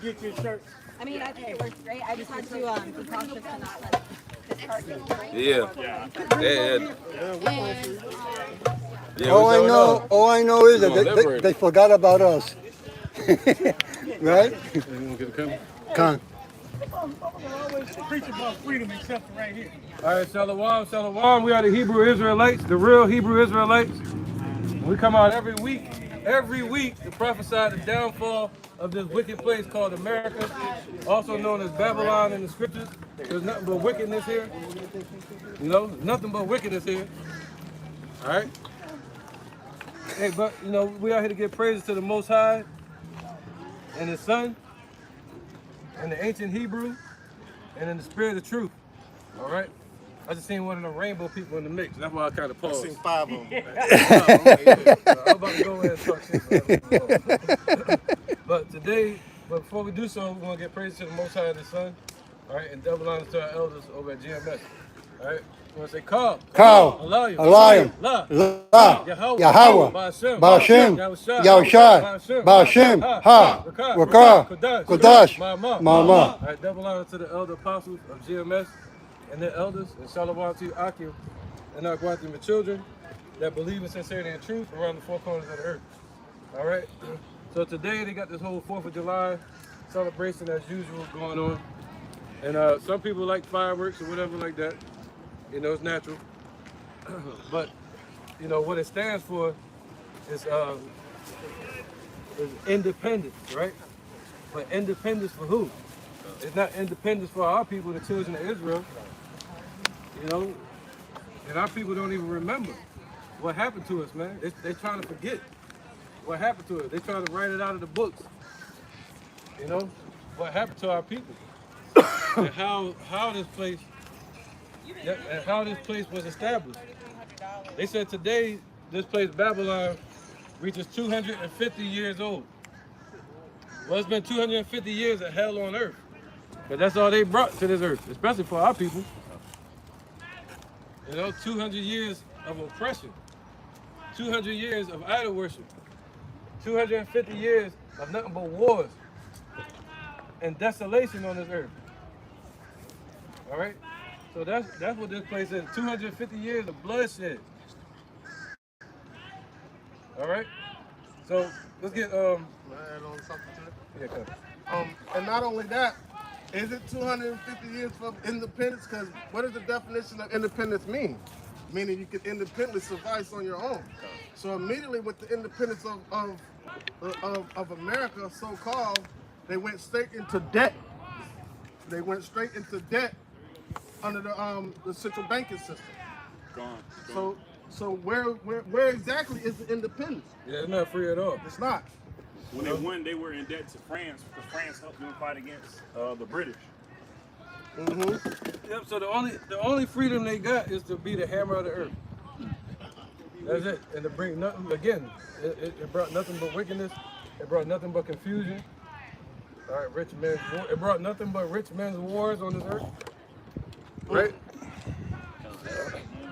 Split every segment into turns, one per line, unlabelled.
get your shirt.
I mean, I think it works great. I just had to be cautious to not let this car get
All I know is that they forgot about us. Right?
You want to get a camera?
Con.
Always preach about freedom except for right here.
All right, Shalom, Shalom. We are the Hebrew Israelites, the real Hebrew Israelites. We come out every week to prophesy the downfall of this wicked place called America, also known as Babylon in the scriptures. There's nothing but wickedness here. You know, nothing but wickedness here. All right? Hey, but, you know, we out here to give praises to the Most High and His Son and the ancient Hebrew and in the spirit of truth. All right? I just seen one of the rainbow people in the mix. That's why I kind of paused.
I seen 5 of them.
I'm about to go ahead and talk shit. But today, before we do so, we're going to give praise to the Most High and His Son. All right? And double honors to our elders over at GMS. All right? We're going to say, Call,
Alayim, La, Yahweh, Ba'ashem, Yahushai, Ba'ashem, Ha, Rakah, Kodash, Mama.
All right, double honor to the elder apostles of GMS and their elders, and shalom to Akim and our Guatemala children that believe in sincerity and truth around the four corners of the earth. All right? So today they got this whole 4th of July celebration as usual going on. And some people like fireworks or whatever like that. You know, it's natural. But, you know, what it stands for is independence, right? But independence for who? It's not independence for our people, the children of Israel. You know, and our people don't even remember what happened to us, man. They're trying to forget what happened to us. They're trying to write it out of the books. You know, what happened to our people and how this place was established. They said today this place Babylon reaches 250 years old. Well, it's been 250 years of hell on earth, but that's all they brought to this earth, especially for our people. You know, 200 years of oppression, 200 years of idol worship, 250 years of nothing but wars and desolation on this earth. All right? So that's what this place is, 250 years of bloodshed. All right? So let's get,
Can I add on something to it?
yeah, come.
And not only that, is it 250 years for independence? Because what does the definition of independence mean? Meaning you can independently suffice on your own. So immediately with the independence of America, so-called, they went straight into debt. They went straight into debt under the central banking system. Gone. So where exactly is the independence?
Yeah, it's not free at all.
It's not.
When they won, they were in debt to France because France helped them fight against the British.
Mm-hmm.
Yep. So the only freedom they got is to be the hammer of the earth. That's it. And to bring nothing again. It brought nothing but wickedness. It brought nothing but confusion. All right, rich men's war. It brought nothing but rich men's wars on this earth. Right?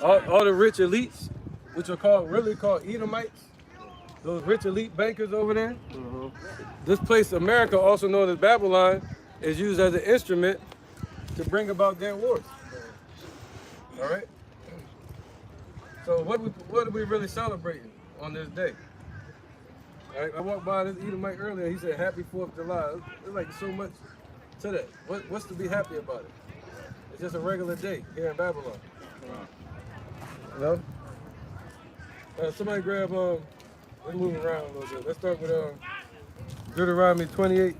All the rich elites, which are really called Edomites, those rich elite bankers over there. This place, America, also known as Babylon, is used as an instrument to bring about their wars. All right? So what are we really celebrating on this day? All right, I walked by this Edomite earlier. He said, "Happy 4th of July." There's like so much to that. What's to be happy about it? It's just a regular day here in Babylon. You know? Somebody grab, let's move around a little bit. Let's start with Deuteronomy 28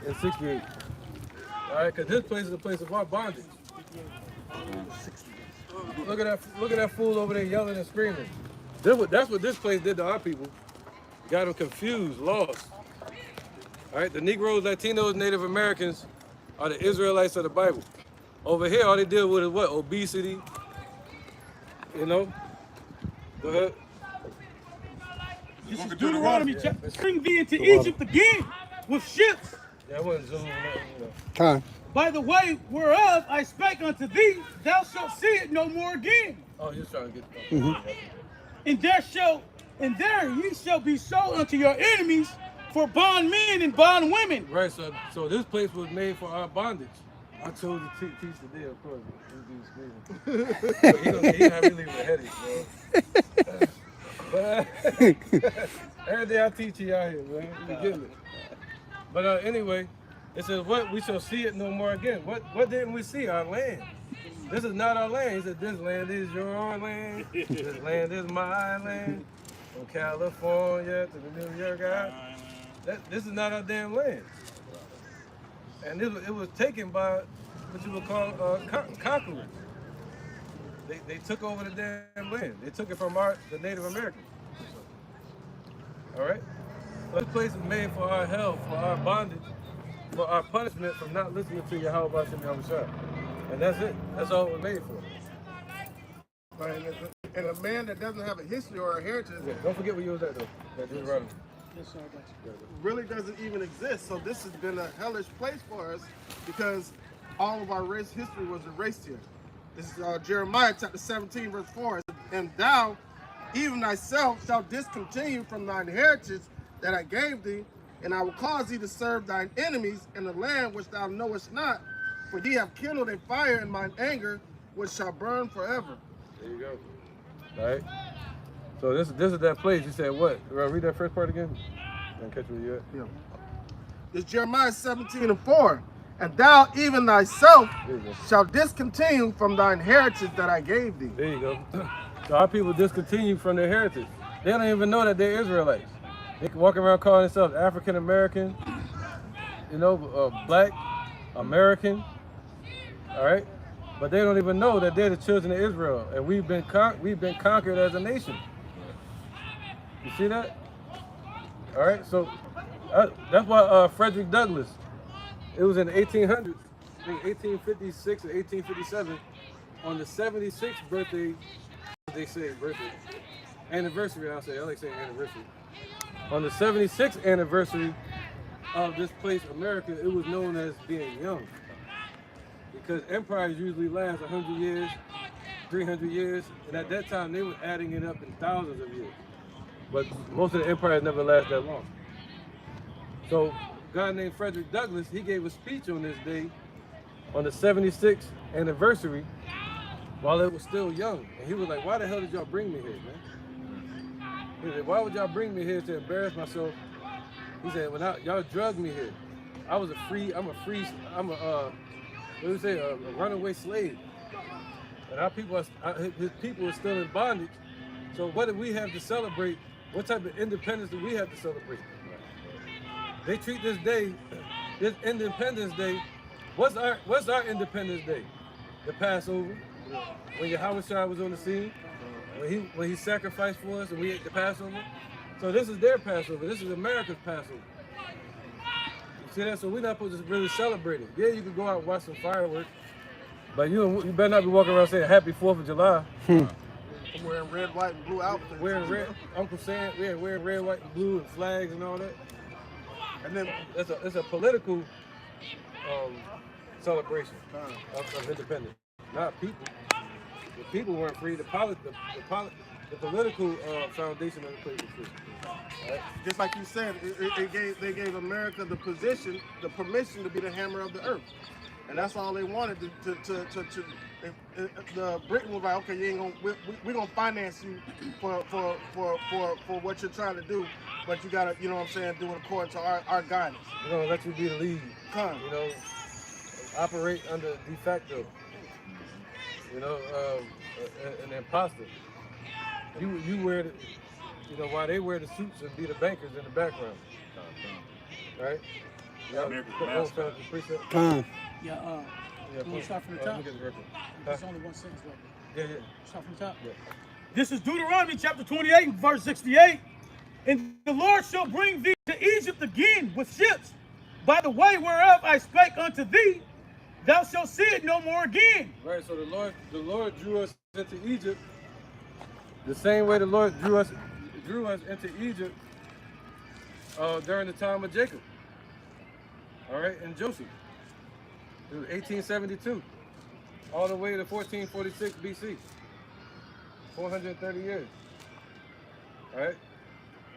and 68. All right, because this place is a place of our bondage. Look at that fool over there yelling and screaming. That's what this place did to our people. Got them confused, lost. All right, the Negroes, Latinos, Native Americans are the Israelites of the Bible. Over here, all they deal with is what? Obesity. You know? Go ahead.
This is Deuteronomy chapter. Bring thee into Egypt again with ships.
Yeah, I wasn't zooming out, you know.
Time.
By the way whereof I spake unto thee, thou shalt see it no more again.
Oh, you're trying to get
And there ye shall be sold unto your enemies
for bond men and bond women.
Right, so this place was made for our bondage. I chose to teach today, of course. He had me leaving a headache, bro. But every day I teach you out here, man. You getting it. But anyway, it says, "What we shall see it no more again." What didn't we see? Our land. This is not our land. He said, "This land is your land. This land is my land. From California to the New York Island. This is not our damn land." And it was taken by what you would call conquerors. They took over the damn land. They took it from the Native Americans. All right? So this place is made for our health, for our bondage, for our punishment from not listening to Yahweh Shem Yahushua. And that's it. That's all it was made for.
Right, and a man that doesn't have a history or a heritage
Don't forget where you was at, though. That Deuteronomy.
Yes, sir, I got you.
really doesn't even exist. So this has been a hellish place for us because all of our race history was erased here. This is Jeremiah chapter 17, verse 4. And thou, even thyself, shalt discontinue from thine heritage that I gave thee, and I will cause thee to serve thine enemies in the land which thou knowest not. For ye have kindled a fire in mine anger, which shall burn forever.
There you go. All right. So this is that place. You said what? Read that first part again. Didn't catch where you at.
Yeah. It's Jeremiah 17 and 4. And thou, even thyself, shalt discontinue from thine heritage that I gave thee.
There you go. So our people discontinue from their heritage. They don't even know that they're Israelites. They can walk around calling themselves African American, Black American. All right, but they don't even know that they're the children of Israel, and we've been conquered as a nation. You see that? All right, so that's why Frederick Douglass. It was in the 1800s, I think 1856 or 1857, on the 76th birthday. They say birthday anniversary. I'll say I like saying anniversary. On the 76th anniversary of this place, America, it was known as being young. Because empires usually last 100 years, 300 years, and at that time they were adding it up in thousands of years. But most of the empires never last that long. So a guy named Frederick Douglass, he gave a speech on this day, on the 76th anniversary, while it was still young. And he was like, "Why the hell did y'all bring me here, man?" He said, "Why would y'all bring me here to embarrass myself?" He said, "When y'all drugged me here, I'm a runaway slave. And his people are still in bondage. So what do we have to celebrate? What type of independence do we have to celebrate?" They treat this day, this Independence Day. What's our Independence Day? The Passover, when Yahushua was on the scene, when he sacrificed for us and we ate the Passover. So this is their Passover. This is America's Passover. You see that? So we're not supposed to really celebrate it. Yeah, you can go out and watch some fireworks, but you better not be walking around saying Happy 4th of July.
I'm wearing red, white, and blue outfits.
Wearing red, Uncle Sam, wearing red, white, and blue, and flags and all that. And then it's a political celebration of independence, not people. The people weren't free. The political foundation of the place was free. Right?
Just like you said, they gave America the permission to be the hammer of the earth, and that's all they wanted the Britain was like, okay, we're gonna finance you for what you're trying to do, but you gotta, do it according to our guidance.
We're gonna let you be the lead. Operate under de facto. An imposter. You wear the, while they wear the suits and be the bankers in the background. Right?
Yeah, can we start from the top? There's only one sentence left.
Yeah.
Start from the top.
Yeah.
This is Deuteronomy chapter 28 and verse 68. And the Lord shall bring thee to Egypt again with ships, by the way whereof I spake unto thee, thou shalt see it no more again.
Right, so the Lord drew us into Egypt the same way the Lord drew us into Egypt during the time of Jacob. All right, and Joseph. It was 1872, all the way to 1446 BC. 430 years. All right?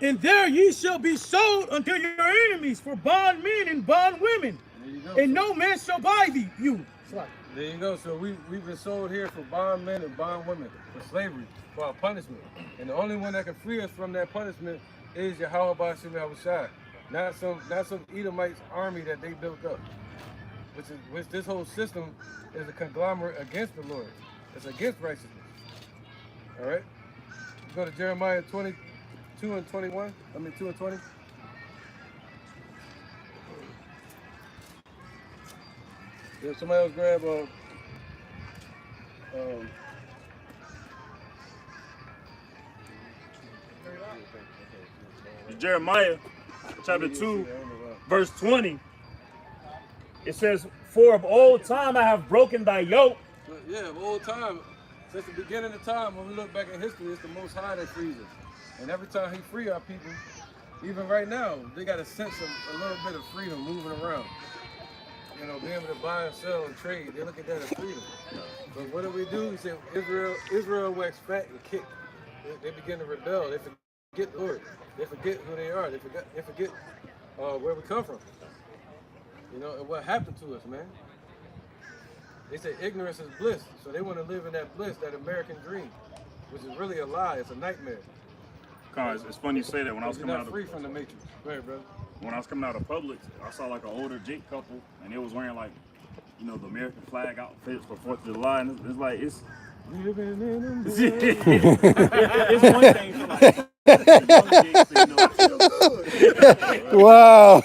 And there ye shall be sold unto your enemies for bondmen and bondwomen, and no man shall buy you.
There you go. So we've been sold here for bondmen and bondwomen for slavery, for our punishment. And the only one that can free us from that punishment is Yahweh Bashim Yahushai. Not some Edomites army that they built up. Which this whole system is a conglomerate against the Lord. It's against righteousness. All right? Go to Jeremiah 22 and 21. 2 and 20. If somebody else grab
Jeremiah chapter 2, verse 20. It says, "For of old time I have broken thy yoke."
Yeah, of old time, since the beginning of time, when we look back in history, it's the Most High that frees us. And every time He free our people, even right now, they got a sense of a little bit of freedom moving around. You know, being able to buy and sell and trade, they look at that as freedom. But what do? We say Israel waxed fat and kicked. They begin to rebel. They forget the Lord. They forget who they are. They forget where we come from. You know, and what happened to us, man. They say ignorance is bliss, so they want to live in that bliss, that American dream, which is really a lie. It's a nightmare.
Cause it's funny you say that. When I was
You're
coming
not
out
free
of
from the matrix. Go ahead, brother.
when I was coming out of Publix, I saw like an older Jake couple, and they was wearing like, you know, the American flag outfits for 4th of July, and it's like it's living in it's one thing for like.
Wow.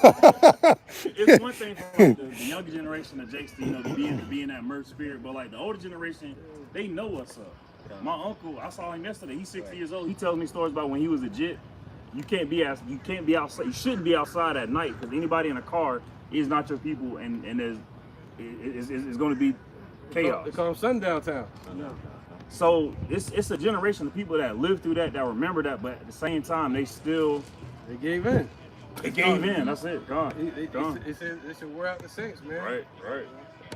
It's one thing for like, the younger generation of Jakes to, you know, to be in that merch spirit, but like the older generation, they know what's up. My uncle, I saw him yesterday. He's 60 years old. He tells me stories about when he was a jit. You can't be outside. You shouldn't be outside at night because anybody in a car is not your people, and it's going to be chaos.
They call them sundown town.
So it's a generation of people that lived through that remember that, but at the same time they
gave in.
They gave in. That's it. Gone. Gone.
They said they should wear out the saints, man.
Right.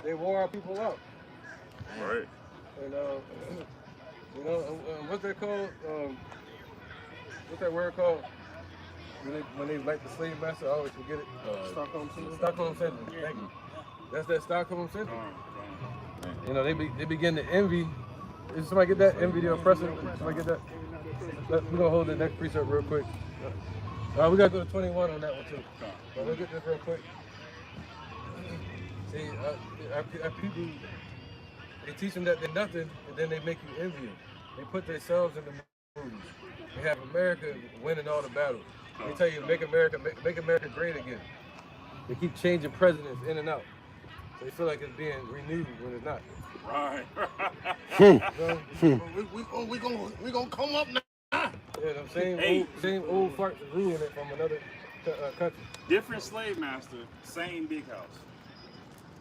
They wore our people out.
Right.
And you know, what's that called? What's that word called? When they like the slave master, I always forget it.
Stockholm syndrome.
Stockholm syndrome. Thank you. That's that Stockholm syndrome. You know, they begin to envy. Did somebody get that? Envy the oppressor. Somebody get that? We're gonna hold the next precept real quick. We gotta go to 21 on that one too. But let's get this real quick. See, our people, they teach them that they're nothing, and then they make you envy them. They put themselves in the movies. They have America winning all the battles. They tell you make America great again. They keep changing presidents in and out. So they feel like it's being renewed when it's not.
Right.
we gonna come up now.
Yeah, them same old farts is ruling it from another country.
Different slave master, same big house.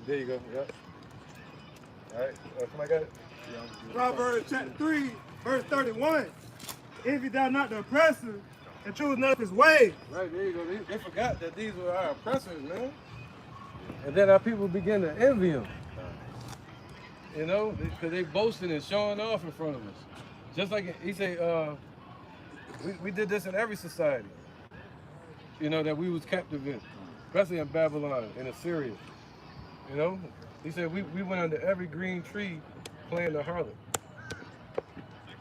There you go. Yep. All right. Somebody got it?
Proverbs chapter 3, verse 31. Envy thou not the oppressor, and choose not his way.
Right, there you go. They forgot that these were our oppressors, man. And then our people begin to envy them. You know, because they boasting and showing off in front of us. Just like he say, we did this in every society. You know, that we was captive in, especially in Babylon, in Assyria. You know, he said we went under every green tree playing the harlot.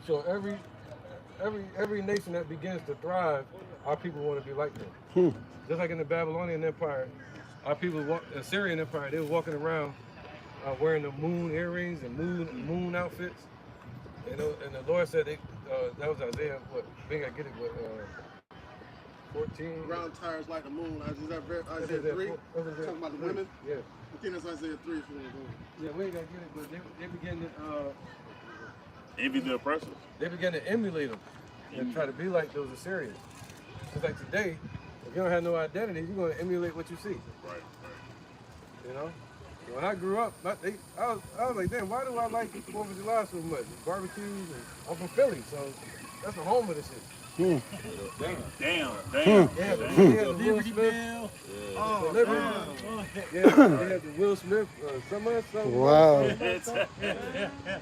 So every nation that begins to thrive, our people want to be like them. Just like in the Babylonian Empire, our people, the Assyrian Empire, they were walking around wearing the moon earrings and moon outfits. And the Lord said that was Isaiah. What? I think I get it. What? 14.
Round tires like the moon. Is that Isaiah 3? Talking about the women?
Yeah.
I think that's Isaiah 3.
Yeah, we ain't gonna get it, but they begin to
Envy the oppressors.
they begin to emulate them and try to be like those Assyrians. Just like today, if you don't have no identity, you're gonna emulate what you see.
Right.
You know. When I grew up, I was like, damn, why do I like 4th of July so much? Barbecues, and I'm from Philly, so that's the home of this shit.
Damn.
Yeah, the Will Smith. Oh, yeah, they had the Will Smith, something.
Wow.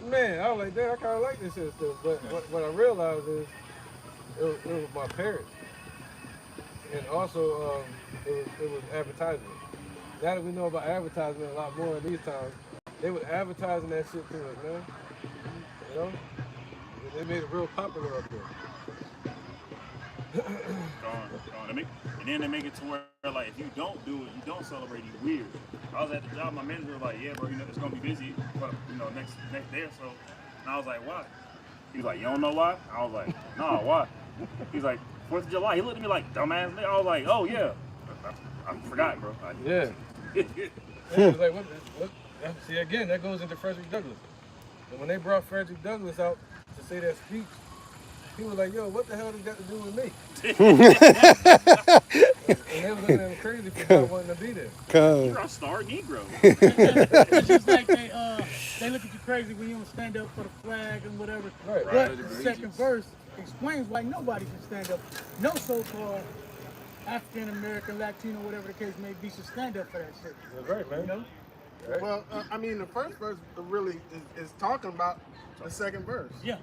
Man, I was like, damn, I kind of like this shit stuff. But what I realized is, it was my parents. and also it was advertisement. Now that we know about advertisement a lot more in these times, they were advertising that shit to us, man. You know, and they made it real popular up there.
Gone. And then they make it to where, like, if you don't do it, you don't celebrate, you weird. I was at the job, my manager was like, yeah, bro, you know, it's gonna be busy, for, you know, next day or so. And I was like, why? He was like, you don't know why? I was like, nah, why? He's like, 4th of July. He looked at me like, dumbass nigga. I was like, oh yeah. I forgot, bro.
Yeah. It was like, what? See, again, that goes into Frederick Douglass. And when they brought Frederick Douglass out to say that speech, he was like, yo, what the hell does that to do with me? And they were looking at him crazy for not wanting to be there.
You're a star Negro.
It's just like they look at you crazy when you don't stand up for the flag and whatever.
Right.
But the second verse explains why nobody can stand up. No so-called African American, Latino, whatever the case may be, should stand up for that shit.
That's right, man.
You know?
Right.
Well, I mean, the first verse really is talking about the second verse.
Yeah.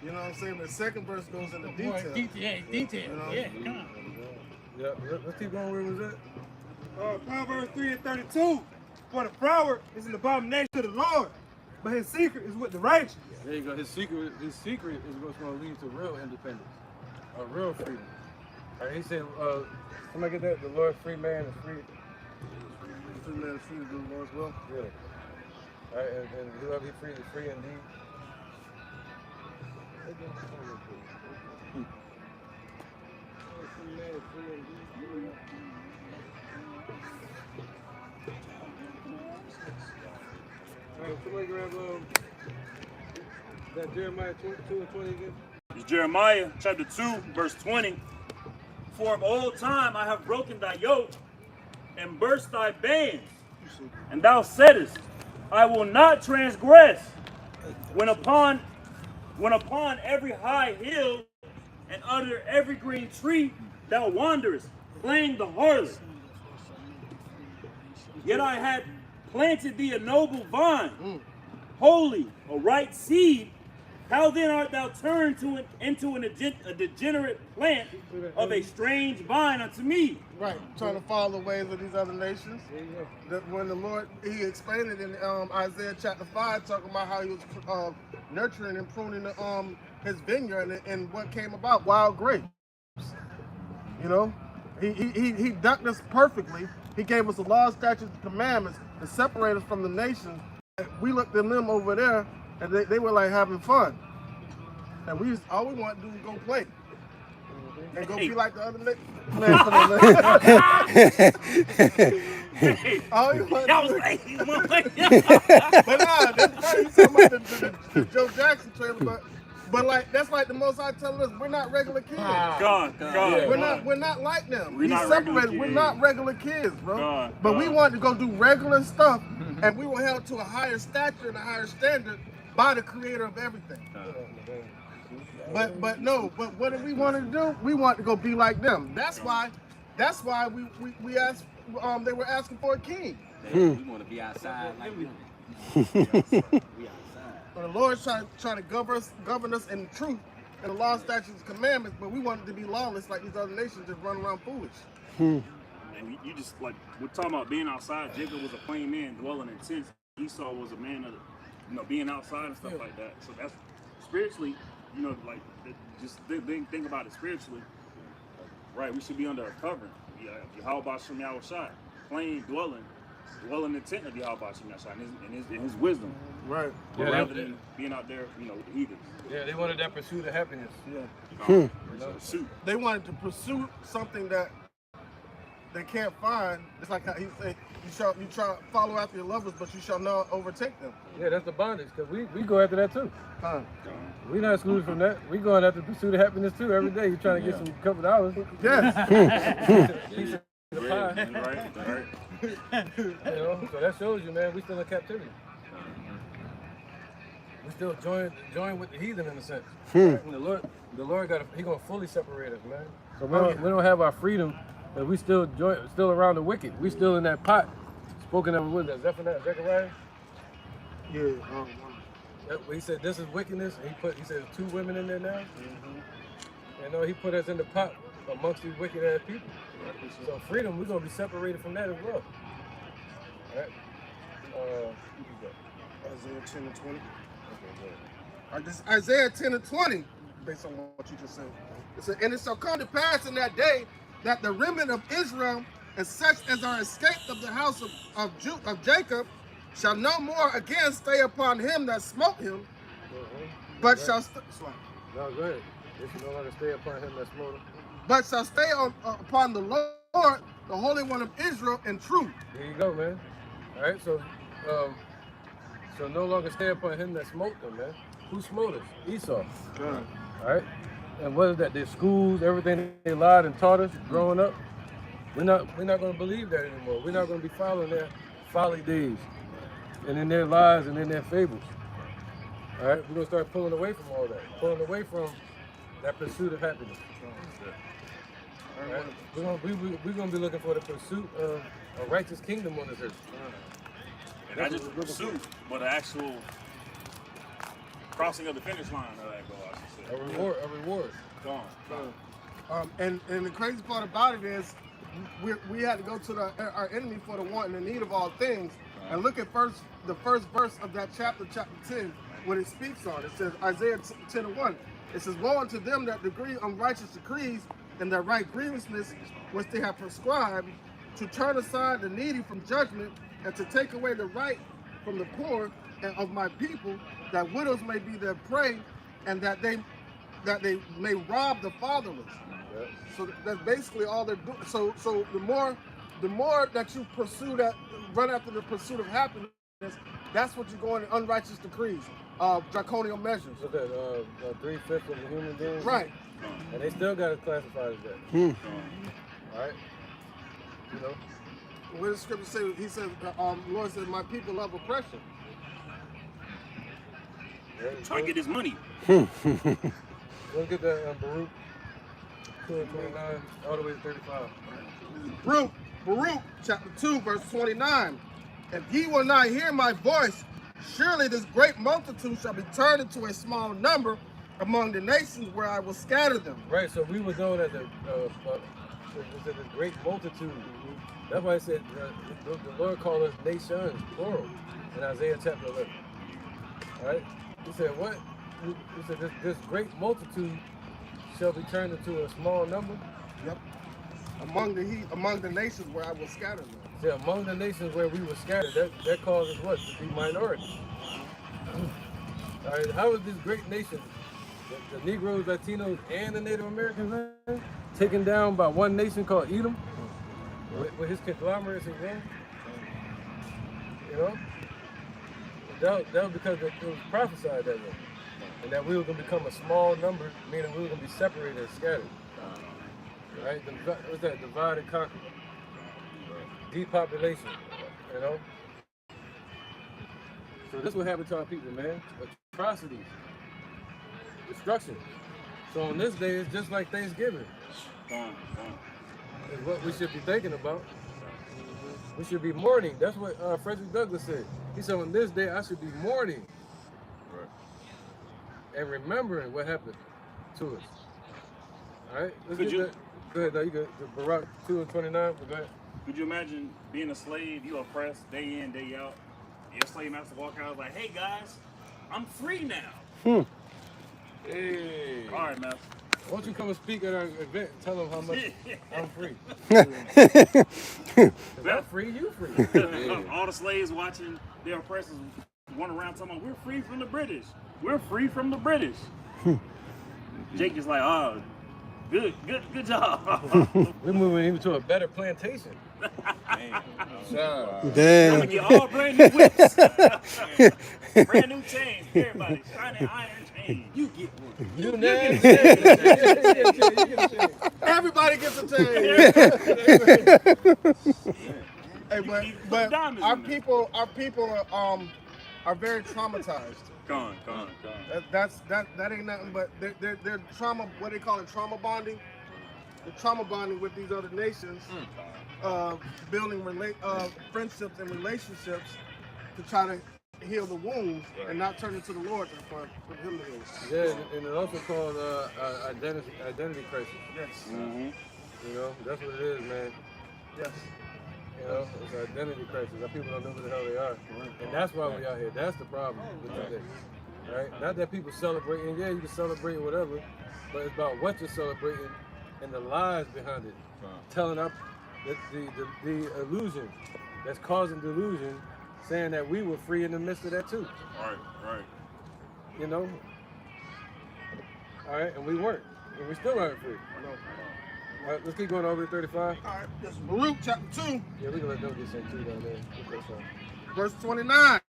You know what I'm saying? The second verse goes into
More
detail.
detail.
You know?
Yeah, come on.
Yeah, let's keep going. Where was that?
Proverbs 3:32. For the froward is an abomination to the Lord, but his secret is with the righteous.
There you go. His secret is what's going to lead to real independence, real freedom. All right, he said, somebody get that? The Lord's free man is free.
Free man is free to do the Lord's will.
Yeah. All right, and whoever he free is free indeed. All right, somebody grab that Jeremiah 22 and 20 again.
It's Jeremiah chapter 2, verse 20. For of old time I have broken thy yoke and burst thy bands. And thou saidest, I will not transgress. When upon every high hill and under every green tree thou wanderest, playing the harlot. Yet I had planted thee a noble vine, holy, a right seed. How then art thou turned into a degenerate plant of a strange vine unto me?
Right, trying to follow the ways of these other nations. When the Lord, he explained it in Isaiah chapter 5, talking about how he was nurturing and pruning his vineyard and what came about, wild grapes. You know, he ducked us perfectly. He gave us the law, statutes, and commandments to separate us from the nations. We looked at them over there, and they were like having fun. And all we want to do is go play. And go be like the other niggas. All you want to do. But nah, that's funny. You talking about the Joe Jackson trailer, but like that's like the Most High telling us we're not regular kids.
God.
We're not like them.
We're not
separated.
regular
We're
kids.
not regular kids, bro.
God.
But we want to go do regular stuff, and we were held to a higher stature and a higher standard by the Creator of everything. But what do we want to do? We want to go be like them. That's why we asked. They were asking for a king.
We want to be outside like them. We outside.
But the Lord's trying to govern us in truth and the law, statutes, and commandments. But we wanted to be lawless like these other nations, just run around foolish.
And you just like we're talking about being outside. Jacob was a plain man dwelling in tents. Esau was a man of being outside and stuff like that. So that's spiritually, like just think about it spiritually. Right, we should be under a covering. Yahweh Shem Yahushai, plain dwelling in the tent of Yahweh Shem Yahushai in his wisdom.
Right.
Rather than being out there, with the heathens.
Yeah, they wanted that pursuit of happiness.
Pursuit.
They wanted to pursue something that they can't find. It's like how he said, you try to follow after your lovers, but you shall not overtake them.
Yeah, that's the bondage, because we go after that too.
Huh.
We're not excluded from that. We're going after the pursuit of happiness too every day. You're trying to get some couple dollars.
Yes.
Piece of the pie.
Right.
So that shows you, man, we still in captivity. We still join with the heathen in a sense. Right? And the Lord he gonna fully separate us, man. So we don't have our freedom, but we still around the wicked. We still in that pot. Spoken of, what is that, Zechariah?
Yeah.
He said this is wickedness. And he said there's 2 women in there now. He put us in the pot amongst these wicked ass people. So freedom, we're gonna be separated from that as well. All right.
Isaiah 10 and 20. This is Isaiah 10 and 20, based on what you just said. It said, and it shall come to pass in that day that the remnant of Israel and such as are escaped of the house of Jacob shall no more again stay upon him that smote him, but shall
no, go ahead. They should no longer stay upon him that smote him.
But shall stay upon the Lord, the Holy One of Israel, in truth.
There you go, man. All right, so no longer stay upon him that smote them, man. Who smote us? Esau.
Good.
All right, and what is that? Their schools, everything they lied and taught us growing up. We're not going to believe that anymore. We're not going to be following their folly days, and in their lies and in their fables. All right, we're going to start pulling away from all that, pulling away from that pursuit of happiness. All right? We're going to be looking for the pursuit of a righteous kingdom on this earth.
And not just a pursuit, but an actual crossing of the finish line of that goal, I should say.
A reward.
Gone.
And the crazy part about it is, we had to go to our enemy for the want and the need of all things, and look at the first verse of that chapter 10, what it speaks on. It says, Isaiah 10 and 1. It says, woe unto them that degree unrighteous decrees and that write grievousness which they have prescribed, to turn aside the needy from judgment, and to take away the right from the poor and of my people, that widows may be their prey, and that they may rob the fatherless. Yeah. So that's basically all they're doing. So the more that you pursue that, run after the pursuit of happiness, that's what you're going in unrighteous decrees, draconian measures.
So that 3/5 of the human being.
Right.
And they still got it classified as that. All right. You know.
What does the scripture say? He said, Lord said, my people love oppression.
Trying to get his money.
Let's get that Baruch 2:29 all the way to 35.
Baruch chapter 2, verse 29. If ye will not hear my voice, surely this great multitude shall be turned into a small number among the nations where I will scatter them.
Right, so we were known as a great multitude. That's why I said the Lord called us nations, plural, in Isaiah chapter 11. All right? He said, what? He said, this great multitude shall be turned into a small number.
Yep. Among the nations where I will scatter them.
See, among the nations where we were scattered, that causes what? To be minorities. All right, how is this great nation, the Negroes, Latinos, and the Native Americans, man, taken down by one nation called Edom, with his conglomerates and gang? You know? That was because it was prophesied that way. And that we were going to become a small number, meaning we were going to be separated and scattered. Right? What's that? Divide and conquer. Depopulation. You know? So this is what happened to our people, man. Atrocities. Destruction. So on this day, it's just like Thanksgiving. It's what we should be thinking about. We should be mourning. That's what Frederick Douglass said. He said, on this day, I should be mourning. And remembering what happened to us. All right? Let's get that. Go ahead, now you got Baruch 2:29. Go ahead.
Could you imagine being a slave, you oppressed day in, day out? Your slave master walk out like, hey guys, I'm free now.
Hey.
All right, master.
Why don't you come and speak at our event and tell them how much I'm free? If I'm free, you free.
All the slaves watching their oppressors run around talking, we're free from the British. We're free from the British. Jake is like, oh, good job.
We're moving even to a better plantation.
I'm
Damn.
gonna get all brand new whips. Brand new chains, everybody. Shining iron chains. You get one.
You get a chain.
Everybody gets a chain. Hey, but our people are very traumatized.
Gone.
That ain't nothing but they're trauma. What they call it, trauma bonding. The trauma bonding with these other nations, building friendships and relationships to try to heal the wounds and not turn it to the Lord for him to heal.
Yeah, and it's also called identity crisis.
Yes.
You know, that's what it is, man.
Yes.
You know, it's an identity crisis. Our people don't know who the hell they are. And that's why we out here. That's the problem with today. Right? Not that people celebrating. Yeah, you can celebrate whatever, but it's about what you're celebrating and the lies behind it. Telling up the illusion that's causing delusion, saying that we were free in the midst of that too.
Right.
You know? All right, and we weren't. And we still aren't free. All right, let's keep going over to 35.
All right, this is Baruch chapter 2.
Yeah, we can let them get some too down there.
Verse 29.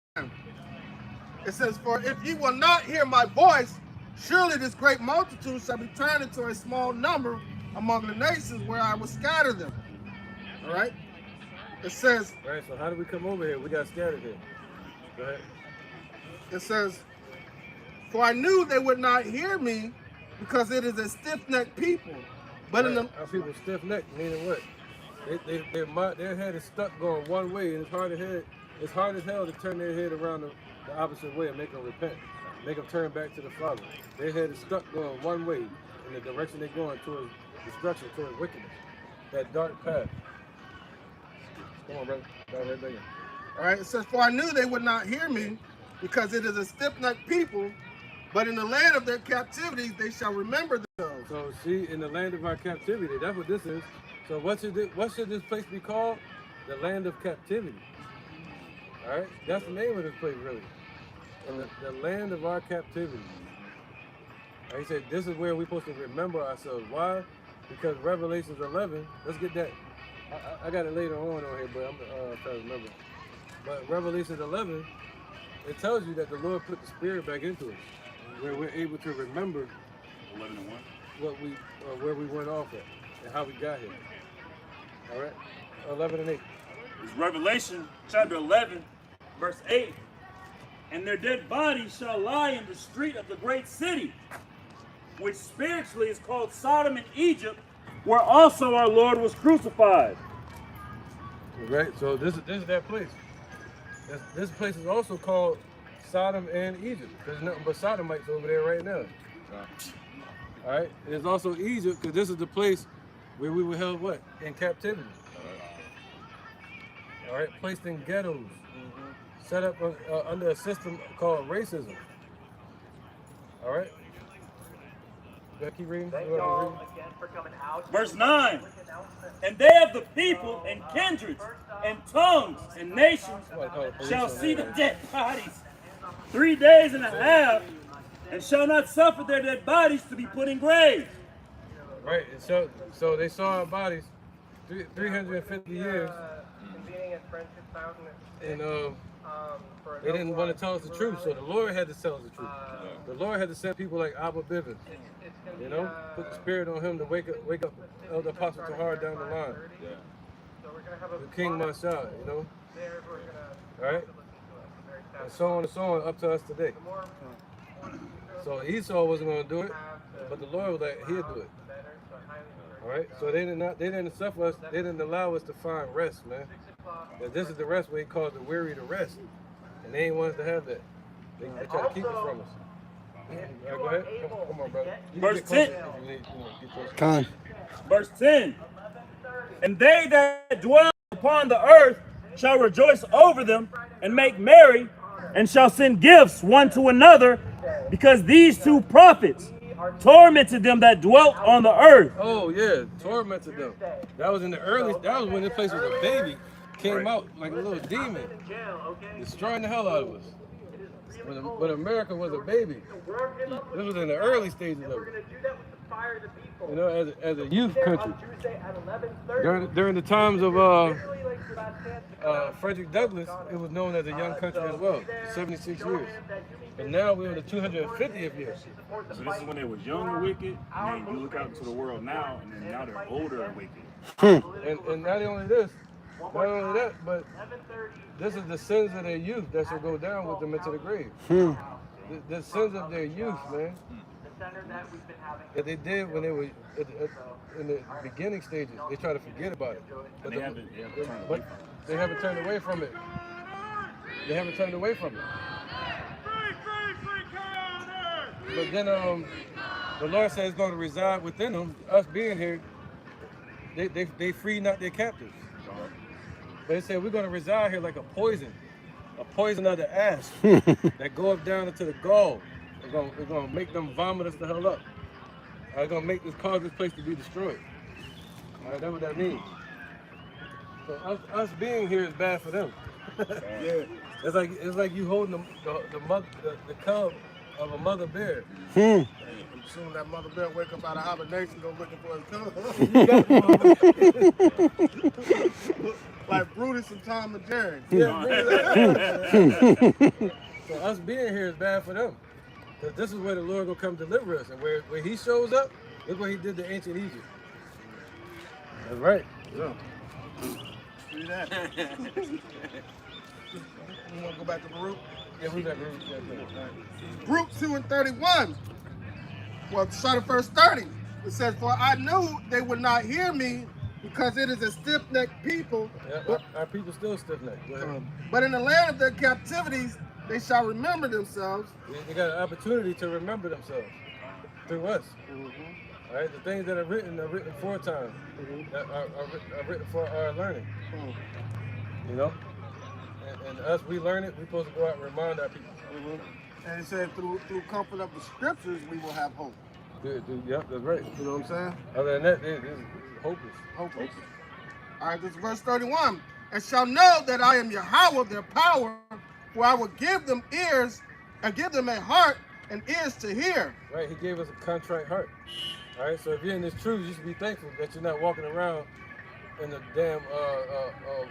It says, "For if ye will not hear my voice, surely this great multitude shall be turned into a small number among the nations where I will scatter them." All right? It says,
All right, so how did we come over here? We got scattered here. Go ahead.
it says, "For I knew they would not hear me, because it is a stiff-necked people." But in the
Our people stiff-necked, meaning what? Their head is stuck going one way, and it's hard as hell to turn their head around the opposite way and make them repent, make them turn back to the Father. Their head is stuck going one way in the direction they're going, towards destruction, towards wickedness, that dark path. Come on, brother. Right there.
all right, it says, "For I knew they would not hear me, because it is a stiff-necked people, but in the land of their captivity they shall remember themselves."
So see, in the land of our captivity, that's what this is. So what should this place be called? The land of captivity. All right, that's the name of this place, really. And the land of our captivity. He said this is where we're supposed to remember ourselves. Why? Because Revelations 11. Let's get that. I got it later on here, but I'm trying to remember. But Revelations 11, it tells you that the Lord put the Spirit back into us, where we're able to remember
11:1.
where we went off at and how we got here. All right, 11 and 8.
It's Revelation chapter 11, verse 8. "And their dead bodies shall lie in the street of the great city, which spiritually is called Sodom and Egypt, where also our Lord was crucified."
Right, so this is that place. This place is also called Sodom and Egypt. There's nothing but Sodomites over there right now. All right, there's also Egypt, because this is the place where we were held what? In captivity. All right, placed in ghettos, set up under a system called racism. All right. Gotta keep reading.
Verse 9. "And they of the people and kindreds and tongues and nations shall see the dead bodies 3 days and a half, and shall not suffer their dead bodies to be put in graves."
Right, and so they saw our bodies 350 years, and they didn't want to tell us the truth, so the Lord had to tell us the truth. The Lord had to send people like Abba Bivens, you know, put the Spirit on him to wake up Elder Apostle Tahar down the line. The King Mashal, you know. All right, and so on up to us today. So Esau wasn't going to do it, but the Lord was like, he'll do it. All right, so they didn't suffer us, they didn't allow us to find rest, man. And this is the rest where he calls the weary to rest, and they ain't want us to have that. They try to keep it from us. All right, go ahead. Come on, brother.
Verse 10.
Come on.
Verse 10. "And they that dwell upon the earth shall rejoice over them and make merry, and shall send gifts one to another, because these two prophets tormented them that dwelt on the earth."
Oh yeah, tormented them. That was in the early. That was when this place was a baby, came out like a little demon, destroying the hell out of us. When America was a baby, this was in the early stages of it. You know, as a youth country. During the times of Frederick Douglass, it was known as a young country as well, 76 years. And now we're in the 250th year.
So this is when they was young and wicked, and then you look out into the world now, and then now they're older and wicked.
And not only this, not only that, but this is the sins of their youth that should go down with them into the grave. The sins of their youth, man, that they did when they were in the beginning stages. They try to forget about it, but they haven't turned away from it. They haven't turned away from it. But then the Lord says it's going to reside within them. Us being here, they free not their captives. But it said we're going to reside here like a poison of the ass that goes down into the gall. It's going to make them vomit us the hell up. It's going to cause this place to be destroyed. All right, that's what that means. So us being here is bad for them.
Yeah.
It's like you holding the cub of a mother bear.
And soon that mother bear wake up out of hibernation, go looking for his cub. Like Brutus and Tom and Jerry.
Yeah. So us being here is bad for them. Because this is where the Lord will come deliver us. And where he shows up, look what he did to ancient Egypt. That's right.
Yeah. See that? You want to go back to Baruch?
Yeah, who's that group?
Baruch 2 and 31. Well, start at verse 30. It says, "For I knew they would not hear me, because it is a stiff-necked people.
Yeah, our people still stiff-necked.
But in the land of their captivities, they shall remember themselves."
They got an opportunity to remember themselves through us. All right, the things that are written for a time, that are written for our learning. You know, and us, we learn it. We're supposed to go out and remind our people.
And it said, through comfort of the scriptures, we will have hope.
Yep, that's right.
You know what I'm saying?
Other than that, it's hopeless.
Hopeless. All right, this is verse 31. "And shall know that I am Yahweh, their power, for I will give them ears and give them a heart and ears to hear."
Right, he gave us a contrite heart. All right, so if you're in this truth, you should be thankful that you're not walking around in the damn,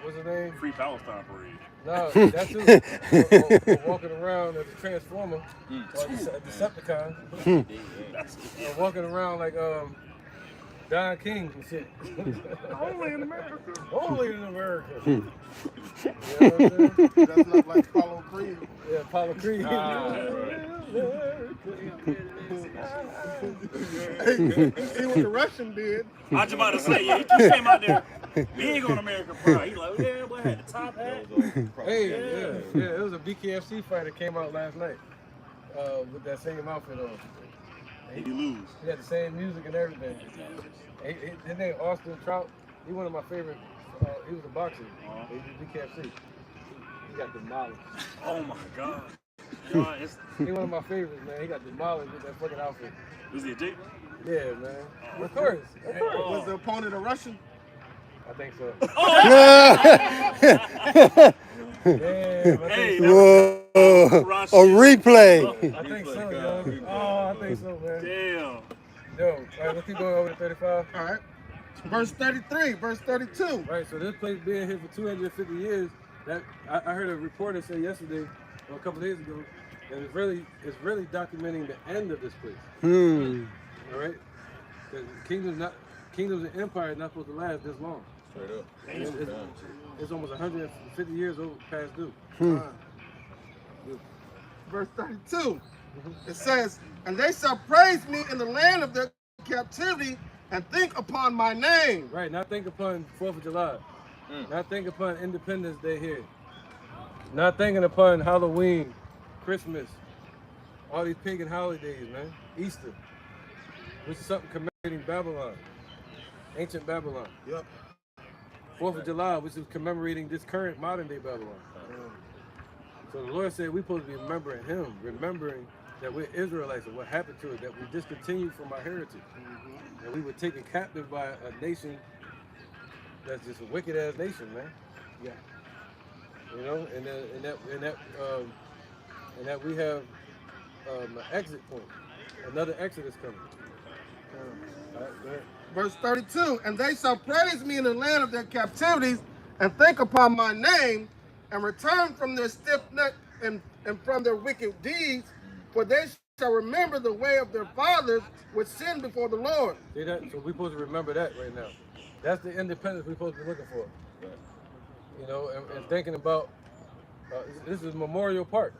what's his name?
Free Palestine parade.
No, that's too. Or walking around as a transformer, or a Decepticon. Or walking around like Don King and shit.
Only in America.
Only in America.
You know what I'm saying? That's not like Apollo Creed.
Yeah, Apollo Creed.
Hey, see what the Russian did.
I was about to say, yeah, he came out there big on American Pride. He like, yeah, boy, had the top hat.
Hey, yeah, it was a BKFC fighter came out last night with that same outfit on.
Did he lose?
He had the same music and everything. His name Austin Trout. He one of my favorite. He was a boxer. He did BKFC. He got demolished.
Oh my God.
He one of my favorites, man. He got demolished with that fucking outfit.
Was he a Jake?
Yeah, man. Of course.
Was the opponent a Russian?
I think so.
Hey,
Whoa. A replay.
I think so, yo. Oh, I think so, man.
damn.
Yo, all right, let's keep going over to 35.
All right. Verse 33, verse 32.
Right, so this place being here for 250 years, that I heard a reporter say yesterday, or a couple days ago, that it's really documenting the end of this place. All right? Because kingdoms and empires not supposed to last this long.
Straight up.
It's almost 150 years old past due.
Verse 32. It says, "And they shall praise me in the land of their captivity and think upon my name."
Right, not think upon 4th of July. Not think upon Independence Day here. Not thinking upon Halloween, Christmas, all these pagan holidays, man. Easter, which is something commemorating Babylon, ancient Babylon.
Yep.
4th of July, which is commemorating this current modern day Babylon. So the Lord said we're supposed to be remembering him, remembering that we're Israelites and what happened to us, that we discontinued from our heritage. And we were taken captive by a nation that's just a wicked ass nation, man.
Yeah.
You know, and that we have an exit point, another exodus coming. All right, go ahead.
Verse 32. "And they shall praise me in the land of their captivities and think upon my name and return from their stiff neck and from their wicked deeds, for they shall remember the way of their fathers which sinned before the Lord."
See that? So we're supposed to remember that right now. That's the independence we're supposed to be looking for. You know, and thinking about, this is Memorial Park.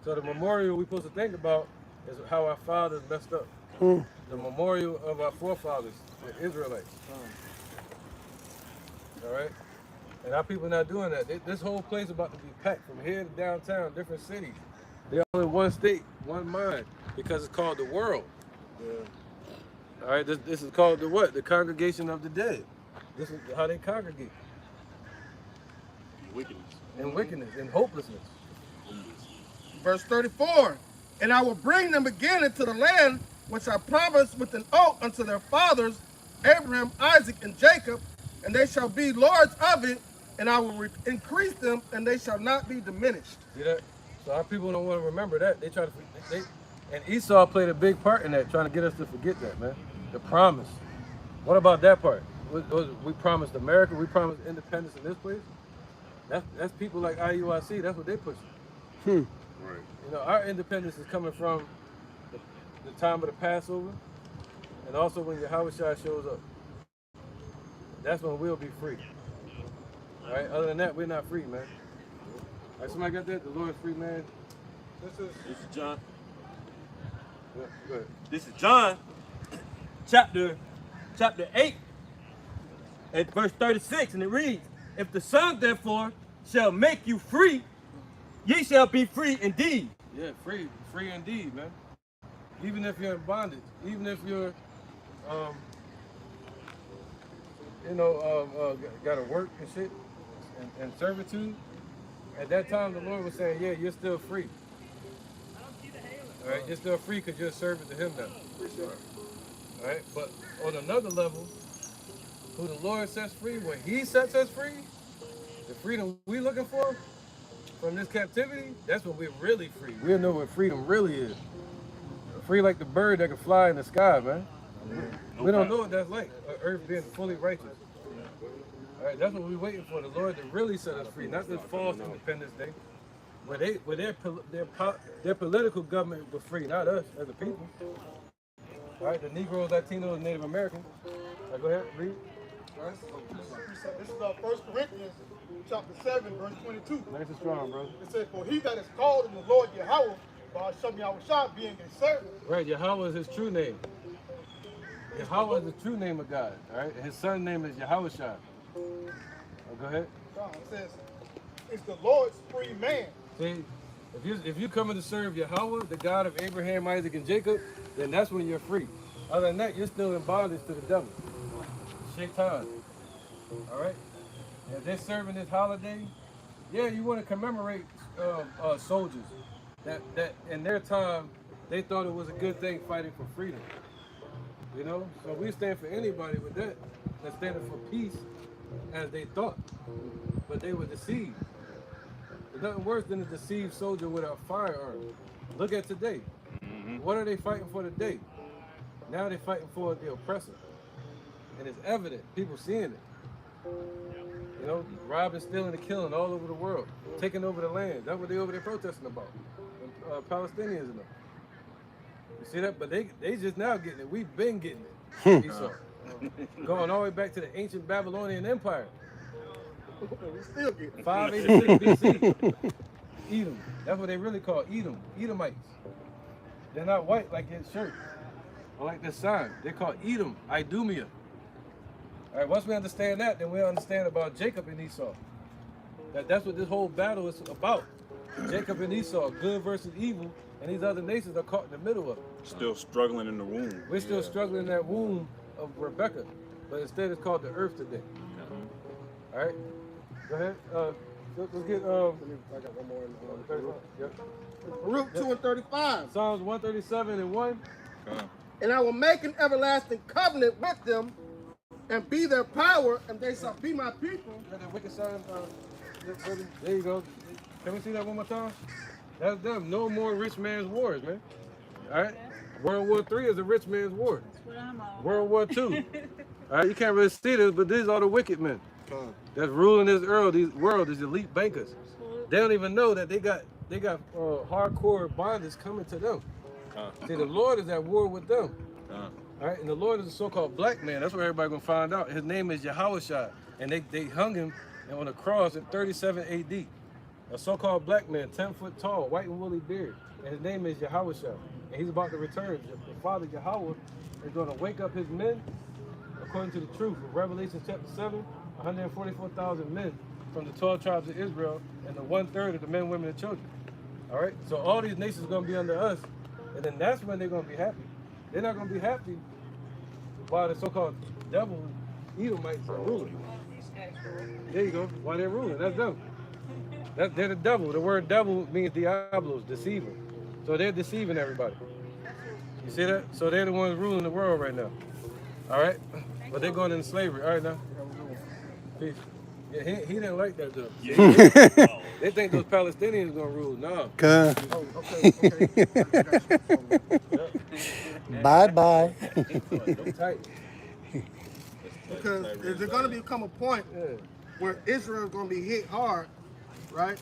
So the memorial we're supposed to think about is how our fathers messed up. The memorial of our forefathers, the Israelites. All right? And our people not doing that. This whole place about to be packed from here to downtown, different cities. They all in one state, one mind, because it's called the world. All right, this is called the what? The congregation of the dead. This is how they congregate.
Wickedness.
And wickedness and hopelessness.
Verse 34, and I will bring them again into the land which I promised with an oath unto their fathers, Abraham, Isaac, and Jacob, and they shall be lords of it, and I will increase them, and they shall not be diminished.
See that? So our people don't want to remember that. They try to, and Esau played a big part in that, trying to get us to forget that, man. The promise. What about that part? We promised America, we promised independence in this place. That's people like IUIC, that's what they pushing.
Right.
You know, our independence is coming from the time of the Passover, and also when Yahushua shows up. That's when we'll be free. All right. Other than that, we're not free, man. All right. Somebody got that? The Lord is free, man.
This is John.
Yeah, go ahead.
This is John, chapter 8, at verse 36, and it reads, if the Son therefore shall make you free, ye shall be free indeed.
Yeah, free indeed, man. Even if you're in bondage, even if you're, got to work and shit, and servitude. At that time, the Lord was saying, yeah, you're still free. All right, you're still free because you're a servant to Him now. All right, but on another level, who the Lord sets free, when He sets us free, the freedom we looking for from this captivity, that's when we're really free. We'll know what freedom really is. Free like the bird that can fly in the sky, man. We don't know what that's like, earth being fully righteous. All right, that's what we're waiting for, the Lord to really set us free, not this false Independence Day. Where their political government was free, not us as a people. All right, the Negroes, Latinos, Native Americans. All right, go ahead, read. All right.
This is 1 Corinthians chapter 7, verse 22.
Nice and strong, bro.
It says, for he that is called in the Lord Yahweh, by Hashem Yahushua, being a servant.
Right, Yahweh is His true name. Yahweh is the true name of God, all right? His son name is Yahushua. Oh, go ahead.
It says, it's the Lord's free man.
See, if you coming to serve Yahweh, the God of Abraham, Isaac, and Jacob, then that's when you're free. Other than that, you're still in bondage to the devil. Shaitan. All right? And if they're serving this holiday, yeah, you want to commemorate soldiers that in their time they thought it was a good thing fighting for freedom. You know, so we stand for anybody with that that's standing for peace, as they thought, but they were deceived. There's nothing worse than a deceived soldier with a firearm. Look at today. What are they fighting for today? Now they're fighting for the oppressor. And it's evident, people seeing it. You know, robbing, stealing, and killing all over the world, taking over the land. That's what they over there protesting about. Palestinians and them. You see that? But they just now getting it. We've been getting it. Esau. Going all the way back to the ancient Babylonian Empire.
We still get it.
586 BC. Edom. That's what they really call Edom. Edomites. They're not white like his shirt or like this sign. They're called Edom, Idumea. All right, once we understand that, then we understand about Jacob and Esau. That's what this whole battle is about. Jacob and Esau, good versus evil, and these other nations are caught in the middle of it.
Still struggling in the womb.
We're still struggling in that womb of Rebecca, but instead it's called the earth today. All right, go ahead. Let's get. I got one more. 35. Yep.
Baruch 2 and 35.
Psalms 137 and 1.
And I will make an everlasting covenant with them, and be their power, and they shall be my people.
Got that wicked sign, there you go. Can we see that one more time? That's them. No more rich man's wars, man. All right. World War III is a rich man's war. World War II. All right. You can't really see this, but these are the wicked men that's ruling this world. These elite bankers. They don't even know that they got hardcore bondage coming to them. See, the Lord is at war with them. All right, and the Lord is a so-called black man. That's what everybody's gonna find out. His name is Yahushua, and they hung him on a cross in 37 AD. A so-called black man, 10 foot tall, white and woolly beard, and his name is Yahushua, and he's about to return. The Father Yahweh is gonna wake up his men according to the truth. In Revelation chapter 7, 144,000 men from the 12 tribes of Israel and the 1/3 of the men, women, and children. All right? So all these nations are going to be under us, and then that's when they're going to be happy. They're not going to be happy while the so-called devil Edomites are ruling. There you go. While they're ruling, that's them. They're the devil. The word devil means diablos, deceiver. So they're deceiving everybody. You see that? So they're the ones ruling the world right now. All right? But they're going into slavery. All right, now. Peace. Yeah, he didn't like that, though. Yeah. They think those Palestinians going to rule. No.
Okay.
Oh, okay.
Bye-bye.
Tight.
Because there's going to become a point where Israel is going to be hit hard, right?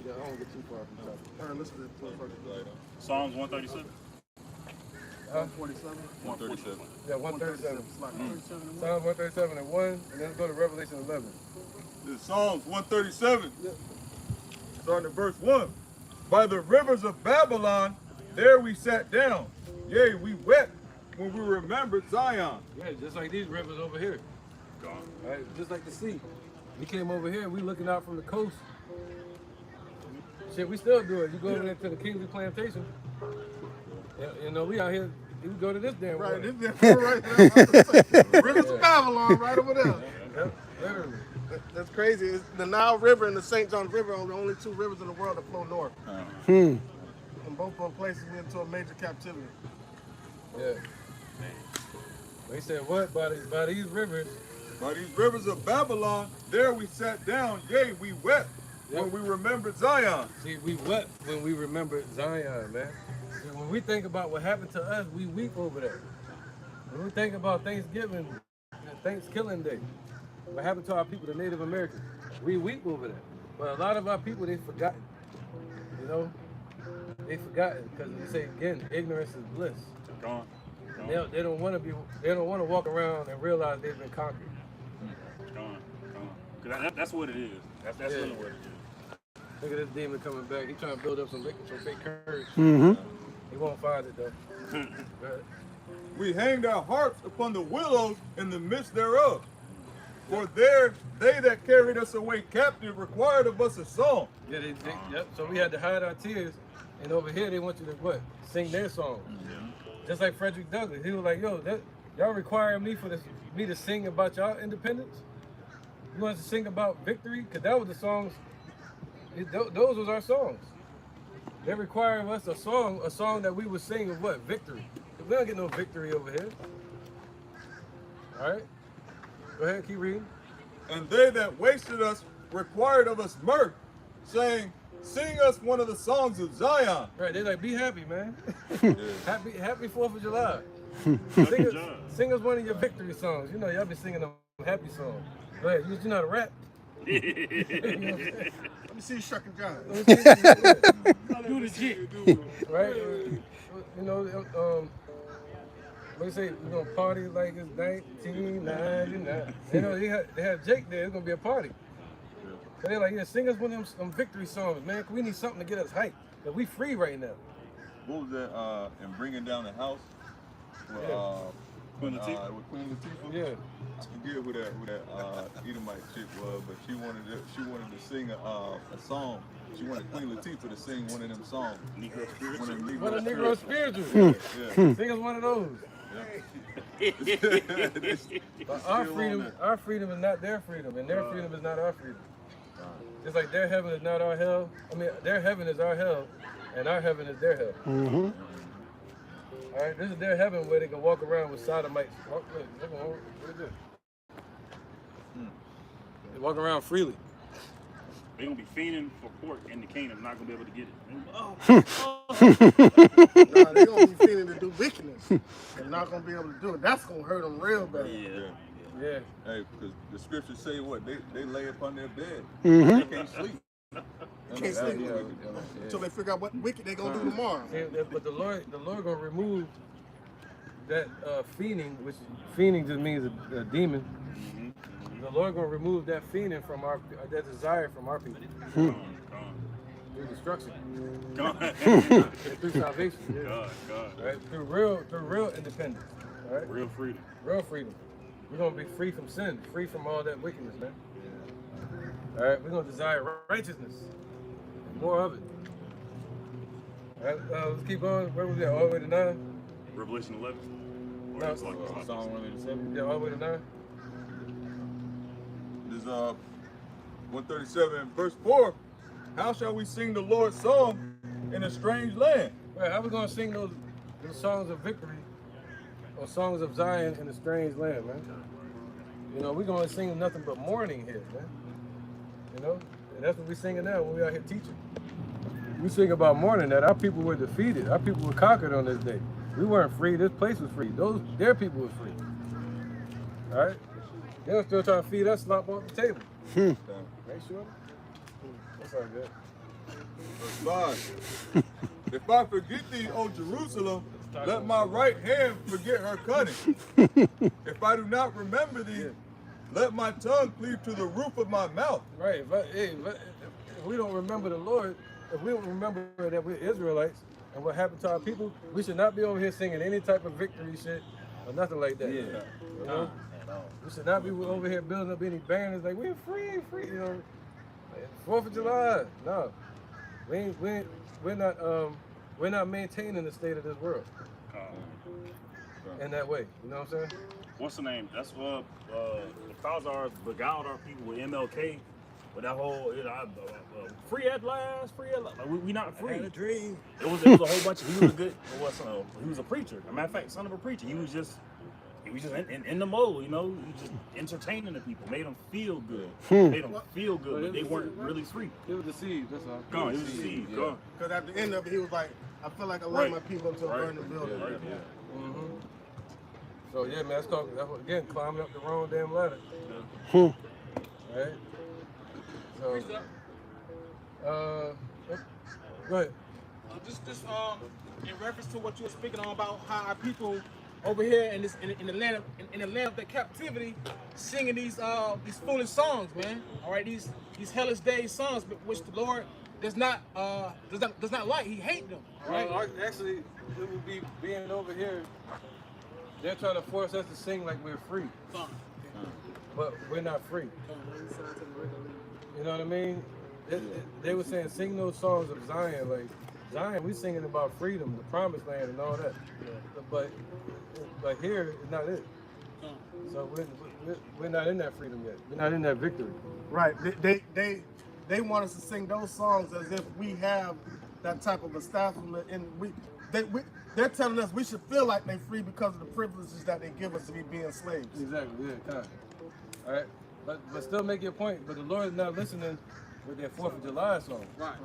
Yeah, I don't get too far from the topic.
All right, listen to this.
Psalms 137.
147.
137.
Yeah, 137. Psalms 137 and 1, and then let's go to Revelation 11.
This is Psalms 137, starting at verse 1. By the rivers of Babylon, there we sat down. Yea, we wept when we remembered Zion.
Yeah, just like these rivers over here.
Gone.
Right? Just like the sea. We came over here, we looking out from the coast. Shit, we still do it. You go over there to the Kingsley Plantation. You know, we out here, we go to this damn
Right,
water.
this damn right there. Rivers of Babylon right over there.
Yep, literally.
That's crazy. It's the Nile River and the St. John River are the only two rivers in the world that flow north. And both of them places me into a major captivity.
Yeah. They said what? By these rivers.
By these rivers of Babylon, there we sat down. Yea, we wept when we remembered Zion.
See, we wept when we remembered Zion, man. See, when we think about what happened to us, we weep over that. When we think about Thanksgiving, Thanksgiving Day, what happened to our people, the Native Americans, we weep over that. But a lot of our people, they've forgotten. You know, they've forgotten because they say again, ignorance is bliss.
Gone.
They don't want to walk around and realize they've been conquered.
Gone. 'Cause that's what it is. That's really what it is.
Look at this demon coming back. He's trying to build up some fake courage.
Mm-hmm.
He won't find it though.
We hanged our harps upon the willows in the midst thereof. For there they that carried us away captive required of us a song.
Yeah, yep. So we had to hide our tears, and over here they want you to what? Sing their song. Just like Frederick Douglass, he was like, "Yo, y'all require me to sing about y'all independence? You want us to sing about victory? Cause that was the songs. Those was our songs. They require us a song that we would sing of what? Victory. We don't get no victory over here. All right, go ahead, keep reading.
And they that wasted us required of us mirth, saying, sing us one of the songs of Zion.
Right, they're like, be happy, man. Happy 4th of July. Sing us one of your victory songs. You know, y'all be singing them happy songs. Go ahead, you know how to rap.
Let me see Shuckin' John.
Do the shit.
Right? You know, what you say, we're gonna party like it's 1999. You know, they have Jake there, it's gonna be a party. So they're like, yeah, sing us one of them victory songs, man. We need something to get us hyped. Cause we free right now.
What was that, in Bringing Down the House? With Queen Latifah?
Yeah.
I forget who that Edomite chick was, but she wanted to sing a song. She wanted Queen Latifah to sing one of them songs.
Negro spiritual.
One of the Negro spirituals.
Yeah.
Sing us one of those. But our freedom is not their freedom, and their freedom is not our freedom. Just like their heaven is not our hell. I mean, their heaven is our hell, and our heaven is their hell.
Mm-hmm.
All right, this is their heaven where they can walk around with sodomites. They walk around freely.
They're gonna be fiending for pork in the kingdom, not gonna be able to get it.
Nah, they're gonna be feeling to do wickedness and not gonna be able to do it. That's gonna hurt them real bad.
Yeah.
Hey, because the scriptures say what? They lay upon their bed.
Mm-hmm.
They can't sleep.
Can't sleep until they figure out what wicked they're gonna do tomorrow.
But the Lord gonna remove that fiending, which fiending just means a demon. The Lord gonna remove that fiending from that desire from our people. Through destruction. Through salvation.
God.
Right? Through real independence. Right?
Real freedom.
Real freedom. We're gonna be free from sin, free from all that wickedness, man. All right, we're gonna desire righteousness and more of it. All right, let's keep going. Where was that? All the way to 9?
Revelation 11. Or
No,
it's like
Psalm 187.
yeah, all the way to 9.
This is 137, verse 4. How shall we sing the Lord's song in a strange land?
Right, how we gonna sing those songs of victory or songs of Zion in a strange land, man? You know, we're gonna sing nothing but mourning here, man. You know, and that's what we're singing now when we out here teaching. We sing about mourning that our people were defeated, our people were conquered on this day. We weren't free. This place was free. Their people were free. All right, they were still trying to feed us slop off the table. Right, sure. That's all good.
Verse 5. If I forget thee, O Jerusalem, let my right hand forget her cunning. If I do not remember thee, let my tongue cleave to the roof of my mouth.
Right. If we don't remember the Lord, if we don't remember that we're Israelites and what happened to our people, we should not be over here singing any type of victory shit or nothing like that.
Yeah.
You know? We should not be over here building up any banners like we're free, you know. 4th of July. No. We're not maintaining the state of this world in that way. You know what I'm saying?
What's the name? That's what the Khazars beguiled our people with MLK. With that whole, free at last, free at last. Like, we not free.
I had a dream.
It was a whole bunch of, he was a good, he was a preacher. As a matter of fact, son of a preacher. He was just in the mode, you know, he was just entertaining the people, made them feel good. Made them feel good, but they weren't really free.
It was deceived, that's all.
Gone, he was deceived, gone.
Because at the end of it, he was like, I feel like I led my people into a burning building.
Right.
So yeah, man, that's again climbing up the wrong damn ladder. Right? So, go ahead.
Just in reference to what you were speaking on about how our people over here in the land of their captivity, singing these foolish songs, man. All right, these hellish days songs, which the Lord does not like. He hates them. All right.
Well, actually, it would be being over here. They're trying to force us to sing like we're free, but we're not free. You know what I mean? They were saying sing those songs of Zion, like Zion. We singing about freedom, the promised land, and all that. But here, it's not it. So we're not in that freedom yet. We're not in that victory.
Right. They want us to sing those songs as if we have that type of establishment, and they're telling us we should feel like they're free because of the privileges that they give us to be being slaves.
Exactly. Yeah. Kind of. All right. But still make your point. But the Lord is not listening with their 4th of July song.
Right.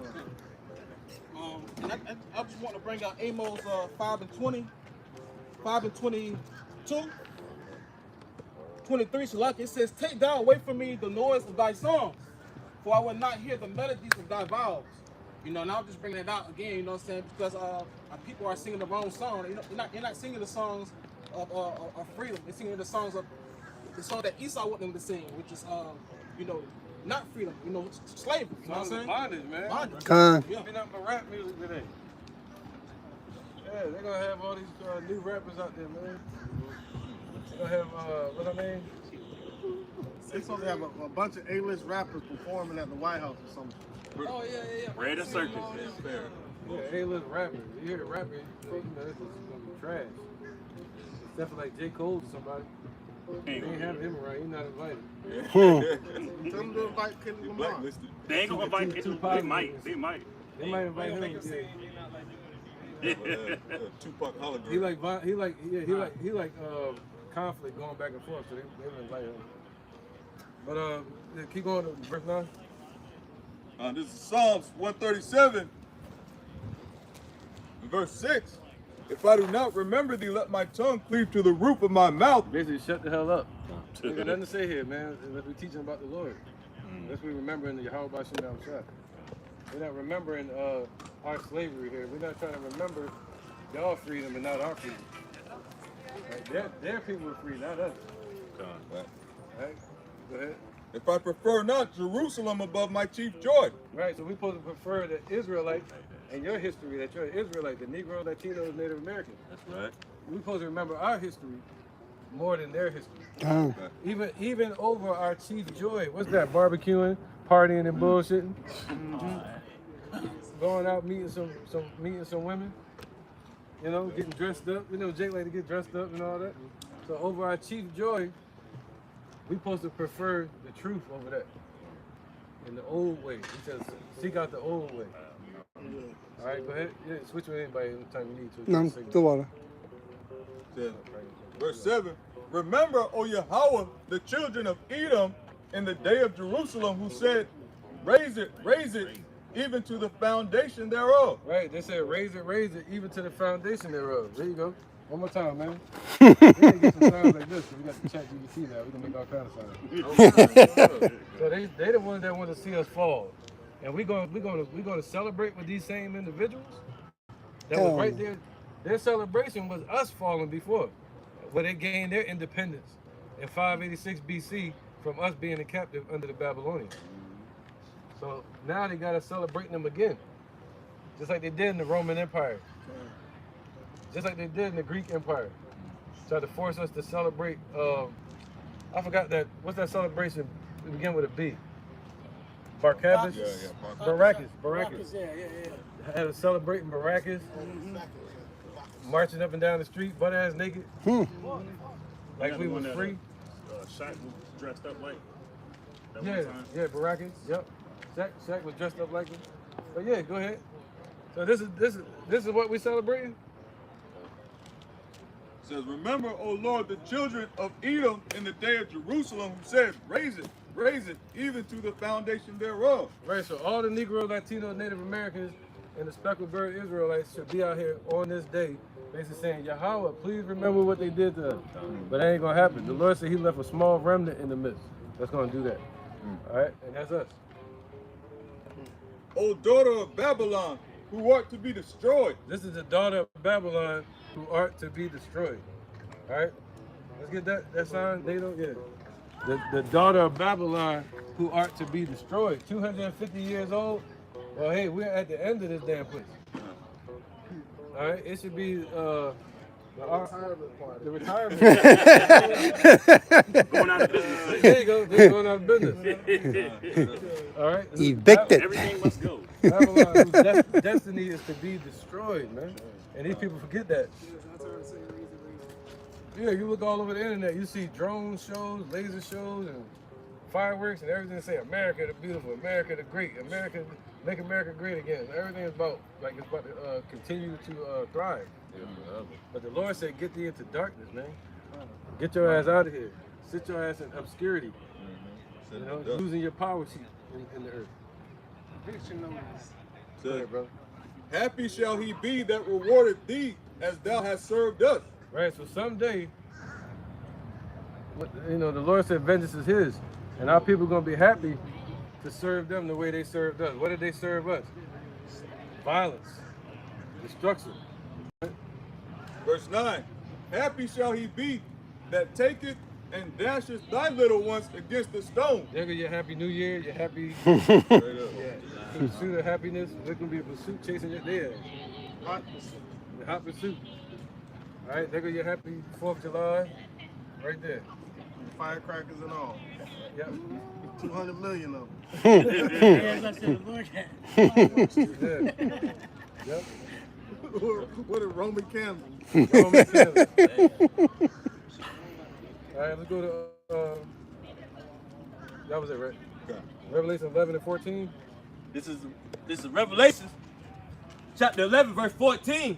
And I just want to bring out Amos 5:20, 5:22, 23. Shalak, it says, "Take thou away from me the noise of thy songs, for I will not hear the melodies of thy vows." You know, and I'll just bring that out again. You know what I'm saying? Because our people are singing the wrong song. You know, they're not singing the songs of freedom. They're singing the song that Esau wanted them to sing, which is not freedom. You know, slavery. You know what I'm saying?
Bondage, man.
Bondage.
Yeah. Be nothing but rap music today. Yeah, they're gonna have all these new rappers out there, man. They're gonna have what I mean?
They're supposed to have a bunch of A-list rappers performing at the White House or something.
Oh yeah.
Red and circus.
Yeah, A-list rappers. You hear a rapper, you know, this is gonna be trash. Except for like J. Cole or somebody. They ain't have him around. He's not invited.
Tell them to invite Kendrick Lamar.
They ain't gonna invite him. They might.
They might invite him.
Tupac hologram.
He like conflict going back and forth, so they would invite him. But keep going to verse 9.
This is Psalms 137, verse 6. If I do not remember thee, let my tongue cleave to the roof of my mouth.
Basically, shut the hell up. We got nothing to say here, man. Unless we're teaching about the Lord. Unless we're remembering the Yahweh Shem Shah. We're not remembering our slavery here. We're not trying to remember y'all freedom and not our freedom. Like, their people are free, not us. Right? Go ahead.
If I prefer not Jerusalem above my chief joy.
Right, so we're supposed to prefer the Israelite and your history, that you're an Israelite, the Negro, Latino, Native American.
That's right.
We're supposed to remember our history more than their history. Even over our chief joy. What's that? Barbecuing, partying and bullshitting. Going out meeting some women. You know, getting dressed up. You know, Jake like to get dressed up and all that. So over our chief joy, we supposed to prefer the truth over that. In the old way. He says, seek out the old way. All right, go ahead. Yeah, switch with anybody anytime you need to.
No, the water.
Verse 7. Remember, O Yahweh, the children of Edom in the day of Jerusalem, who said, raise it, even to the foundation thereof.
Right, they said, raise it, even to the foundation thereof. There you go. One more time, man. We can get some sounds like this. We got the chat GPT now. We can make all kinds of sounds. So they the ones that want to see us fall, and we're gonna celebrate with these same individuals. That was right there. Their celebration was us falling before, where they gained their independence in 586 BC from us being a captive under the Babylonians. So now they got us celebrating them again, just like they did in the Roman Empire. Just like they did in the Greek Empire. Tried to force us to celebrate, I forgot that, what's that celebration? It began with a B. Barcabas? Baracus. Had us celebrating Baracus. Marching up and down the street, butt ass naked. Like we was free.
Shaq was dressed up like that
Yeah,
one time.
yeah, Baracus, yep. Shaq was dressed up like him. But yeah, go ahead. So this is what we celebrating?
It says, remember, O Lord, the children of Edom in the day of Jerusalem, who said, raise it, even to the foundation thereof.
Right, so all the Negro, Latino, Native Americans, and the speckled bird Israelites should be out here on this day, basically saying, Yahweh, please remember what they did to us. But that ain't gonna happen. The Lord said he left a small remnant in the midst that's gonna do that. All right, and that's us.
O daughter of Babylon, who art to be destroyed.
This is the daughter of Babylon who art to be destroyed. All right, let's get that sign. They don't get it. The daughter of Babylon who art to be destroyed. 250 years old. Well, hey, we're at the end of this damn place. All right, it should be the retirement.
Going out of business.
There you go. They're going out of business. All right.
Evicted.
Everything must go.
Babylon, whose destiny is to be destroyed, man. And these people forget that. Yeah, you look all over the internet, you see drone shows, laser shows, and fireworks, and everything say America the beautiful, America the great, America, make America great again. Everything is about, like, it's about to continue to thrive. But the Lord said, get thee into darkness, man. Get your ass out of here. Sit your ass in obscurity. You know, losing your power seat in the earth. Go ahead, brother.
Happy shall he be that rewarded thee as thou hast served us.
Right, so someday, you know, the Lord said vengeance is his. And our people are going to be happy to serve them the way they served us. What did they serve us? Violence, destruction.
Verse 9. Happy shall he be that taketh and dasheth thy little ones against the stone.
There go your happy new year, your happy pursuit of happiness. There's going to be a pursuit chasing your dead. The hot pursuit. All right, there go your happy 4th of July. Right there.
Firecrackers and all.
Yep.
200 million of them.
Yeah. Yep.
What a Roman candle.
Roman candle. All right, let's go to, that was it, right?
Okay.
Revelation 11 and 14.
This is Revelation, chapter 11, verse 14.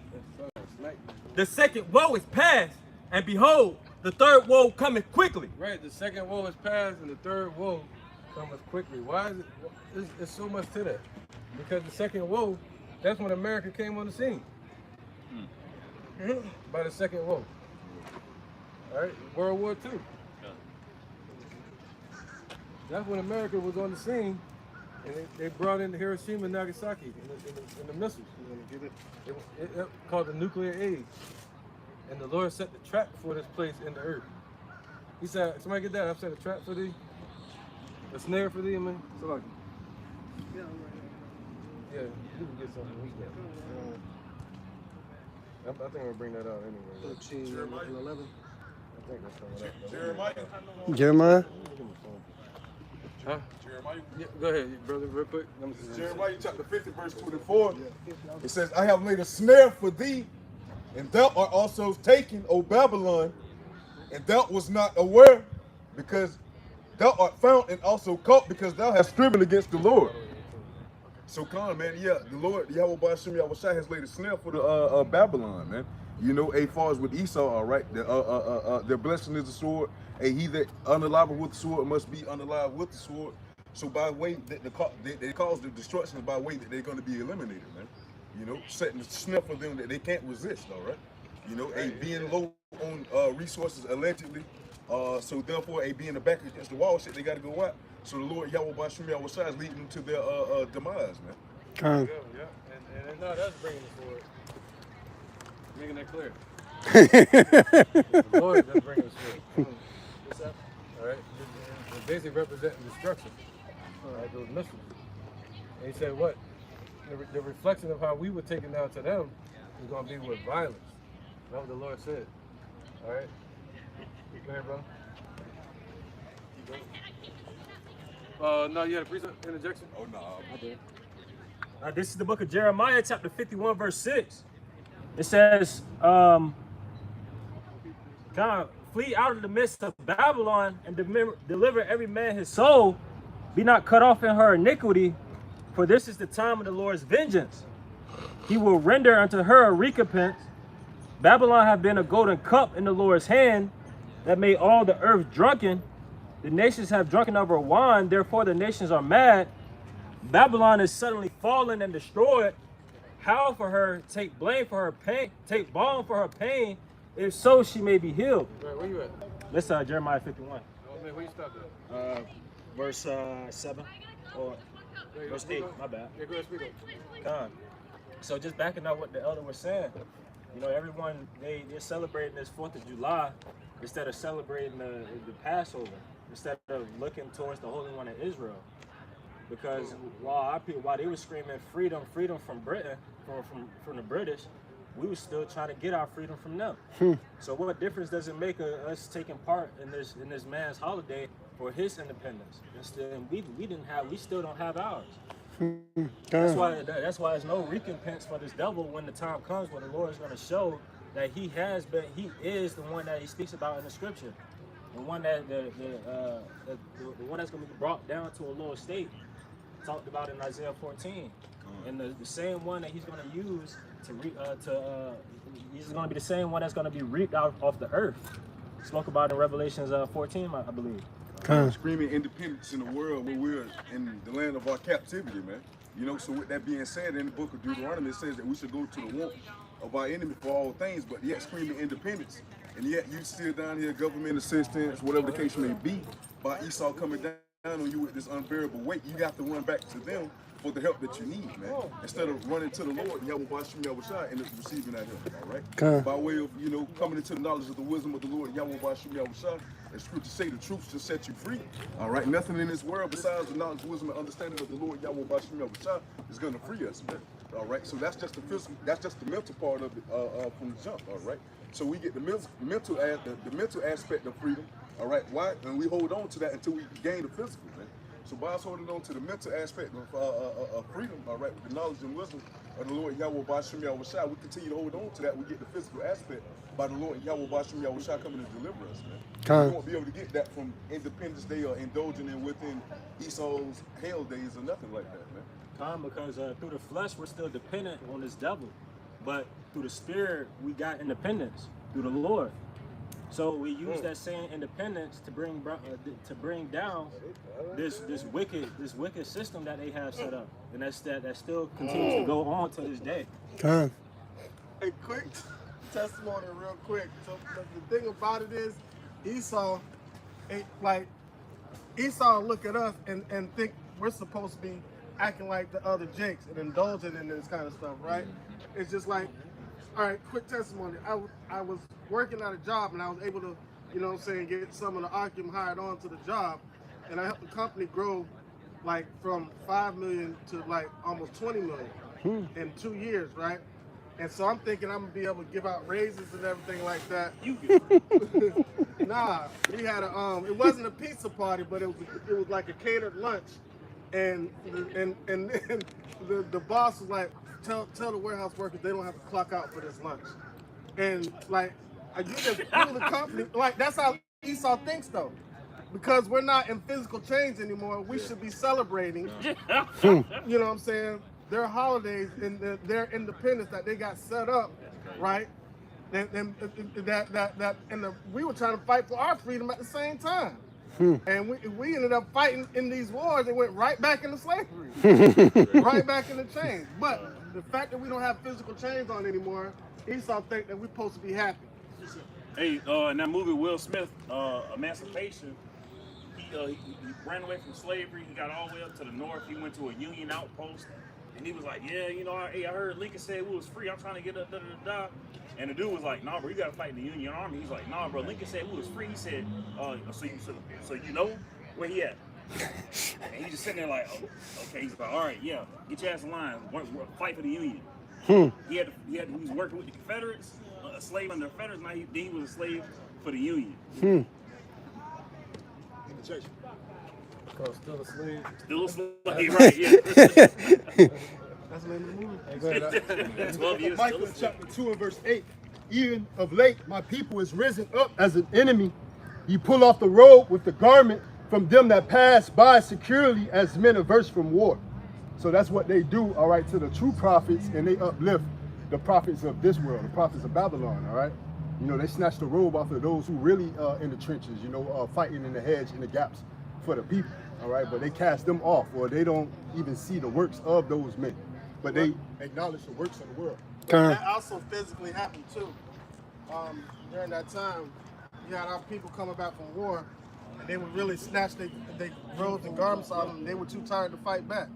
The second woe is past, and behold, the third woe cometh quickly.
Right, the second woe is past, and the third woe cometh quickly. Why is it? There's so much to that. Because the second woe, that's when America came on the scene. By the second woe. All right, World War II. That's when America was on the scene, and they brought in Hiroshima and Nagasaki and the missiles. It called the nuclear age. And the Lord set the trap for this place in the earth. He said, somebody get that? I've set a trap for thee. A snare for thee, man. So like, yeah, you can get something. We can. I think I'm gonna bring that out anyway.
13 and 11.
I think that's coming up.
Jeremiah.
Jeremiah?
Huh?
Jeremiah.
Yeah, go ahead, brother, real quick.
Jeremiah chapter 50, verse 24. It says, I have laid a snare for thee, and thou art also taken, O Babylon, and thou was not aware, because thou art found and also caught, because thou hast striven against the Lord. So come on, man. Yeah, the Lord, Yahweh Bashim Yahushua has laid a snare for the Babylon, man. You know, as far as with Esau, all right, their blessing is the sword. He that unalive with the sword must be unalive with the sword. So by way that they cause the destruction by way that they're going to be eliminated, man. You know, setting the snare for them that they can't resist, all right. You know, being low on resources allegedly, so therefore being the back against the wall, shit, they got to go out. So the Lord Yahweh Bashim Yahushua is leading them to their demise, man.
Yeah, and no, that's bringing it forward. Making that clear. The Lord is bringing us forward. All right, they're basically representing destruction. All right, those missiles. And he said what? The reflection of how we were taken down to them is going to be with violence. That's what the Lord said. All right? Go ahead, brother. No, you had a precept interjection?
Oh, no.
I did. This is the book of Jeremiah, chapter 51, verse 6. It says, God, flee out of the midst of Babylon and deliver every man his soul. Be not cut off in her iniquity, for this is the time of the Lord's vengeance. He will render unto her a recompense. Babylon hath been a golden cup in the Lord's hand that made all the earth drunken. The nations have drunken of her wine, therefore the nations are mad. Babylon is suddenly fallen and destroyed. Howl for her, take blame for her pain, take balm for her pain, if so she may be healed.
Right, where you at?
That's Jeremiah 51.
Oh, man, where you stopped at?
Verse 7 or verse 8, my bad.
Yeah, go ahead, speak up.
God. So just backing up what the elder was saying, you know, everyone, they're celebrating this 4th of July instead of celebrating the Passover, instead of looking towards the Holy One of Israel. Because while they were screaming freedom, freedom from Britain, from the British, we were still trying to get our freedom from them. So what difference does it make us taking part in this man's holiday for his independence? Instead, we still don't have ours. That's why there's no recompense for this devil when the time comes when the Lord is going to show that he is the one that he speaks about in the scripture, the one that the one that's going to be brought down to a lower state, talked about in Isaiah 14, and the same one that he's going to use he's going to be the same one that's going to be reaped out off the earth. Spoke about in Revelations 14, I believe.
Screaming independence in the world where we're in the land of our captivity, man. You know, so with that being said, in the book of Deuteronomy, it says that we should go to the want of our enemy for all things, but yet screaming independence. And yet you still down here, government assistance, whatever the case may be, by Esau coming down on you with this unbearable weight, you got to run back to them for the help that you need, man. Instead of running to the Lord, Yahweh Bashim Yahushua, and receiving that help, all right? By way of, you know, coming into the knowledge of the wisdom of the Lord, Yahweh Bashim Yahushua, as scripture say, the truth shall set you free, all right? Nothing in this world besides the knowledge, wisdom, and understanding of the Lord, Yahweh Bashim Yahushua, is going to free us, man. All right, so that's just the physical, that's just the mental part of it from the jump, all right? So we get the mental aspect of freedom, all right? Why? And we hold on to that until we gain the physical, man. So by us holding on to the mental aspect of freedom, all right, with the knowledge and wisdom of the Lord Yahweh Bashim Yahushua, we continue to hold on to that. We get the physical aspect by the Lord Yahweh Bashim Yahushua coming to deliver us, man. We won't be able to get that from Independence Day or indulging in within Esau's hell days or nothing like that, man.
Because through the flesh, we're still dependent on this devil. But through the spirit, we got independence through the Lord. So we use that same independence to bring down this wicked system that they have set up, and that still continues to go on to this day.
Hey, quick testimony, real quick. So the thing about it is, Esau look at us and think we're supposed to be acting like the other Jakes and indulging in this kind of stuff, right? It's just like, all right, quick testimony. I was working at a job and I was able to, you know what I'm saying, get some of the Occupy hired on to the job. And I helped the company grow like from 5 million to like almost 20 million in 2 years, right? And so I'm thinking I'm gonna be able to give out raises and everything like that. Nah, we had a it wasn't a pizza party, but it was like a catered lunch, and the boss was like, tell the warehouse workers they don't have to clock out for this lunch, and like you just blew the company. Like that's how Esau thinks though, because we're not in physical change anymore. We should be celebrating. You know what I'm saying? Their holidays and their independence that they got set up, right? And we were trying to fight for our freedom at the same time. And we ended up fighting in these wars and went right back into slavery, right back into chains. But the fact that we don't have physical chains on anymore, Esau think that we're supposed to be happy.
Hey, in that movie Will Smith, Emancipation, he ran away from slavery. He got all the way up to the north. He went to a Union outpost, and he was like, "Yeah, you know, I heard Lincoln said we was free. I'm trying to get up, da da da." And the dude was like, "Nah, bro, you gotta fight in the Union Army." He's like, "Nah, bro, Lincoln said we was free." He said, so you know where he at?" And he just sitting there like, "Oh, okay." He's like, "All right, yeah, get your ass in line. Fight for the Union." He was working with the Confederates, a slave under the Confederates. Now he was a slave for the Union.
Oh, still a slave.
Still a slave, right? Yeah.
That's the name of the movie.
Hey, go ahead.
12 years.
Micah chapter 2 and verse 8. Even of late, my people is risen up as an enemy. You pull off the robe with the garment from them that pass by securely as men averse from war. So that's what they do, all right, to the true prophets, and they uplift the prophets of this world, the prophets of Babylon, all right? You know, they snatch the robe off of those who really in the trenches, you know, fighting in the hedge, in the gaps for the people, all right? But they cast them off, or they don't even see the works of those men, but they acknowledge the works of the world.
That also physically happened too. During that time, you had our people coming back from war, and they would really snatch their robes and garments out of them. They were too tired to fight back.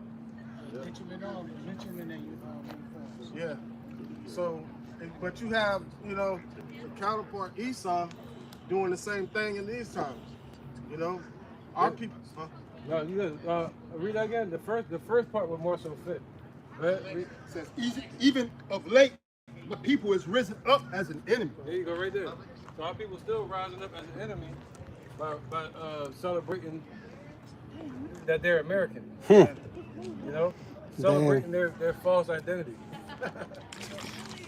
Yeah. So, but you have, you know, the counterpart Esau doing the same thing in these times. You know, our people. Huh?
No, you guys, read that again. The first part was more so fit.
It says, even of late, my people is risen up as an enemy.
There you go, right there. So our people still rising up as an enemy by celebrating that they're American. You know, celebrating their false identity.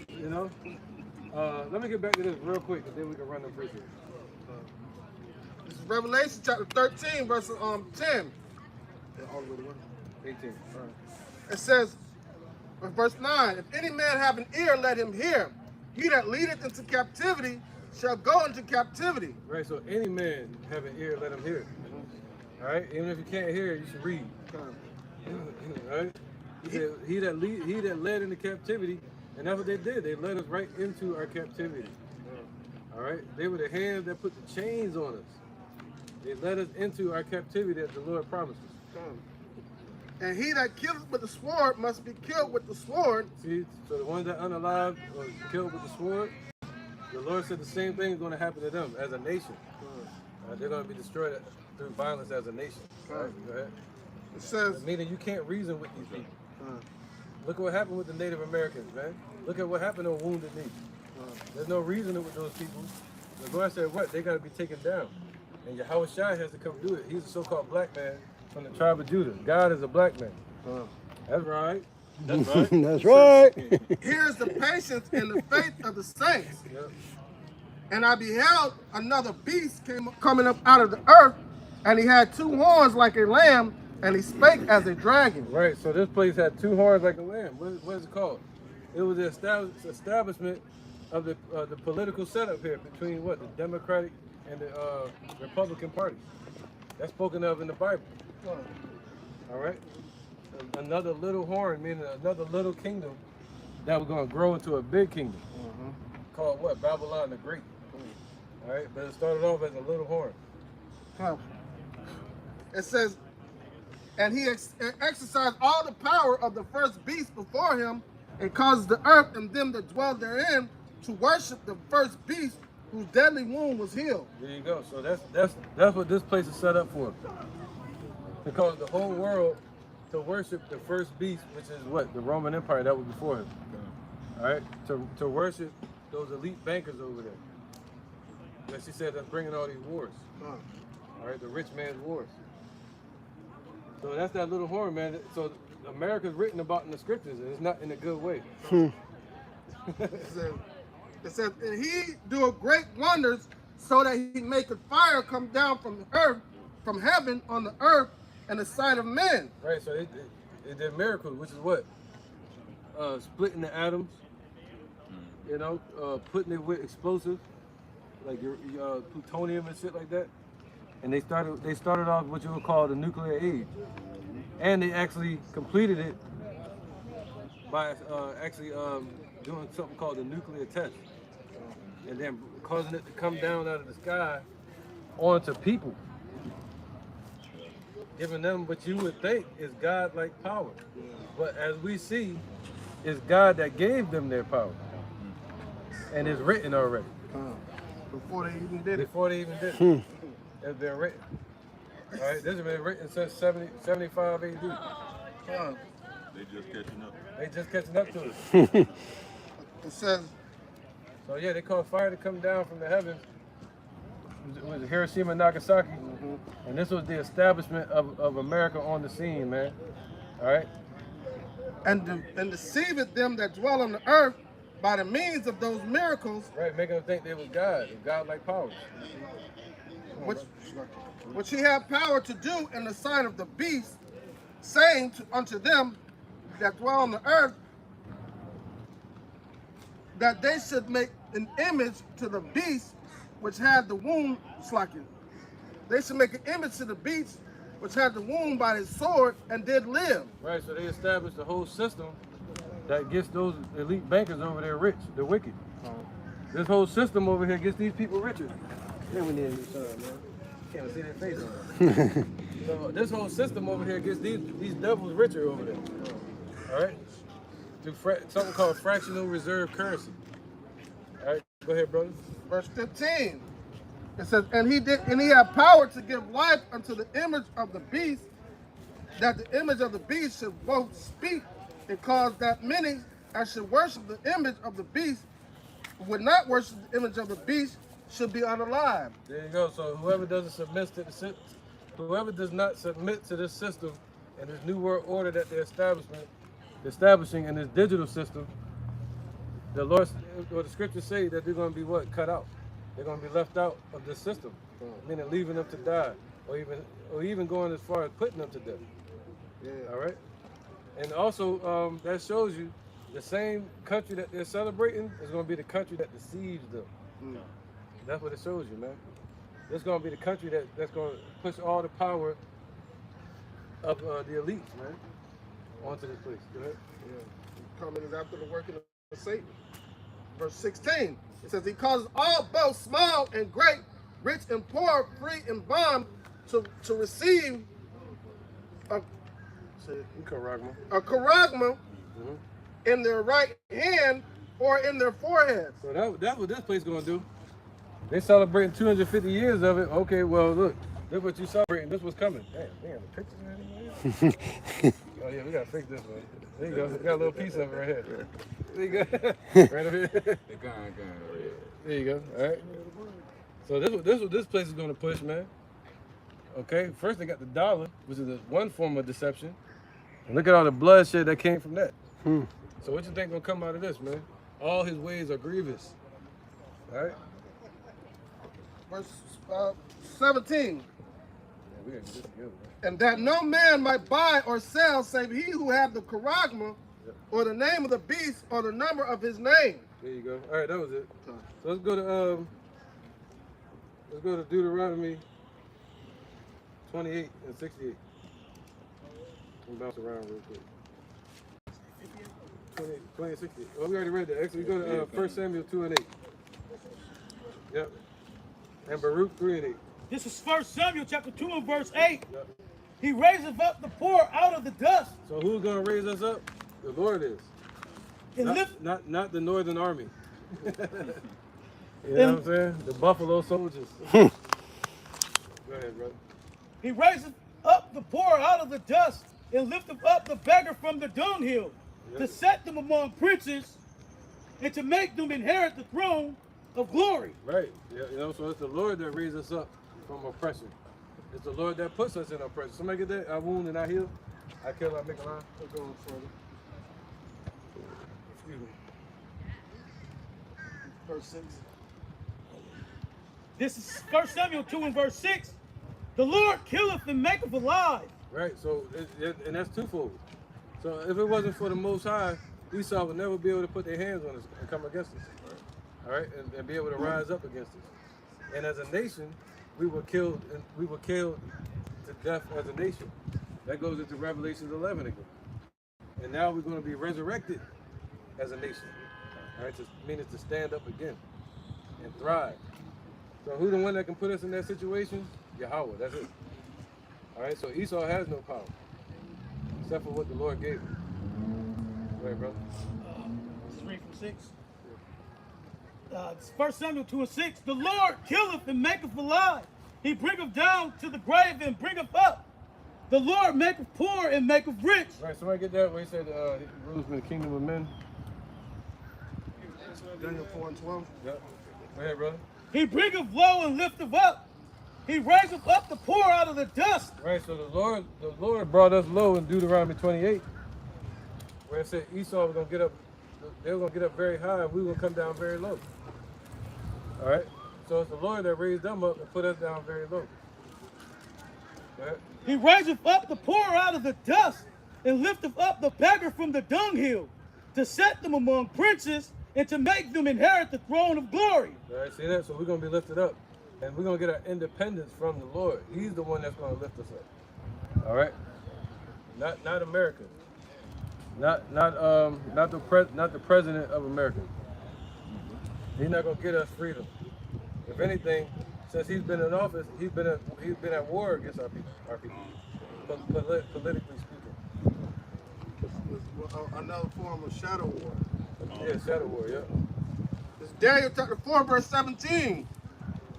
You know. Let me get back to this real quick, and then we can run them preachers.
This is Revelation chapter 13, verse 10. All the way to
18. All right.
It says, verse 9, if any man have an ear, let him hear. He that leadeth into captivity shall go into captivity.
Right, so any man have an ear, let him hear. All right, even if you can't hear, you should read. All right. He said, he that led into captivity, and that's what they did. They led us right into our captivity. All right, they were the hands that put the chains on us. They led us into our captivity that the Lord promised us.
And he that killeth with the sword must be killed with the sword.
See, so the ones that unalived or killed with the sword, the Lord said the same thing is going to happen to them as a nation. They're going to be destroyed through violence as a nation. All right, go ahead.
It says,
meaning you can't reason with these people. Look at what happened with the Native Americans, man. Look at what happened on Wounded Knee. There's no reasoning with those people. The Lord said, what? They got to be taken down. And Yahweh Shai has to come do it. He's a so-called black man from the tribe of Judah. God is a black man. That's right. That's right.
That's right.
here's the patience and the faith of the saints.
Yep.
And I beheld another beast coming up out of the earth, and he had two horns like a lamb, and he spake as a dragon.
Right, so this place had two horns like a lamb. What is it called? It was the establishment of the political setup here between what? The Democratic and the Republican parties. That's spoken of in the Bible. All right? Another little horn, meaning another little kingdom that was going to grow into a big kingdom. Called what? Babylon the Great. All right? But it started off as a little horn.
It says, and he exercised all the power of the first beast before him, and causes the earth and them that dwell therein to worship the first beast whose deadly wound was healed.
There you go. So that's what this place is set up for. To cause the whole world to worship the first beast, which is what? The Roman Empire that was before him. All right? To worship those elite bankers over there. that she said that's bringing all these wars. All right, the rich man's wars. So that's that little horn, man. So America's written about in the scriptures, and it's not in a good way.
It says, and he doeth great wonders, so that he maketh fire come down from the earth, from heaven on the earth, in the sight of men.
Right. So they did miracles, which is what splitting the atoms. You know, putting it with explosives like your plutonium and shit like that. And they started off what you would call the nuclear age, and they actually completed it by doing something called the nuclear test, and then causing it to come down out of the sky onto people, giving them what you would think is God-like power, but as we see, it's God that gave them their power, and it's written already.
Before they even did it.
Before they even did it. It's been written. All right, this has been written since 75 AD.
They just catching up.
They just catching up to it.
It says,
so yeah, they called fire to come down from the heavens. It was Hiroshima and Nagasaki. And this was the establishment of America on the scene, man. All right?
and deceiveth them that dwell on the earth by the means of those miracles.
Right, making them think they was God, God-like powers.
Which he had power to do in the sight of the beast, saying unto them that dwell on the earth, that they should make an image to the beast which had the wound slackened. They should make an image to the beast which had the wound by his sword and did live.
Right, so they established a whole system that gets those elite bankers over there rich, the wicked. This whole system over here gets these people richer. Then we need a new son, man. Can't even see their face on it. So this whole system over here gets these devils richer over there. All right? Through something called fractional reserve currency. All right, go ahead, brother.
Verse 15. It says, and he had power to give life unto the image of the beast, that the image of the beast should both speak and cause that many as should worship the image of the beast would not worship the image of the beast should be unalive.
There you go. So whoever doesn't submit to whoever does not submit to this system and this new world order that they're establishing in this digital system, the Lord or the scriptures say that they're going to be what? Cut out. They're going to be left out of this system, meaning leaving them to die, or even going as far as putting them to death.
Yeah.
All right. And also, that shows you the same country that they're celebrating is going to be the country that deceives them. That's what it shows you, man. It's going to be the country that's going to push all the power of the elites, man, onto this place. Go ahead.
Yeah. Coming is after the working of Satan. Verse 16. It says, he causes all both small and great, rich and poor, free and bond to receive a charagma in their right hand or in their foreheads.
So that's what this place is going to do. They celebrating 250 years of it. Okay, well, look, this is what you celebrating. This was coming. Damn, the pictures in here. Oh, yeah, we got to fix this one. There you go. We got a little piece of it right here. There you go. Right over here. There you go. All right. So this what this place is going to push, man. Okay, first they got the dollar, which is one form of deception. And look at all the bloodshed that came from that. So what you think gonna come out of this, man? All his ways are grievous. All right.
Verse 17. And that no man might buy or sell save he who had the charagma, or the name of the beast, or the number of his name.
There you go. All right, that was it. So let's go to Deuteronomy 28 and 68. We'll bounce around real quick. 20 and 68. Oh, we already read that. Actually, go to 1 Samuel 2 and 8. Yep. And Baruch 3 and 8.
This is 1 Samuel chapter 2 and verse 8. Yep. He raiseth up the poor out of the dust.
So who's going to raise us up? The Lord is. Not the Northern Army. You know what I'm saying? The Buffalo Soldiers. Go ahead, brother.
He raiseth up the poor out of the dust and lifteth up the beggar from the dunghill, to set them among princes and to make them inherit the throne of glory.
Right. Yeah, you know, so it's the Lord that raised us up from oppression. It's the Lord that puts us in oppression. Somebody get that? I wound and I heal. I kill, I make a line.
Let's go on further.
Excuse me.
Verse 6.
This is 1 Samuel 2 and verse 6. The Lord killeth and maketh alive.
Right, so, and that's twofold. So if it wasn't for the Most High, Esau would never be able to put their hands on us and come against us. All right, and be able to rise up against us. And as a nation, we were killed to death as a nation. That goes into Revelation 11 again. And now we're going to be resurrected as a nation. All right, meaning to stand up again and thrive. So who's the one that can put us in that situation? Yahweh, that's it. All right, so Esau has no power, except for what the Lord gave him. Go ahead, brother.
Let's read from 6. 1 Samuel 2 and 6. The Lord killeth and maketh alive. He bringeth down to the grave and bringeth up. The Lord maketh poor and maketh rich.
Right, somebody get that where he said he rules in the kingdom of men.
Daniel 4 and 12.
Yep. Go ahead, brother.
He bringeth low and lifteth up. He raiseth up the poor out of the dust.
Right, so the Lord brought us low in Deuteronomy 28, where it said Esau was gonna get up, they were gonna get up very high, and we were gonna come down very low. All right, so it's the Lord that raised them up and put us down very low. Go ahead.
He raiseth up the poor out of the dust, and lifteth up the beggar from the dunghill, to set them among princes, and to make them inherit the throne of glory.
All right, see that? So we're gonna be lifted up, and we're gonna get our independence from the Lord. He's the one that's gonna lift us up. All right, not America, not the president of America. He's not gonna get us freedom. If anything, since he's been in office, he's been at war against our people, politically speaking.
Another form of shadow war.
Yeah, shadow war. Yeah.
It's Daniel chapter 4, verse 17.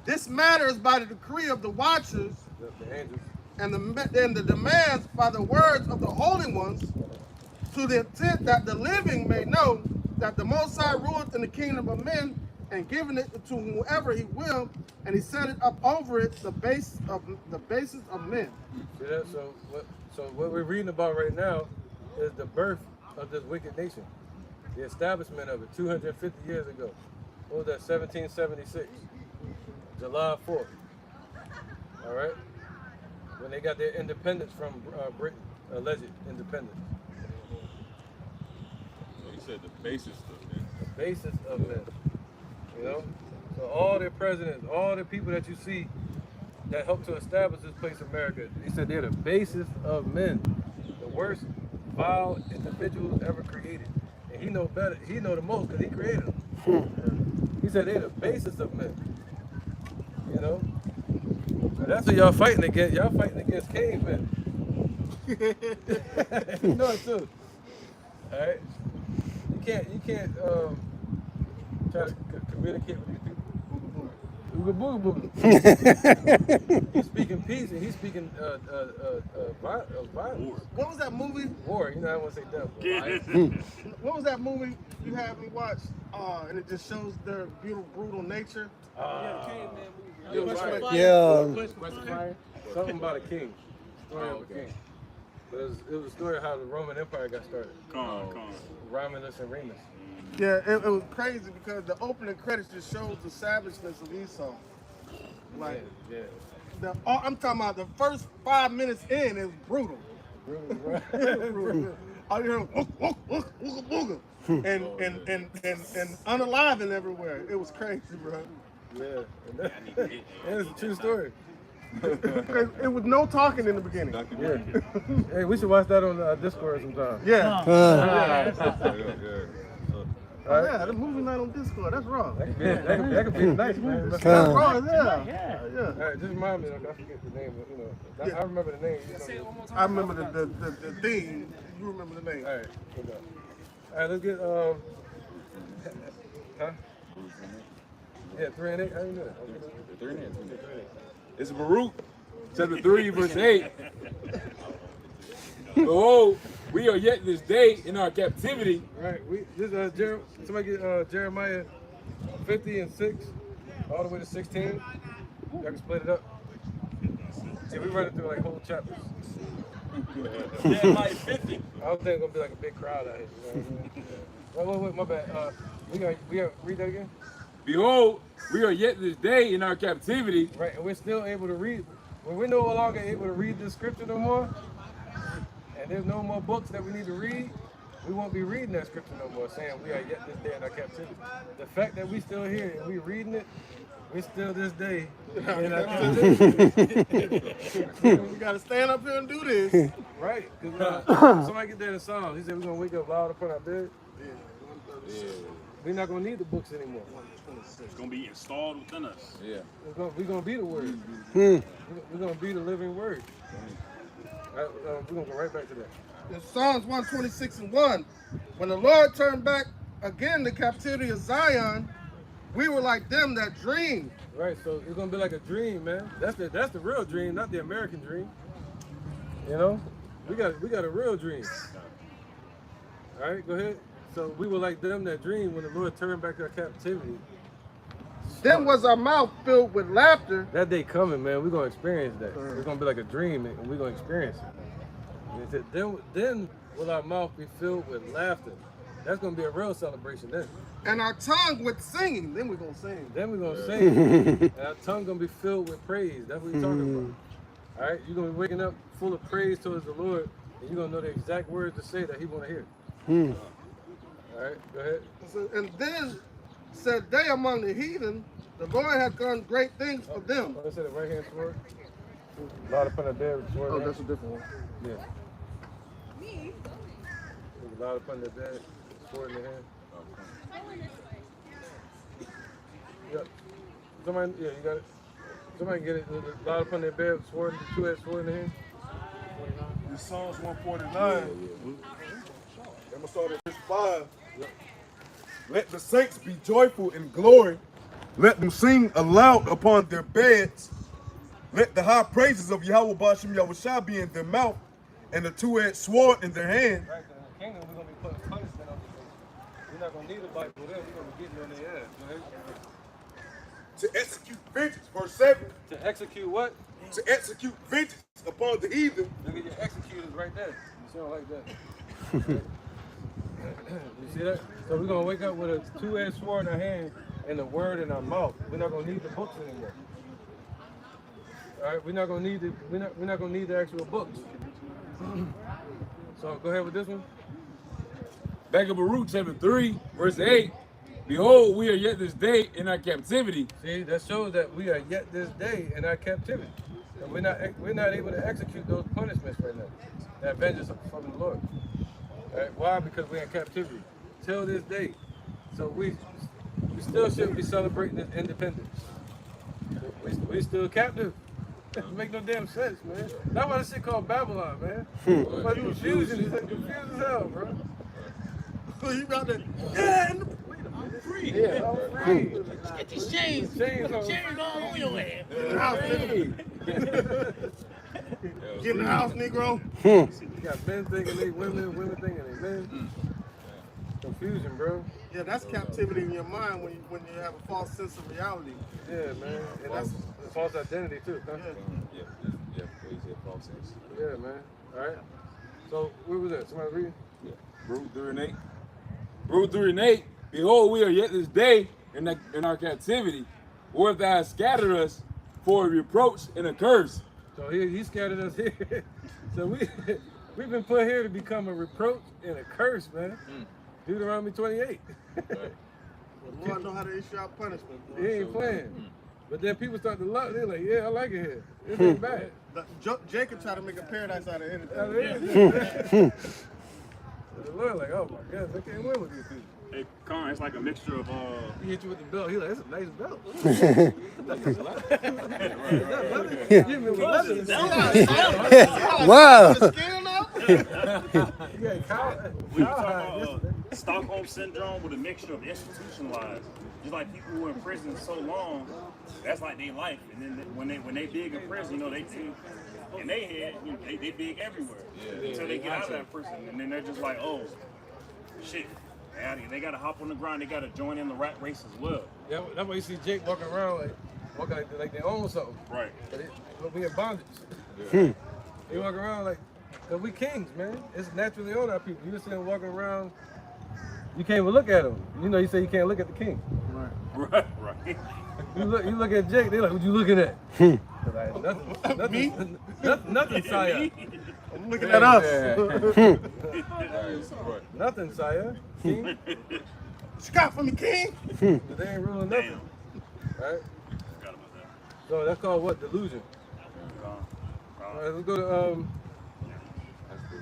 This matter is by the decree of the watchers
The angels.
and the demands by the words of the holy ones, to the intent that the living may know that the Most High ruleth in the kingdom of men, and giving it to whoever he will, and he set it up over it the basis of men.
See that? So what we're reading about right now is the birth of this wicked nation, the establishment of it 250 years ago. What was that? 1776, July 4th. All right, when they got their independence from Britain, alleged independence.
He said the basis of it.
The basis of men. You know, so all their presidents, all the people that you see that helped to establish this place, America, he said they're the basis of men, the worst, vile individuals ever created. And he know better. He know the most because he created them. He said they're the basis of men. You know, but that's what y'all fighting against. Y'all fighting against cavemen. You know it too. All right. You can't try to communicate with these people. Ooga booga. He's speaking peace and he's speaking violence.
What was that movie?
War. You know, I want to say death.
What was that movie you had me watch? And it just shows their beautiful, brutal nature.
Something about a king. Story of a king. But it was a story of how the Roman Empire got started. Romulus and Remus.
Yeah, it was crazy because the opening credits just shows the savageness of Esau. Like, I'm talking about the first 5 minutes in is brutal. All you hear was booga and unaliving everywhere. It was crazy, bro.
Yeah, it's a true story.
It was no talking in the beginning.
Yeah. Hey, we should watch that on Discord sometime.
Yeah.
Yeah,
the movie night on Discord. That's wrong.
That could be nice, man.
That's wrong. Yeah.
All right, just remind me. I forget the name. But, you know, I remember the name.
I remember the theme. You remember the name.
All right. All right, let's get huh? Yeah, 3 and 8. How you know that?
3 and 8. It's Baruch, chapter 3, verse 8. Behold, we are yet this day in our captivity.
Right. Somebody get Jeremiah 50 and 6, all the way to 16. Y'all can split it up. Yeah, we run it through like whole chapters.
Jeremiah 50.
I don't think it's gonna be like a big crowd out here. You know what I mean? Wait, my bad. We gotta read that again?
Behold, we are yet this day in our captivity.
Right, and we're still able to read. When we're no longer able to read this scripture no more, and there's no more books that we need to read, we won't be reading that scripture no more, saying we are yet this day in our captivity. The fact that we still here and we reading it, we're still this day in our captivity.
We gotta stand up here and do this.
Right, because somebody get there in the Psalms. He said we're gonna wake up loud upon our bed. We're not gonna need the books anymore.
It's gonna be installed within us.
Yeah.
We're gonna be the word. We're gonna be the living word. We're gonna go right back to that.
In Psalms 126:1, when the Lord turned back again the captivity of Zion, we were like them that dreamed.
Right, so it's gonna be like a dream, man. That's the real dream, not the American dream. You know, we got a real dream. All right, go ahead. So we were like them that dream when the Lord turned back our captivity.
Then was our mouth filled with laughter.
That day coming, man. We're gonna experience that. It's gonna be like a dream, and we're gonna experience it. And he said, then will our mouth be filled with laughter. That's gonna be a real celebration then.
And our tongue with singing. Then we're gonna sing.
Then we're gonna sing. And our tongue gonna be filled with praise. That's what he's talking about. All right, you're gonna be waking up full of praise towards the Lord, and you're gonna know the exact words to say that He wanna hear. All right, go ahead.
And then said they among the heathen, the Lord hath done great things for them.
I said the right hand sword. Loud upon their bed with sword.
Oh, that's a different one.
Yeah. Loud upon their bed, sword in their hand. Yeah. Somebody, yeah, you got it. Somebody get it. Loud upon their bed, sword, two-edged sword in their hand.
In Psalms 149, I'm gonna start at verse 5. Let the saints be joyful in glory. Let them sing aloud upon their beds. Let the high praises of Yahweh Bashim Yahushua be in their mouth, and the two-edged sword in their hand.
Right, in the kingdom, we're going to be putting punishment on the We're not going to need a Bible then. We're going to be getting on their ass. Go ahead.
To execute vengeance, verse 7.
To execute what?
To execute vengeance upon the heathen.
Look at your executors right there. You sound like that. You see that? So we're gonna wake up with a two-edged sword in our hand and the word in our mouth. We're not gonna need the books anymore. All right, we're not gonna need the actual books. So go ahead with this one.
Back in Baruch chapter 3, verse 8. Behold, we are yet this day in our captivity.
See, that shows that we are yet this day in our captivity. And we're not able to execute those punishments right now. That vengeance from the Lord. All right, why? Because we're in captivity till this day. So we still shouldn't be celebrating this independence. We still captive. Make no damn sense, man. That's why this shit called Babylon, man. Like confusion is like confused as hell, bro.
You got to,
I'm free.
Yeah, I'm free.
Get these chains.
Chains on.
Chains on your head.
get in the house, Negro.
You got men thinking they women, women thinking they men. Confusion, bro.
Yeah, that's captivity in your mind when you have a false sense of reality.
Yeah, man. And that's false identity too, huh? Yeah, man. All right. So where was that? Somebody reading?
Baruch 3 and 8. Baruch 3 and 8. Behold, we are yet this day in our captivity. Where thou hast scattered us for a reproach and a curse.
So he scattered us here. So we've been put here to become a reproach and a curse, man. Deuteronomy 28.
The Lord know how to issue out punishment.
He ain't playing. But then people start to love. They're like, yeah, I like it here. This ain't bad.
Jacob tried to make a paradise out of anything.
The Lord like, oh my God, I can't win with these people.
Hey, Con, it's like a mixture of
He hit you with the belt. He like, that's a nice belt.
Wow.
we were talking about Stockholm syndrome with a mixture of institutionalized. Just like people who are in prison so long, that's like their life. And then when they big in prison, you know, they think in their head, you know, they big everywhere until they get out of that prison, and then they're just like, oh, shit. Yeah, they gotta hop on the ground. They gotta join in the rat race as well.
Yeah, that's why you see Jake walking around like they own something.
Right.
But we in bondage. They walk around like, cause we kings, man. It's naturally on our people. You just see them walking around. You can't even look at them. You know, you say you can't look at the king.
Right.
You look at Jake. They like, what you looking at? Like, nothing, sire.
I'm looking at us.
Nothing, sire. King.
Scott for me, king.
They ain't ruling nothing. Right? So that's called what? Delusion. All right, let's go to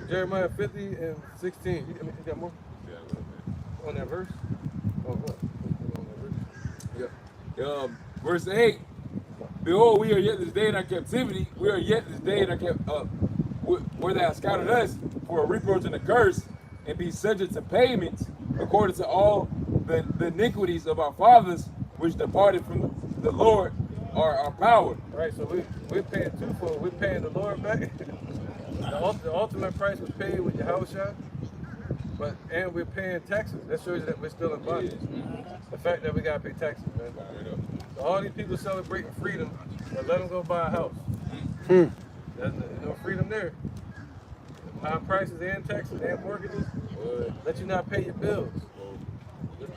Jeremiah 50 and 16. You got more? On that verse? Oh, what? On that verse?
Yeah. Verse 8. Behold, we are yet this day in our captivity. We are yet this day in our where they have scattered us for a reproach and a curse, and be subject to payments according to all the iniquities of our fathers, which departed from the Lord our power.
Right, so we're paying twofold. We're paying the Lord back. The ultimate price was paid with Yahushua, and we're paying taxes. That shows you that we're still in bondage. The fact that we gotta pay taxes, man. So all these people celebrating freedom, but let them go buy a house. There's no freedom there. High prices and taxes and mortgages, let you not pay your bills.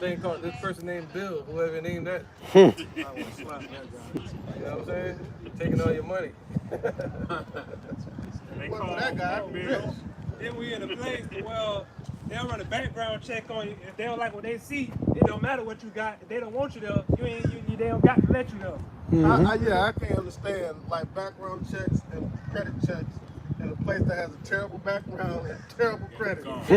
This person named Bill, whoever named that. I want to slap that guy. You know what I'm saying? Taking all your money.
That guy.
Then we in a place where they'll run a background check on you. If they don't like what they see, it don't matter what you got. If they don't want you there, they don't got to let you know.
I can't understand like background checks and credit checks in a place that has a terrible background and terrible credit. Look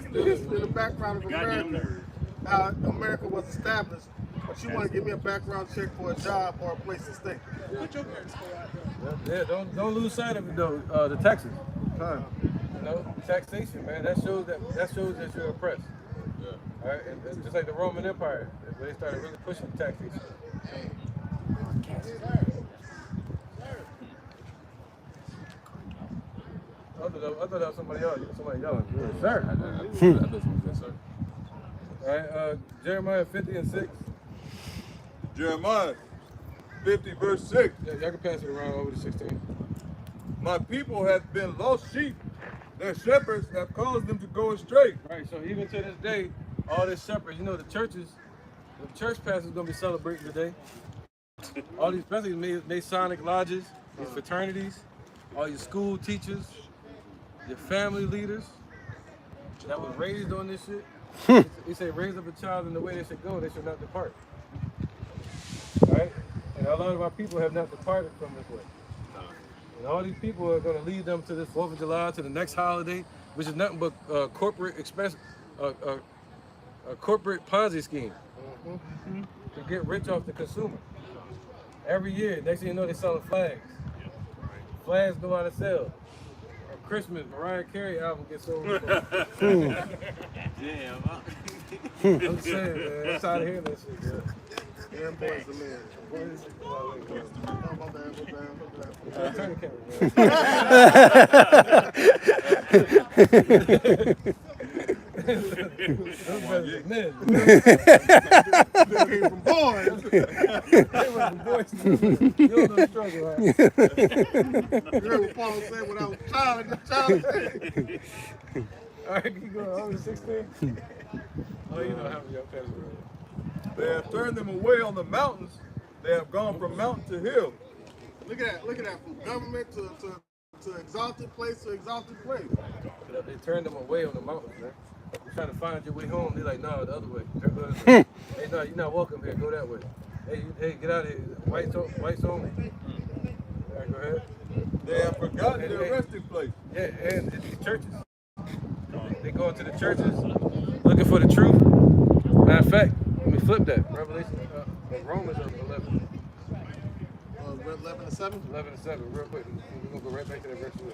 at this in the background of America, how America was established. But you want to give me a background check for a job or a place to stay.
Yeah, don't lose sight of it though. The taxes, you know, taxation, man. That shows that you're oppressed. All right, and just like the Roman Empire, where they started really pushing taxation. I thought that was somebody else. Somebody yelling. Sir. All right, Jeremiah 50 and 6.
Jeremiah 50 verse 6.
Yeah, y'all can pass it around over to 16.
My people have been lost sheep. Their shepherds have caused them to go astray.
Right, so even to this day, all these shepherds, you know, the church pastors gonna be celebrating today. All these, especially Masonic lodges, these fraternities, all your school teachers, your family leaders that was raised on this shit. He said, raise up a child in the way they should go, they should not depart. Right? And a lot of our people have not departed from this way. And all these people are going to lead them to this 4th of July, to the next holiday, which is nothing but corporate expense, a corporate Ponzi scheme to get rich off the consumer. Every year, next thing you know, they're selling flags. Flags go out of sale. On Christmas, Mariah Carey album gets sold.
Damn.
I'm saying, man, I'm tired of hearing that shit, man.
Yeah, boys the man.
Turn the camera, man.
They came from boys.
They went from boys to you don't know the struggle, right?
You heard what Paul said when I was a child.
All right, keep going. Over to 16. Oh, you know how many y'all pass around.
They have turned them away on the mountains. They have gone from mountain to hill.
Look at that. From government to exalted place to exalted place.
They turned them away on the mountains, man. You're trying to find your way home. They're like, no, the other way. Hey, no, you're not welcome here. Go that way. Hey, get out of here. Whites only. All right, go ahead.
They have forgotten their resting place.
Yeah, and these churches. They go into the churches looking for the truth. Matter of fact, let me flip that. Revelation, Romans 11.
11 to 7?
11 to 7, real quick. We're going to go right back to that verse 1.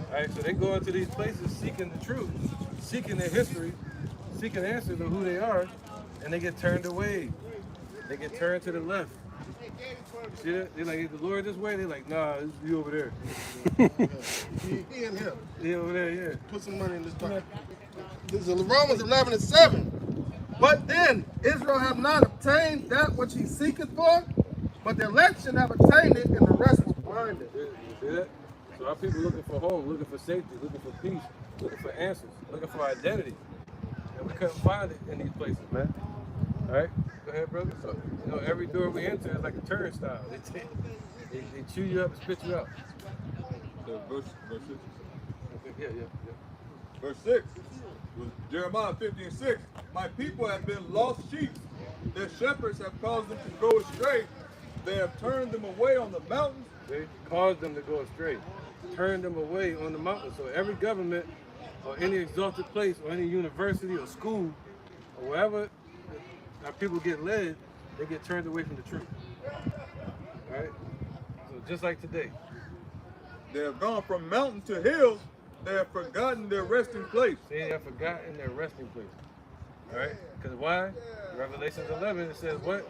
All right, so they go into these places seeking the truth, seeking their history, seeking answers of who they are, and they get turned away. They get turned to the left. You see that? They're like, is the Lord this way? They're like, nah, it's you over there.
He in here.
He over there, yeah.
Put some money in this bucket. This is Romans 11:7. But then Israel have not obtained that which he seeketh for, but the election have obtained it, and the rest was blinded.
You see that? So our people looking for home, looking for safety, looking for peace, looking for answers, looking for identity. And we couldn't find it in these places, man. All right? Go ahead, brother. So, you know, every door we enter is like a turnstile. They chew you up and spit you out.
So verse 6.
Yeah.
Verse 6 was Jeremiah 50:6. My people have been lost sheep. Their shepherds have caused them to go astray. They have turned them away on the mountains.
They caused them to go astray, turned them away on the mountain. So every government or any exalted place or any university or school or wherever our people get led, they get turned away from the truth. All right? So just like today.
They have gone from mountain to hill. They have forgotten their resting place.
They have forgotten their resting place. All right? Because why? Revelation 11, it says what?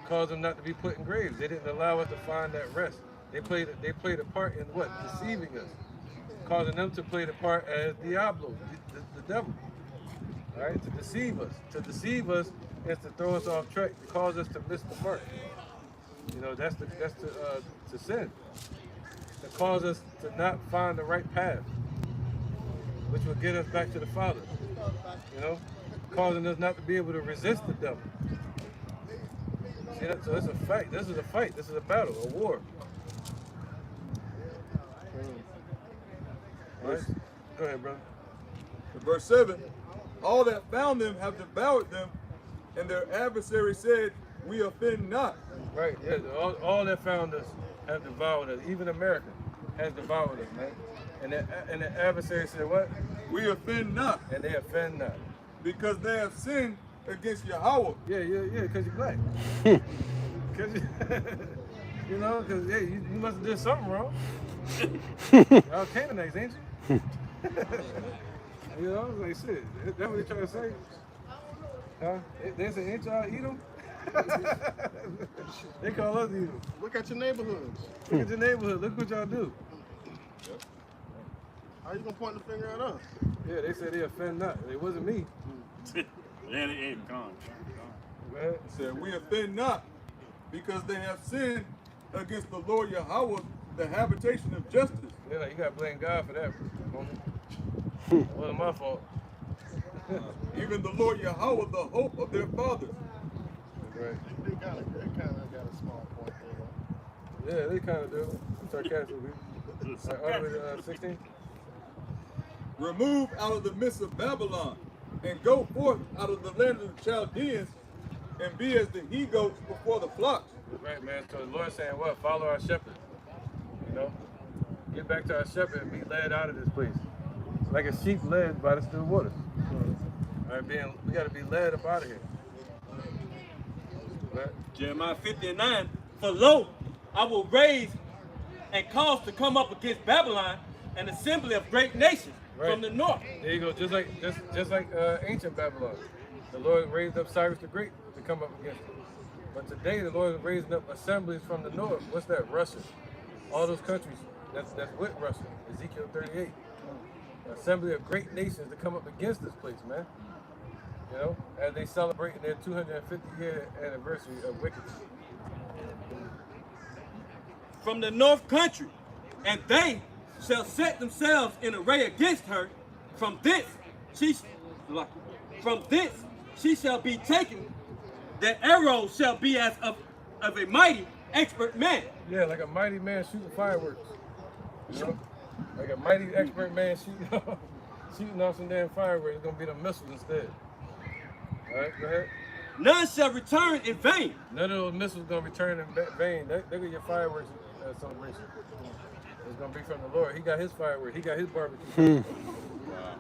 Caused them not to be put in graves. They didn't allow us to find that rest. They played a part in what? Deceiving us. Causing them to play the part as Diablo, the devil. All right? To deceive us. To deceive us is to throw us off track, to cause us to miss the mark. You know, that's to sin. To cause us to not find the right path, which will get us back to the Father. You know, causing us not to be able to resist the devil. See that? So it's a fight. This is a fight. This is a battle, a war. All right? Go ahead, brother.
Verse 7. All that found them have devoured them, and their adversary said, we offend not.
Right, yeah, all that found us have devoured us. Even America has devoured us, man. And the adversary said what?
We offend not.
And they offend not.
Because they have sinned against Yahweh.
Yeah, because you're black. Because you know, because yeah, you must have did something wrong. Y'all Canaanites, ain't you? You know, I was like, shit, that's what they trying to say. Huh? They say, ain't y'all Edom? They call us Edom.
Look at your neighborhoods.
Look at your neighborhood. Look what y'all do.
How you gonna point the finger at us?
Yeah, they said they offend not. It wasn't me.
Yeah, they ain't gone.
Go ahead.
It said, we offend not, because they have sinned against the Lord Yahweh, the habitation of justice.
Yeah, you gotta blame God for that, homie. It wasn't my fault.
Even the Lord Yahweh, the hope of their fathers.
Right.
They kind of got a small point there.
Yeah, they kind of do. Sarcastically. All the way to 16.
Remove out of the midst of Babylon, and go forth out of the land of the Chaldeans, and be as the he-goats before the flocks.
Right, man. So the Lord's saying what? Follow our shepherd. You know? Get back to our shepherd and be led out of this place. Like a sheep led by the still waters. All right, we got to be led up out of here. Right?
Jeremiah 50:9. For lo, I will raise and cause to come up against Babylon an assembly of great nations from the north.
There you go. Just like ancient Babylon. The Lord raised up Cyrus the Great to come up against it. But today the Lord is raising up assemblies from the north. What's that? Russia. All those countries that's with Russia. Ezekiel 38. Assembly of great nations to come up against this place, man. You know, as they celebrate their 250-year anniversary of wickedness.
From the north country, and they shall set themselves in array against her. From this she shall be taken. The arrow shall be as of a mighty expert man.
Yeah, like a mighty man shooting fireworks. You know? Like a mighty expert man shooting off some damn fireworks. It's gonna be the missiles instead. All right, go ahead.
None shall return in vain.
None of those missiles gonna return in vain. They're gonna get fireworks celebration. It's gonna be from the Lord. He got his fireworks. He got his barbecue. Wow.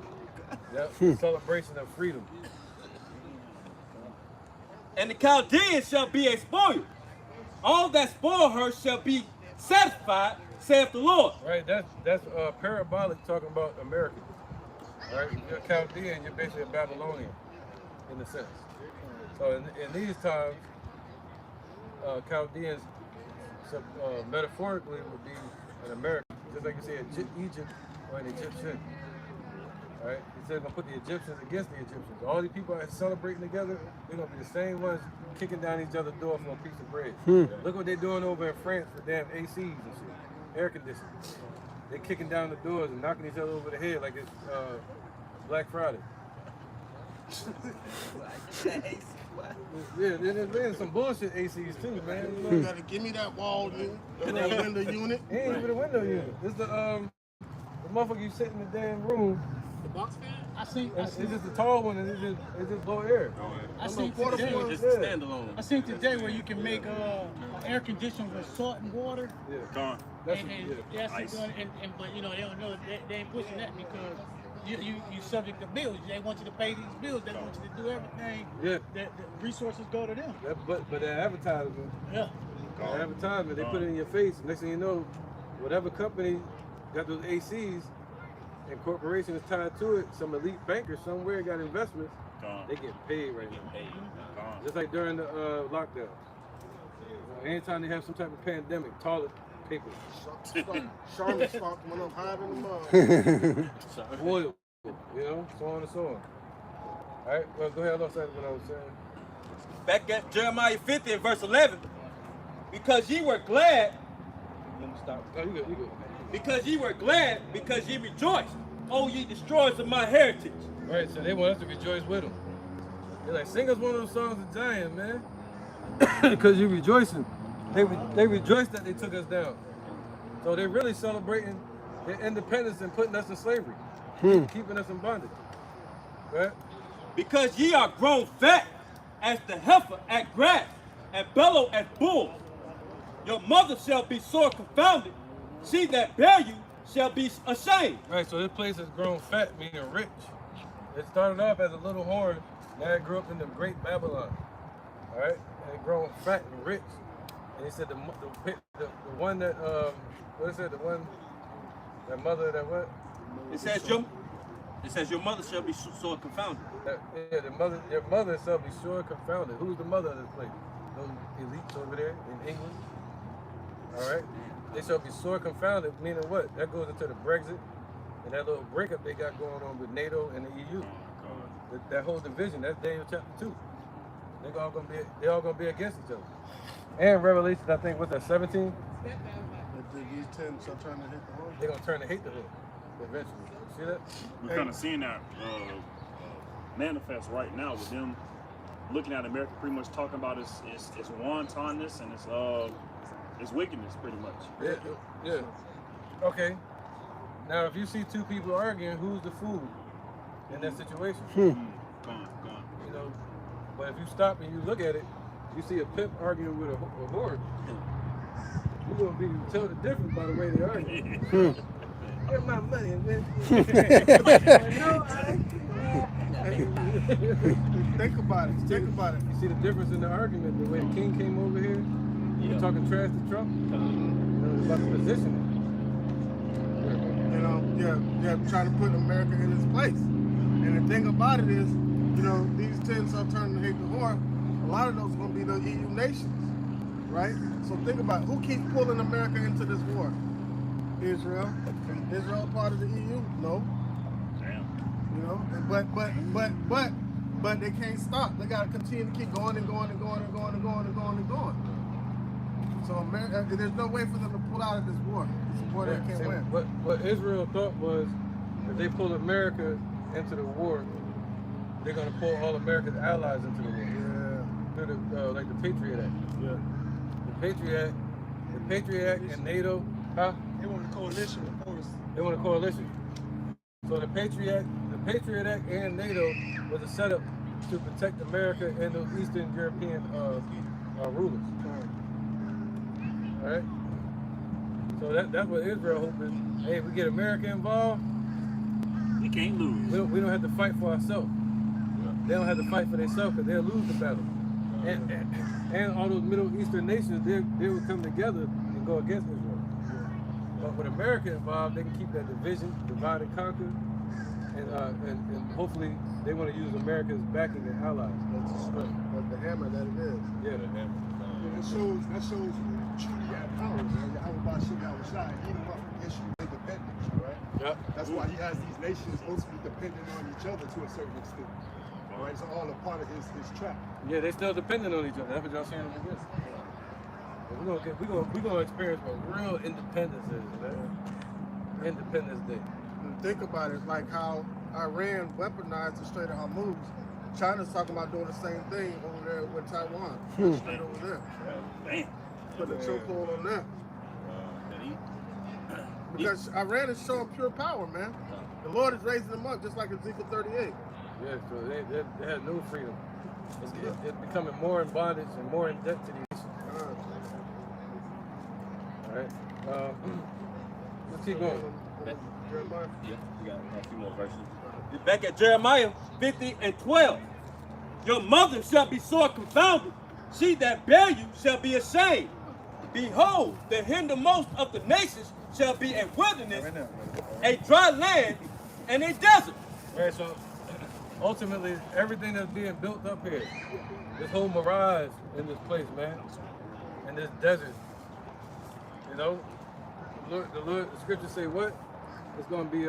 Yep. Celebration of freedom.
And the Chaldeans shall be a spoil. All that spoil her shall be satisfied, saith the Lord.
Right, that's parabolic talking about America. Right, you're a Chaldean, you're basically a Babylonian, in a sense. So in these times, Chaldeans metaphorically would be an American, just like you say Egypt or an Egyptian. All right? He said he's gonna put the Egyptians against the Egyptians. All these people are celebrating together. They're gonna be the same ones kicking down each other's door for a piece of bread. Look what they're doing over in France for damn ACs and shit, air conditioning. They're kicking down the doors and knocking each other over the head like it's Black Friday. Yeah, there's some bullshit ACs too, man.
You gotta give me that wall unit, that window unit.
It ain't even a window unit. It's the motherfucker you sit in the damn room.
The box fan? I see.
It's just a tall one and it's just blow air.
I seen today.
Just standalone.
I seen today where you can make air conditioning with salt and water.
Yeah.
Gone.
But you know they don't know they ain't pushing that because you subject to bills. They want you to pay these bills. They want you to do everything.
Yeah.
That the resources go to them.
But that advertisement.
Yeah.
That advertisement, they put it in your face. Next thing you know, whatever company got those ACs and corporation is tied to it, some elite banker somewhere got investments. They get paid right now. Just like during the lockdown. Anytime they have some type of pandemic, toilet paper.
Charlotte stock went up higher than the mud.
Oil, you know, so on and so on. All right, well, go ahead. I lost what I was saying.
Back at Jeremiah 50 and verse 11. Because ye were glad. Let me stop.
No, you good.
Because ye were glad, because ye rejoiced, O ye destroyers of my heritage.
Right, so they want us to rejoice with them. They're like, sing us one of those songs of Zion, man. Because you're rejoicing. They rejoice that they took us down. So they're really celebrating their independence and putting us in slavery, keeping us in bondage. Right?
Because ye are grown fat as the heifer at grass, and bellow as bulls. Your mother shall be sore confounded. She that bare you shall be ashamed.
Right, so this place has grown fat, meaning rich. It started off as a little horn, now it grew up in the great Babylon. All right, and it grown fat and rich. And he said the one that what is it? The one that mother that what?
It says your mother shall be sore confounded.
Your mother shall be sore confounded. Who's the mother of this place? Those elites over there in England. All right, they shall be sore confounded. Meaning what? That goes into the Brexit and that little breakup they got going on with NATO and the EU. That whole division. That's Daniel chapter 2. They're all gonna be against each other. And Revelation, I think, what's that, 17?
These 10 shall turn to hate the hood.
They're gonna turn to hate the hood eventually. See that?
We're kind of seeing that manifest right now with them looking at America, pretty much talking about its wantonness and its wickedness, pretty much.
Yeah. Okay. Now, if you see two people arguing, who's the fool in that situation?
Gone.
You know, but if you stop and you look at it, you see a pimp arguing with a whore. You're gonna be tell the difference by the way they argue. Get my money, man.
Think about it.
You see the difference in the argument, the way the king came over here, talking trash to Trump. It's about the positioning.
Trying to put America in its place. And the thing about it is, these 10 shall turn to hate the whore. A lot of those are going to be the EU nations, right? So think about it. Who keeps pulling America into this war? Israel. Is Israel part of the EU? No.
Damn.
But they can't stop. They got to continue to keep going and going and going and going and going and going and going. So America, there's no way for them to pull out of this war. It's a war that can't win.
What Israel thought was, if they pull America into the war, they're going to pull all America's allies into the war. Yeah. Through like the Patriot Act.
Yeah.
The Patriot Act and NATO, huh?
They want a coalition, of course.
They want a coalition. So the Patriot Act and NATO was a setup to protect America and those Eastern European rulers. All right. So that's what Israel hoping. Hey, if we get America involved,
we can't lose.
We don't have to fight for ourselves. They don't have to fight for themselves because they'll lose the battle. And all those Middle Eastern nations, they will come together and go against Israel. But with America involved, they can keep that division, divide and conquer, and hopefully they want to use America's backing and allies.
That's the hammer that it is.
Yeah, the hammer.
That shows who truly got power, man. How about shit outside, even up issue independence, right?
Yep.
That's why he has these nations mostly dependent on each other to a certain extent. All right, it's all a part of his trap.
Yeah, they still dependent on each other. That's what y'all saying in this. We're gonna experience what real independence is, man. Independence Day.
And think about it, like how Iran weaponized the Strait of Hormuz. China's talking about doing the same thing over there with Taiwan. Straight over there.
Damn.
Put a chokehold on that. Because Iran is showing pure power, man. The Lord is raising them up, just like Ezekiel 38.
Yeah, so they have no freedom. It's becoming more in bondage and more in debt to these. All right. Let's keep going.
Jeremiah.
Yeah, we got a few more verses.
Back at Jeremiah 50 and 12. Your mother shall be sore confounded. She that bare you shall be ashamed. Behold, the hindermost of the nations shall be a wilderness, a dry land, and a desert.
Right, so ultimately, everything that's being built up here, this whole mirage in this place, man, in this desert, you know, the scriptures say what? It's going to be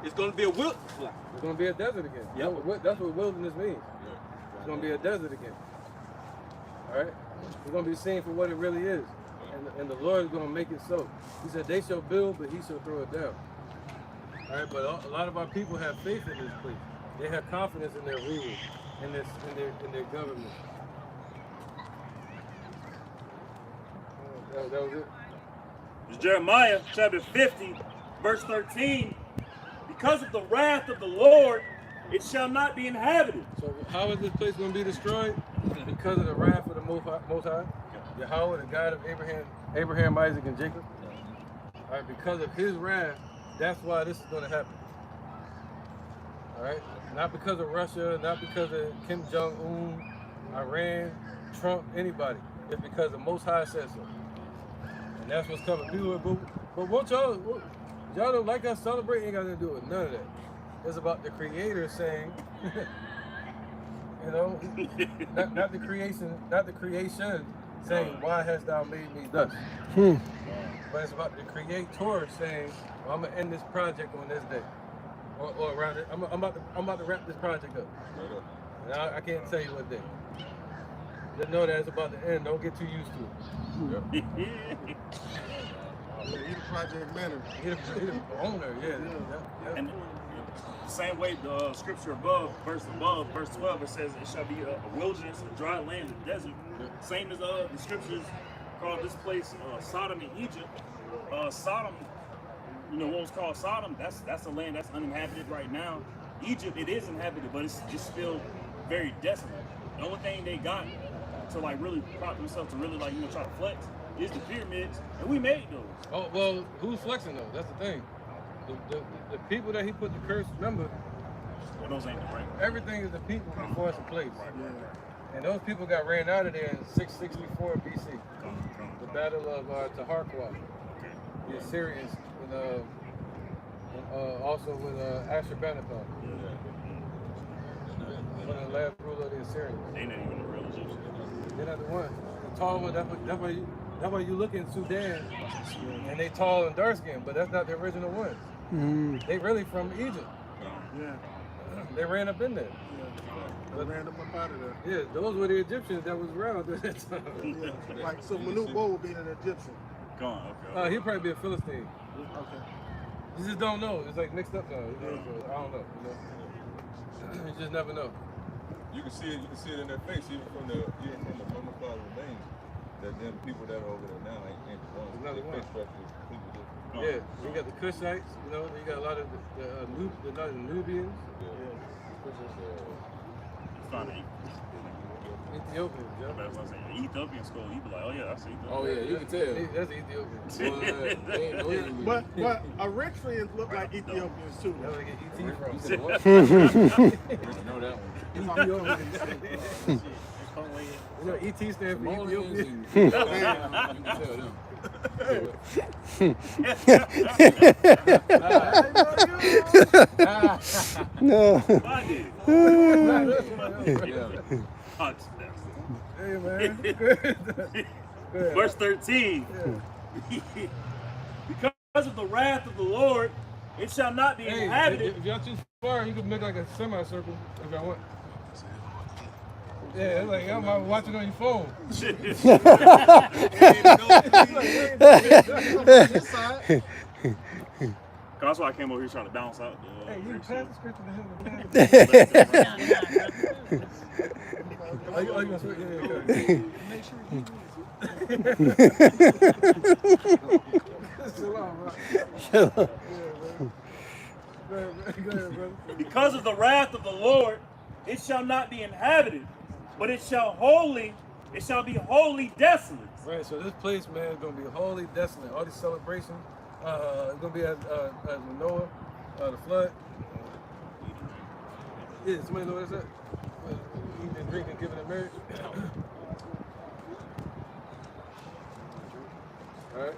It's going to be a wilderness.
it's going to be a desert again.
Yep.
That's what wilderness means. It's going to be a desert again. All right? It's going to be seen for what it really is. And the Lord is going to make it so. He said, they shall build, but he shall throw it down. All right, but a lot of our people have faith in this place. They have confidence in their rulers, in their government. That was it.
It's Jeremiah chapter 50, verse 13. Because of the wrath of the Lord, it shall not be inhabited.
So how is this place going to be destroyed? Because of the wrath of the Most High, Yahweh, the God of Abraham, Isaac, and Jacob. All right, because of his wrath, that's why this is going to happen. All right, not because of Russia, not because of Kim Jong-un, Iran, Trump, anybody. It's because the Most High says so. And that's what's coming. People, but what y'all don't like us celebrating, ain't got nothing to do with none of that. It's about the Creator saying, you know, not the creation saying, why hast thou made me thus? But it's about the Creator saying, well, I'm gonna end this project on this day, or around it. I'm about to wrap this project up. And I can't tell you what day. Just know that it's about to end. Don't get too used to it.
He the project manager.
He the owner, yeah.
And the same way the scripture above, verse 12, it says it shall be a wilderness, a dry land, a desert. Same as the scriptures called this place Sodom and Egypt. Sodom, you know what was called Sodom? That's a land that's uninhabited right now. Egypt, it is inhabited, but it's just still very desolate. The only thing they got to like really prop themselves to really like try to flex is the pyramids, and we made those.
Oh well, who's flexing though? That's the thing. The people that he put the curse. Remember,
Well, those ain't the right.
everything is the people before it's a place.
Right.
And those people got ran out of there in 664 BC. The Battle of Taharqa. The Assyrians, and also with Ashurbanipal. One of the last ruler of the Assyrians.
They not even the real Egyptians.
They're not the one. The tall one. That's why you look in Sudan, and they tall and dark skinned, but that's not the original ones. They really from Egypt.
Yeah.
They ran up in there.
They ran them up out of there.
Yeah, those were the Egyptians that was around at that time.
Yeah. Like, so Manute Bo would be an Egyptian.
Go on, okay.
He'd probably be a Philistine.
Okay.
You just don't know. It's like mixed up now. I don't know. You just never know.
You can see it in their face, even from the mummified remains. That them people that are over there now ain't the ones.
Another one.
Face structure is completely different.
Yeah, you got the Cushites, you got a lot of the Nubians. Ethiopians, yeah.
That's what I'm saying. Ethiopian school, you be like, oh yeah, I see Ethiopia.
Oh yeah, you can tell.
That's Ethiopian.
They ain't no Indian.
But Eritreans look like Ethiopians too.
That's where they get ET from.
You know that one.
You know, ET stands for
Mongolians
Ethiopia.
and you can tell them.
No.
Hey man.
Verse 13. Because Because of the wrath of the Lord, it shall not be inhabited.
If y'all too far, you can make like a semicircle if y'all want. Yeah, it's like I'm watching on your phone.
That's why I came over here trying to balance out.
Hey, you pass the script to him. Oh, you gonna switch? Yeah. Make sure
Because of the wrath of the Lord, it shall not be inhabited, but it shall be wholly desolate.
Right, so this place, man, is gonna be wholly desolate. All these celebrations, it's gonna be as Noah, the flood. Yeah, somebody know what it's at? Eating and drinking, giving in marriage. All right.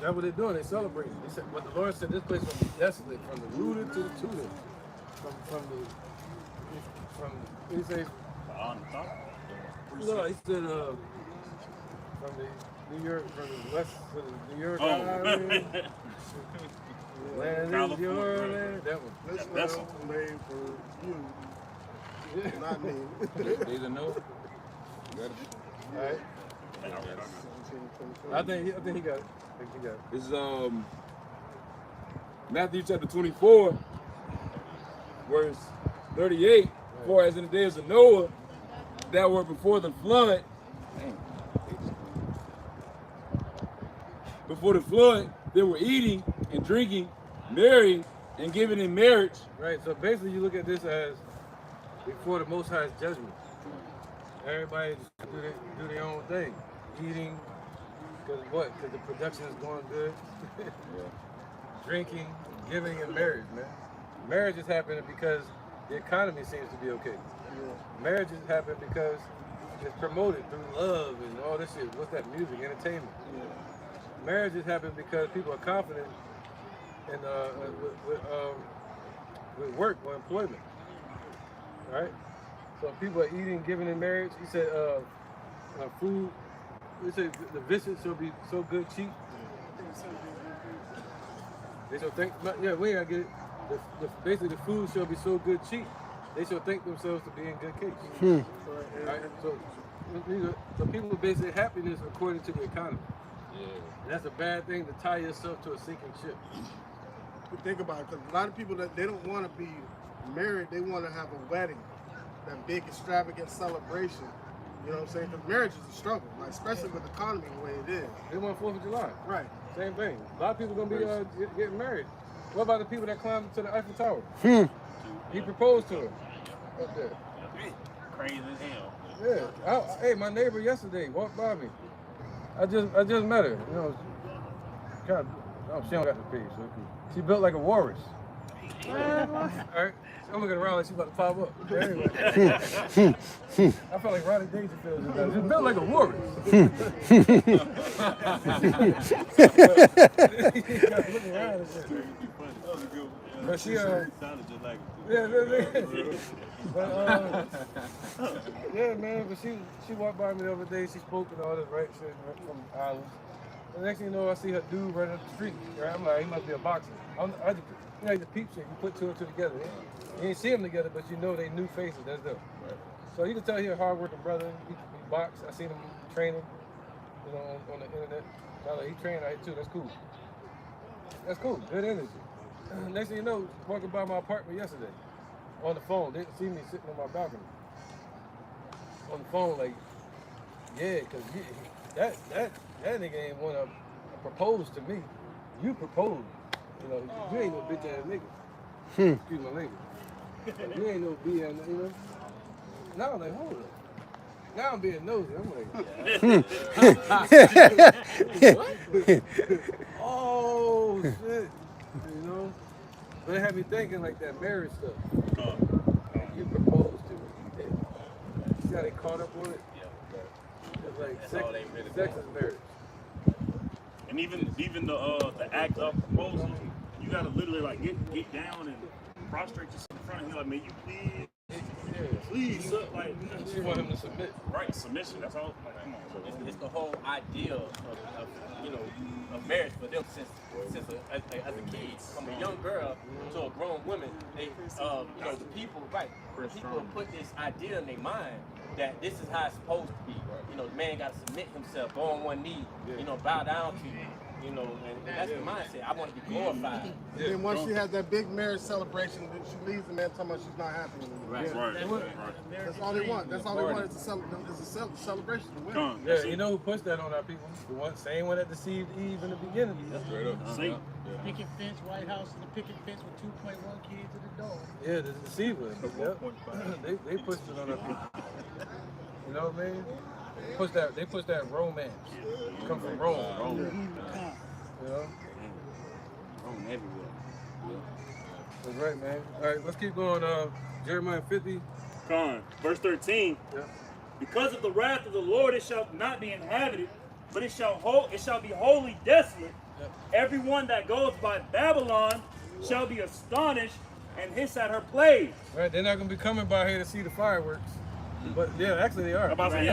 That's what they're doing. They're celebrating. He said, but the Lord said this place will be desolate from the rooter to the tutor. What did he say? No, he said from the New York, from the west to the New York Island. Land is your land. That one.
This land made for you. Not me.
These are no.
All right. I think he got it.
It's Matthew chapter 24, verse 38. For as in the days of Noah, that were before the flood. Before the flood, they were eating and drinking, marrying and giving in marriage.
Right. So basically, you look at this as before the Most High's judgment. Everybody do their own thing, eating. Because what? Because the production is going good. Drinking, giving, and marriage, man. Marriage is happening because the economy seems to be okay. Marriage is happening because it's promoted through love and all this shit. What's that? Music, entertainment. Marriage is happening because people are confident in with work or employment. Right? So people are eating, giving in marriage. He said food. We say the visits shall be so good cheap. They shall think. Yeah, we ain't gotta get it. Basically, the food shall be so good cheap. They shall think themselves to be in good case. Right? So people basically happiness according to the economy. Yeah. And that's a bad thing to tie yourself to a sinking ship.
But think about it, because a lot of people that they don't want to be married, they want to have a wedding, that big extravagant celebration. You know what I'm saying? Because marriage is a struggle, like, especially with the economy the way it is.
They want 4th of July.
Right.
Same thing. A lot of people gonna be getting married. What about the people that climbed to the Eiffel Tower? He proposed to her up there.
Crazy as hell.
Yeah. Hey, my neighbor yesterday walked by me. I just met her. You know, kind of. Oh, she don't got the page, so she built like a walrus. All right. I'm looking around like she's about to pop up. Anyway. I felt like Ronnie Dangerfield. She's built like a walrus. Looking around and shit. But she sounded just like yeah, man. But she walked by me the other day. She spoke and all this right shit from Ireland. The next thing you know, I see her dude running up the street. Right? I'm like, he must be a boxer. I just, you know, the peep shit. You put two and two together. You ain't see them together, but you know they new faces. That's them. Right. So you can tell he's a hard-working brother. He box. I seen him training, you know, on the internet. He trained out here too. That's cool. That's cool. Good energy. Next thing you know, walking by my apartment yesterday on the phone. Didn't see me sitting on my balcony on the phone, like, yeah, because that nigga ain't want to propose to me. You proposed. You know, you ain't no bitch ass nigga. Excuse my language. You ain't no B ass, you know. Now I'm like, hold up. Now I'm being nosy. I'm like, oh shit. You know? But it had me thinking like that marriage stuff. You proposed to it. See how they caught up on it? It's like sex is marriage.
And even the act of proposal, you gotta literally like get down and prostrate yourself in front of him, like, may you please. Please, like,
She want him to submit.
right, submission. That's all. Like, come on.
It's the whole idea of you know, of marriage for them since as a kid, from a young girl to a grown woman. They you know, the people put this idea in their mind that this is how it's supposed to be. You know, the man got to submit himself, go on one knee, you know, bow down to you. You know, and that's the mindset. I want to be glorified.
And then once she has that big marriage celebration, then she leaves the man talking about she's not happy anymore.
Right.
That's all they want. That's all they want. It's a celebration to win.
Yeah, you know who pushed that on our people? The same one that deceived Eve in the beginning.
That's straight up.
See?
Picket fence, White House, and the picket fence with 2.1 kids at the door.
Yeah, the deceiver. Yep. They pushed it on our people. You know what I mean? They pushed that romance. Come from Rome. You know?
Rome everywhere.
That's right, man. All right, let's keep going. Jeremiah 50.
Verse 13.
Yeah.
Because of the wrath of the Lord, it shall not be inhabited, but it shall be wholly desolate.
Yep.
Everyone that goes by Babylon shall be astonished and hiss at her plagues.
Right, they're not gonna be coming by here to see the fireworks. But yeah, actually they are.
I'm about to say,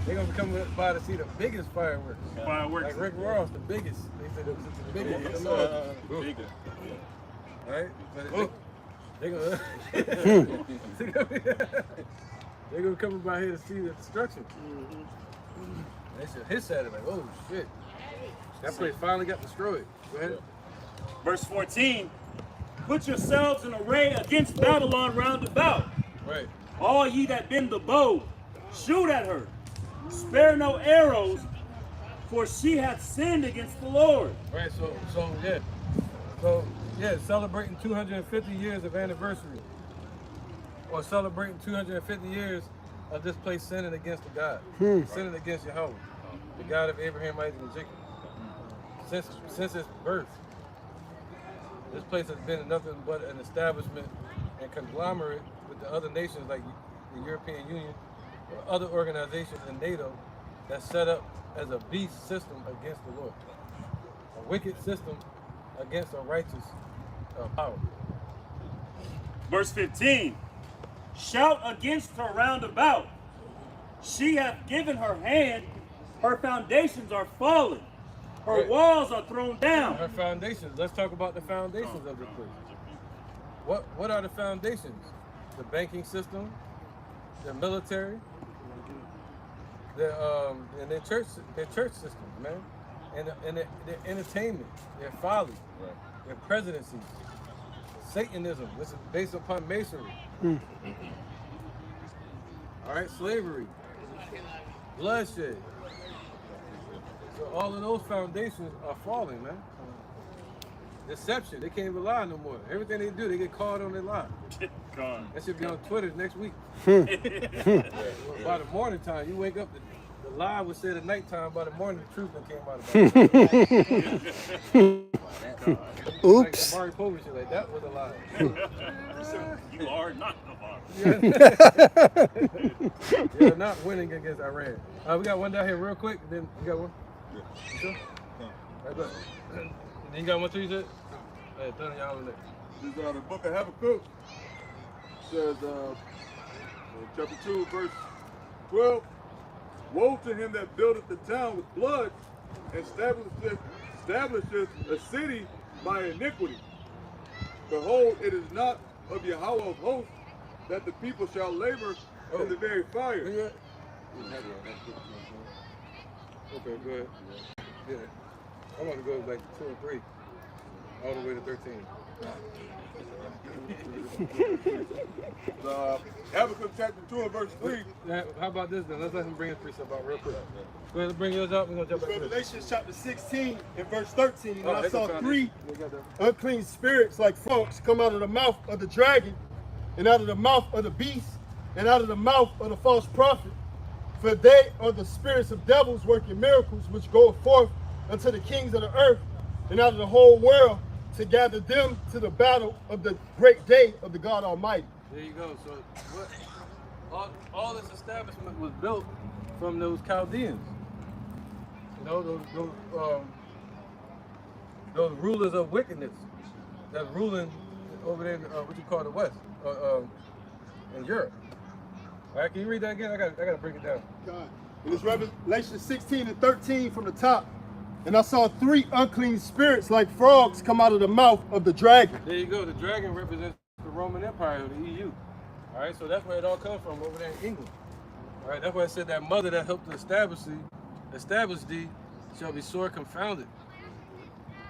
They're gonna be coming by to see the biggest fireworks.
Fireworks.
Like Rick Ross, the biggest. They said it was the biggest.
Bigger.
Right? But they're gonna be coming by here to see the destruction. They should hiss at it like, oh shit. That place finally got destroyed. Go ahead.
Verse 14. Put yourselves in array against Babylon round about.
Right.
All ye that bend the bow, shoot at her. Spare no arrows, for she hath sinned against the Lord.
Right, so celebrating 250 years of anniversary. Or celebrating 250 years of this place sinning against the God. Sinning against Yahweh, the God of Abraham, Isaac, and Jacob. Since its birth, this place has been nothing but an establishment and conglomerate with the other nations like the European Union or other organizations in NATO that's set up as a beast system against the Lord. A wicked system against a righteous power.
Verse 15. Shout against her round about. She hath given her hand, her foundations are fallen. Her walls are thrown down.
Her foundations. Let's talk about the foundations of this place. What are the foundations? The banking system, the military, and their church systems, man, and their entertainment, their folly, their presidencies, Satanism. This is based upon masonry. All right, slavery, bloodshed. So all of those foundations are falling, man. Deception, they can't even lie no more. Everything they do, they get caught on their lie. That should be on Twitter next week. By the morning time, you wake up, the lie was said at nighttime. By the morning, the truth that came out about it.
Oops.
Like Mari Povich, like that was a lie.
You are not the bar.
You're not winning against Iran. We got one down here real quick, and then you got one? You sure? Right back. Then you got one too, you said? Hey, turn y'all over there.
This is the book of Habakkuk. Says, chapter 2, verse 12. Woe to him that buildeth the town with blood, and establisheth a city by iniquity. Behold, it is not of Yahweh of hosts that the people shall labor in the very fire.
Okay, go ahead. Yeah. I want to go like 2 and 3, all the way to 13.
Habakkuk chapter 2 and verse 3.
How about this then? Let's let him bring his precept out real quick. Go ahead, bring yours up. We're going to jump back to
Revelation chapter 16 and verse 13. And I
that's
saw
the
3
foundation.
unclean spirits like frogs come out of the mouth of the dragon, and out of the mouth of the beast, and out of the mouth of the false prophet. For they are the spirits of devils working miracles, which go forth unto the kings of the earth and out of the whole world, to gather them to the battle of the great day of the God Almighty.
There you go. So all this establishment was built from those Chaldeans. You know, those rulers of wickedness that's ruling over there in what you call the West, in Europe. All right, can you read that again? I gotta break it down.
God. And it's Revelation 16 and 13 from the top. And I saw 3 unclean spirits like frogs come out of the mouth of the dragon.
There you go. The dragon represents the Roman Empire, or the EU. All right, so that's where it all comes from, over there in England. All right, that's why I said that mother that helped to establish thee shall be sore confounded.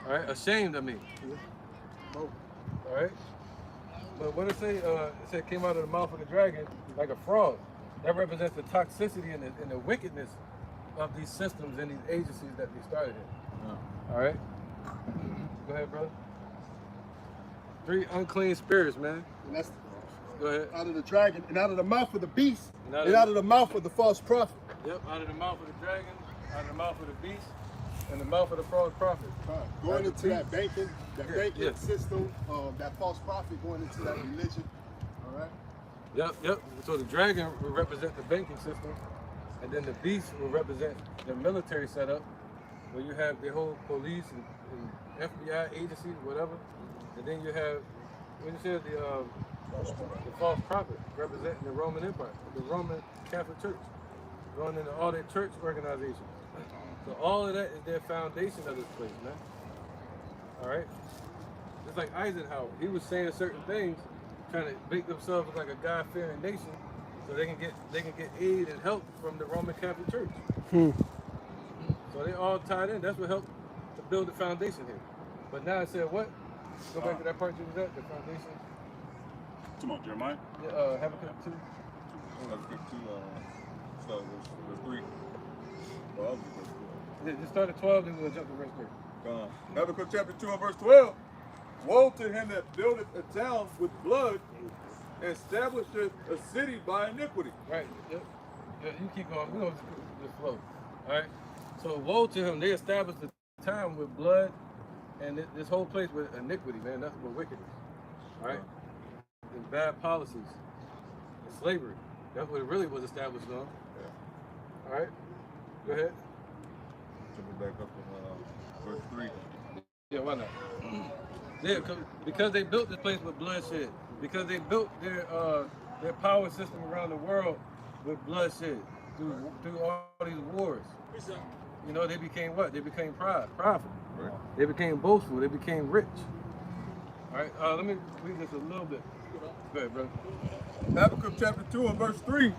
All right, ashamed, I mean. All right, but what it say? It said came out of the mouth of the dragon like a frog. That represents the toxicity and the wickedness of these systems and these agencies that they started in. All right, go ahead, brother. 3 unclean spirits, man.
And that's
Go ahead.
out of the dragon, and out of the mouth of the beast, and out of the mouth of the false prophet.
Yep, out of the mouth of the dragon, out of the mouth of the beast, and the mouth of the false prophet.
Going into that banking system, that false prophet going into that religion. All right.
Yep. So the dragon will represent the banking system, and then the beast will represent the military setup, where you have the whole police and FBI agencies, whatever, and then you have, what you said, the false prophet representing the Roman Empire, the Roman Catholic Church, going into all their church organizations. So all of that is their foundation of this place, man. All right. It's like Eisenhower. He was saying certain things, trying to make themselves look like a God-fearing nation, so they can get aid and help from the Roman Catholic Church. So they all tied in. That's what helped to build the foundation here. But now I said what? Go back to that part you was at, the foundation.
Come on, Jeremiah.
Yeah, Habakkuk 2.
Habakkuk 2, so verse 3. Well,
Yeah, just start at 12, then we'll jump to verse 3.
Habakkuk chapter 2 and verse 12. Woe to him that buildeth a town with blood, and establisheth a city by iniquity.
Right. Yep. Yeah, you keep going. We're going to just flow. All right. So woe to him. They established the town with blood, and this whole place with iniquity, man. That's what wickedness. All right. And bad policies. And slavery. That's what it really was established on. Yeah. All right. Go ahead.
Jump back up to verse 3.
Yeah, why not? Yeah, because they built this place with bloodshed. Because they built their power system around the world with bloodshed through all these wars. You know, they became what? They became prideful. Right. They became boastful. They became rich. All right, let me read this a little bit. Go ahead, brother.
Habakkuk chapter 2 and verse 3.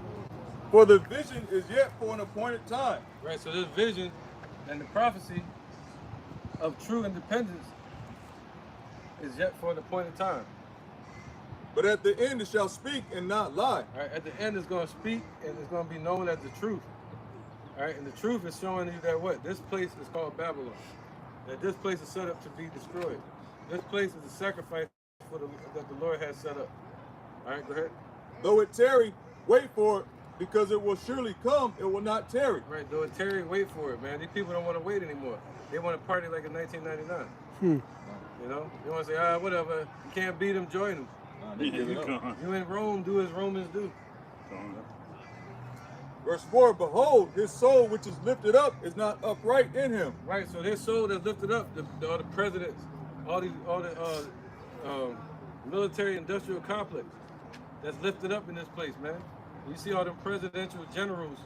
For the vision is yet for an appointed time.
Right, so this vision and the prophecy of true independence is yet for an appointed time.
But at the end it shall speak and not lie.
All right, at the end it's going to speak and it's going to be known as the truth. All right, and the truth is showing you that what? This place is called Babylon. That this place is set up to be destroyed. This place is a sacrifice that the Lord has set up. All right, go ahead.
Though it tarry, wait for it, because it will surely come, it will not tarry.
Right, though it tarry, wait for it, man. These people don't want to wait anymore. They want to party like in 1999. You know, they want to say, whatever, you can't beat them, join them. You in Rome, do as Romans do.
Verse 4, behold, his soul which is lifted up is not upright in him.
Right, so their soul that's lifted up, all the presidents, all the military industrial complex that's lifted up in this place, man. You see all them presidential generals,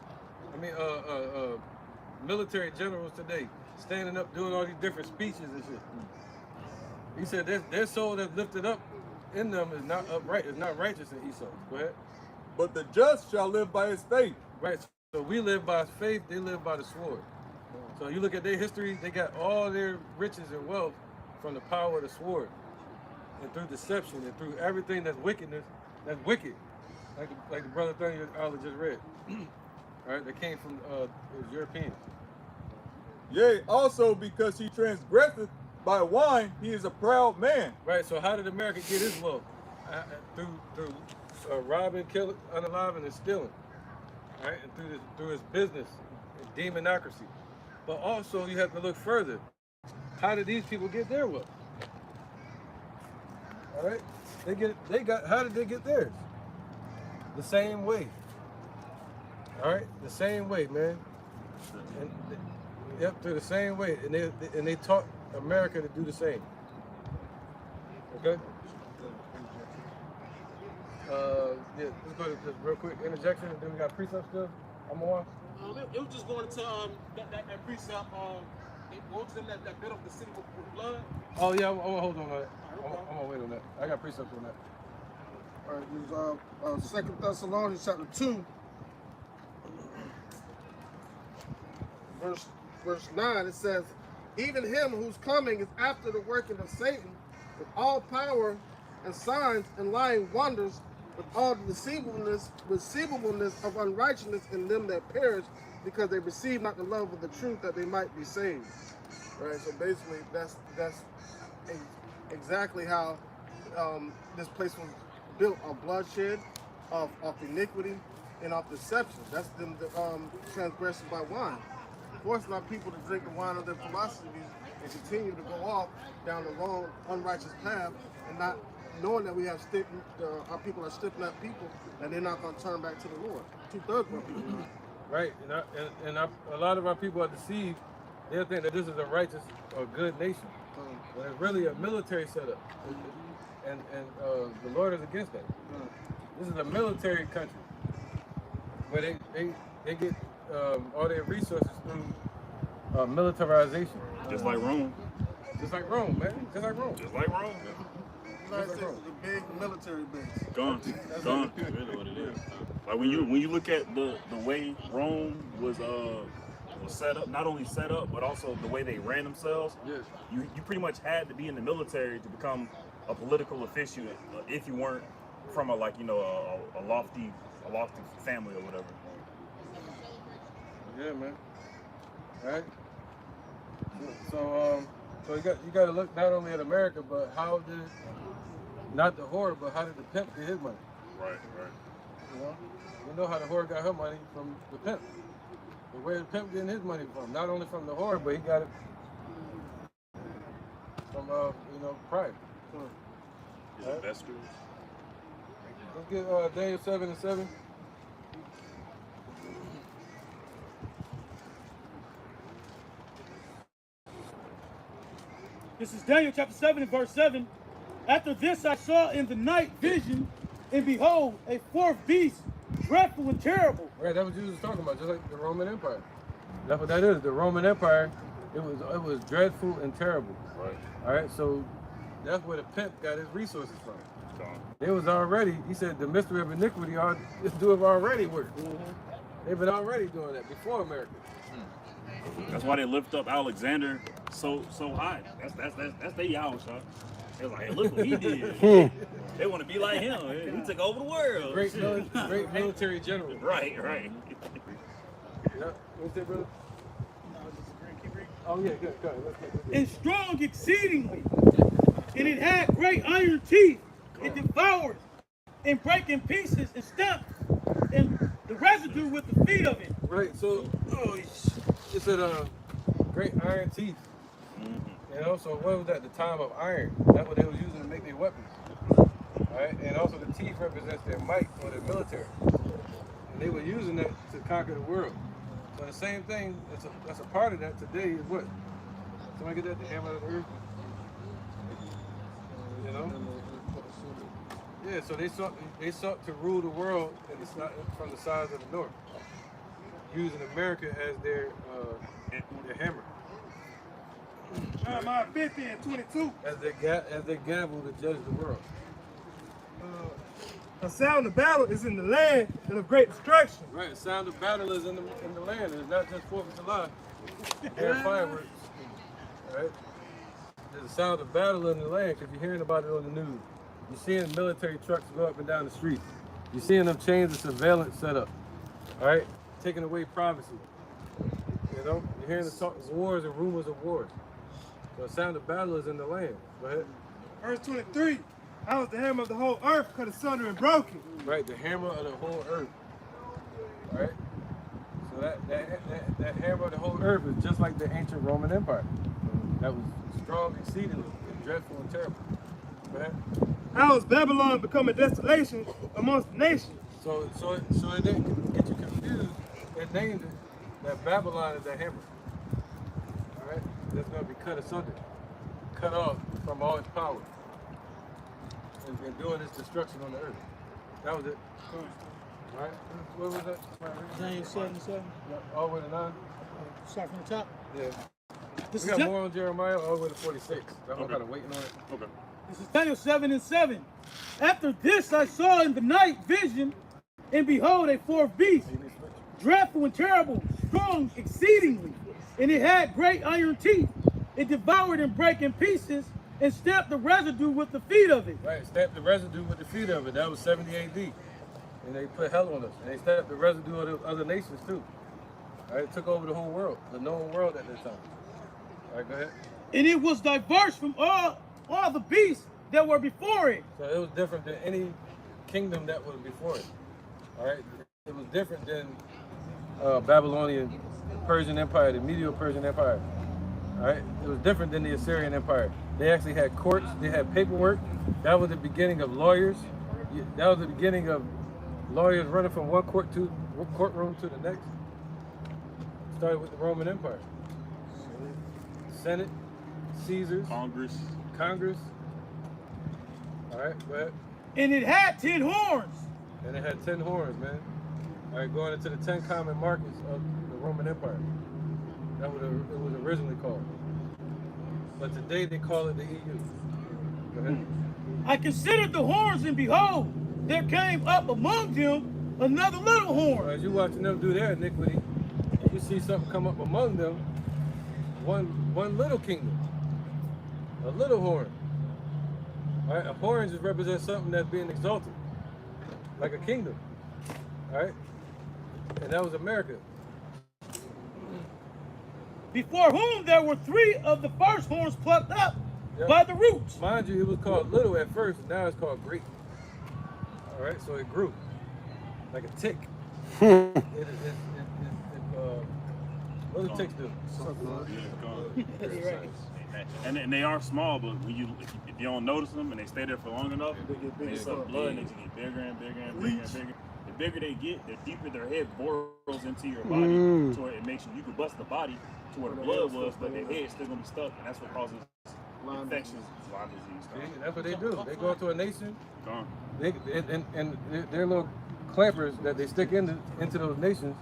military generals today, standing up doing all these different speeches and shit. He said their soul that's lifted up in them is not upright, it's not righteous in Esau. Go ahead.
But the just shall live by his faith.
Right, so we live by faith, they live by the sword. So you look at their history, they got all their riches and wealth from the power of the sword. And through deception and through everything that's wickedness, that's wicked. Like the brother thing Allah just read. All right, that came from the Europeans.
Yea, also because he transgresseth by wine, he is a proud man.
Right, so how did America get his wealth? Through robbing, killing, unaliving, and stealing. Right, and through his business and demonocracy. But also you have to look further. How did these people get their wealth? All right, how did they get theirs? The same way. All right, the same way, man. And through the same way, and they taught America to do the same. Okay. Yeah, let's go to this real quick interjection, and then we got precepts still. I'm on.
It was just going into that precept. What was in that bit of the city with blood?
Oh yeah, I'm gonna hold on that. I'm gonna wait on that. I got precepts on that.
All right, 2 Thessalonians chapter 2, verse 9, it says, even him whose coming is after the working of Satan, with all power and signs and lying wonders, with all the deceivableness of unrighteousness in them that perish, because they receive not the love of the truth that they might be saved. Right. So basically, that's exactly how this place was built, of bloodshed, of iniquity, and of deception. That's them transgression by wine. Forcing our people to drink the wine of their philosophy and continue to go off down the wrong, unrighteous path, and not knowing that we have our people are stiff-necked people, and they're not going to turn back to the Lord. 2/3 of our people.
Right, and a lot of our people are deceived. They think that this is a righteous or good nation, but it's really a military setup, and the Lord is against that. This is a military country, where they get all their resources through militarization.
Just like Rome.
Just like Rome, man. Just like Rome.
Just like Rome.
United States is a big military base.
Gone. Gone. That's really what it is. Like when you look at the way Rome was set up, not only set up, but also the way they ran themselves.
Yes.
You pretty much had to be in the military to become a political official if you weren't from a lofty family or whatever.
Yeah, man. Right. So you got to look not only at America, but how did not the whore, but how did the pimp get his money?
Right.
You know how the whore got her money from the pimp. But where the pimp getting his money from? Not only from the whore, but he got it from pride.
His investors.
Let's get Daniel 7:7.
This is Daniel chapter 7 and verse 7. After this I saw in the night vision, and behold, a fourth beast, dreadful and terrible.
Right, that's what Jesus was talking about, just like the Roman Empire. That's what that is. The Roman Empire, it was dreadful and terrible.
Right.
All right, so that's where the pimp got his resources from. It was already, he said, the mystery of iniquity is doing already work. They've been already doing that before America.
That's why they lift up Alexander so high. That's their Yahweh shot. They're like, hey, look what he did. They want to be like him. He took over the world.
Great military general.
Right.
Yeah. What's that, brother? Oh yeah, good. Let's get
And strong exceedingly, and it had great iron teeth. It devoured and brake in pieces and stuck and the residue with the feet of it.
Right. So, it said great iron teeth. And also, what was that? The time of iron. That's what they was using to make their weapons. All right. And also, the teeth represents their might or their military. And they were using that to conquer the world. So the same thing. That's a part of that today. Is what? Somebody get that? The hammer of the earth. You know. Yeah. So they sought to rule the world, and it's not from the sides of the north, using America as their hammer.
Jeremiah 50 and 22.
As they gavel to judge the world.
A sound of battle is in the land and of great destruction.
Right, the sound of battle is in the land. It's not just 4th of July. There are fireworks. Right? There's a sound of battle in the land because you're hearing about it on the news. You're seeing military trucks go up and down the street. You're seeing them change the surveillance setup. All right? Taking away privacy. You know? You're hearing the talk of wars and rumors of wars. So the sound of battle is in the land. Go ahead.
Verse 23. I was the hammer of the whole earth, cut asunder and broken.
Right, the hammer of the whole earth. All right? So that hammer of the whole earth is just like the ancient Roman Empire. That was strong exceedingly, and dreadful and terrible. Go ahead.
How is Babylon become a desolation amongst the nations?
So it didn't get you confused. It named it that Babylon is that hammer. All right? That's going to be cut asunder, cut off from all its power. and doing this destruction on the earth. That was it. All right. What was that?
Daniel 7:7.
All the way to 9.
Start from the top.
Yeah.
This
We
is
got more on Jeremiah all the way to 46. I'm kind of waiting on it.
Okay.
This is Daniel 7:7. After this I saw in the night vision, and behold, a fourth beast, dreadful and terrible, strong exceedingly, and it had great iron teeth. It devoured and brake in pieces, and stamped the residue with the feet of it.
Right, stamped the residue with the feet of it. That was 70 AD. And they put hell on us. And they stamped the residue of the other nations too. All right, it took over the whole world, the known world at that time. All right, go ahead.
And it was diverse from all the beasts that were before it.
So it was different than any kingdom that was before it. All right, it was different than Babylonian, Persian Empire, the Medo Persian Empire. All right, it was different than the Assyrian Empire. They actually had courts, they had paperwork. That was the beginning of lawyers. That was the beginning of lawyers running from one courtroom to the next. Started with the Roman Empire. Senate, Caesars, Congress. All right, go ahead.
And it had 10 horns.
And it had 10 horns, man. All right, going into the 10 common markets of the Roman Empire. That's what it was originally called. But today they call it the EU. Go ahead.
I considered the horns, and behold, there came up among them another little horn.
Well, as you're watching them do their iniquity, you see something come up among them, one little kingdom, a little horn. All right, a horn just represents something that's being exalted, like a kingdom. All right, and that was America.
Before whom there were 3 of the first horns plucked up by the roots.
Mind you, it was called little at first, and now it's called great. All right, so it grew like a tick. What do ticks do?
And they are small, but when if you don't notice them and they stay there for long enough, they suck blood and they just get bigger and bigger and bigger and bigger. The bigger they get, the deeper their head burrows into your body, to where it makes you can bust the body to where the blood was, but their head's still gonna be stuck, and that's what causes infections, Lyme disease.
See, that's what they do. They go into a nation, and their little clampers that they stick into those nations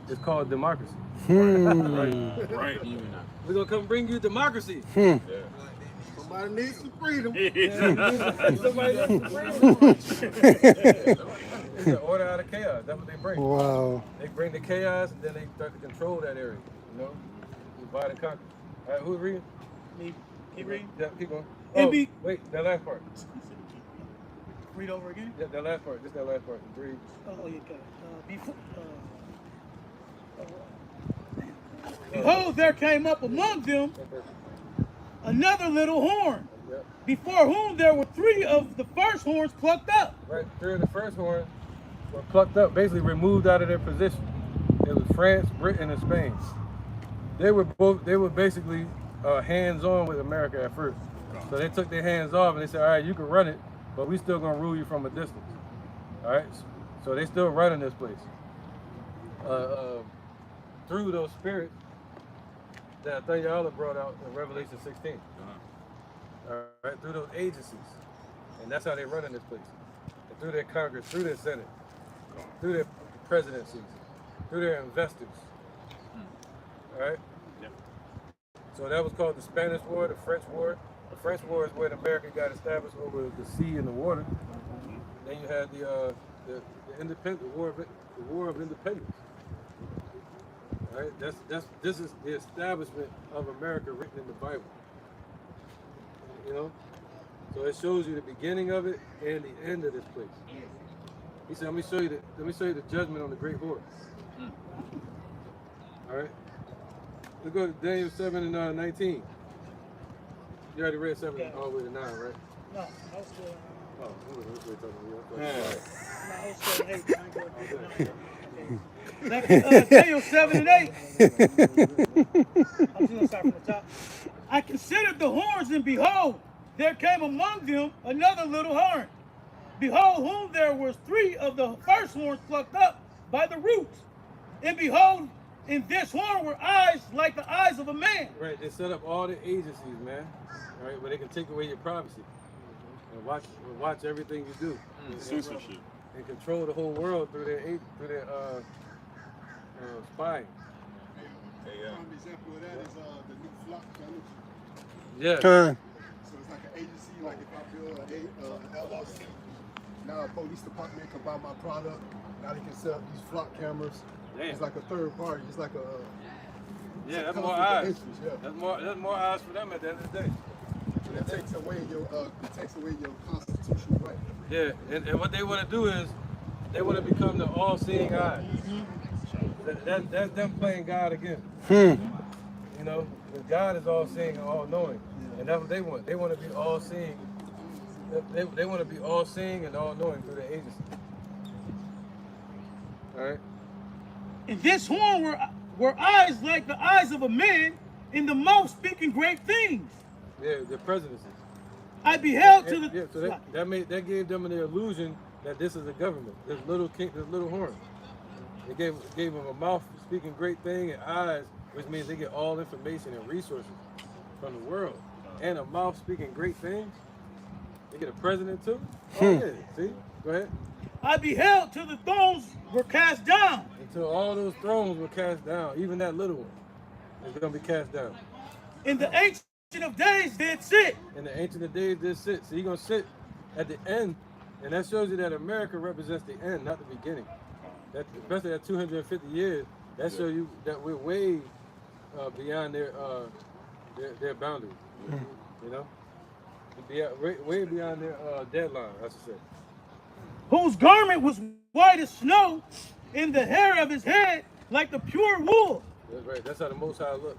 is called democracy. Right. We're gonna come bring you democracy.
Somebody needs some freedom.
Somebody needs some freedom. It's an order out of chaos. That's what they bring.
Wow.
They bring the chaos, and then they start to control that area. You know, divide and conquer. All right, who's reading?
Me. Keep reading.
Yeah, keep going.
And
wait, that last part.
Read over again.
Yeah, that last part. Just that last part. Read.
Oh, you got it. Behold, there came up among them another little horn, before whom there were 3 of the first horns plucked up.
Right, 3 of the first horns were plucked up, basically removed out of their position. It was France, Britain, and Spain. They were basically hands-on with America at first. So they took their hands off and they said, all right, you can run it, but we still gonna rule you from a distance. All right, so they still running this place. Through those spirits that Thayala brought out in Revelation 16. All right, through those agencies. And that's how they run in this place. And through their Congress, through their Senate, through their presidencies, through their investors. All right? Yep. So that was called the Spanish War, the French War. The French War is when America got established over the sea and the water. Then you had the War of Independence. All right? This is the establishment of America written in the Bible. You know? So it shows you the beginning of it and the end of this place. He said, let me show you the judgment on the great horse. All right? Let's go to Daniel 7 and 19. You already read 7 all the way to 9, right?
No, I was still.
Oh, we're talking about
No, I was still 8. I ain't going to Daniel 7 and 8. I'm just going to start from the top. I considered the horns, and behold, there came among them another little horn. Behold, whom there was 3 of the first horns plucked up by the roots. And behold, in this horn were eyes like the eyes of a man.
Right, they set up all the agencies, man. All right, where they can take away your privacy. and watch everything you do.
Censorship.
And control the whole world through their spying.
An example of that is the new flock cameras.
Yeah.
So it's like an agency, like if I build an LLC, now a police department can buy my product. Now they can sell these flock cameras.
Damn.
It's like a third party. It's like a
that's more eyes.
interest, yeah.
That's more eyes for them at the end of the day.
And it takes away your constitutional right.
Yeah, and what they want to do is they want to become the all-seeing eye. That's them playing God again. You know, because God is all-seeing and all-knowing, and that's what they want. They want to be all-seeing. They want to be all-seeing and all-knowing through the agency. All right.
And this horn were eyes like the eyes of a man, in the mouth speaking great things.
Yeah, the presidency.
I beheld to the.
So that gave them the illusion that this is a government. This little horn. It gave them a mouth speaking great thing and eyes, which means they get all information and resources from the world, and a mouth speaking great things. They get a president too. Oh yeah, see, go ahead.
I beheld till the thrones were cast down.
Until all those thrones were cast down, even that little one is going to be cast down.
In the Ancient of Days did sit.
In the Ancient of Days did sit. So you're going to sit at the end, and that shows you that America represents the end, not the beginning. That, especially at 250 years, that shows you that we're way beyond their boundaries. You know, way beyond their deadline, I should say.
Whose garment was white as snow, in the hair of his head like the pure wool.
That's right. That's how the Most High looks.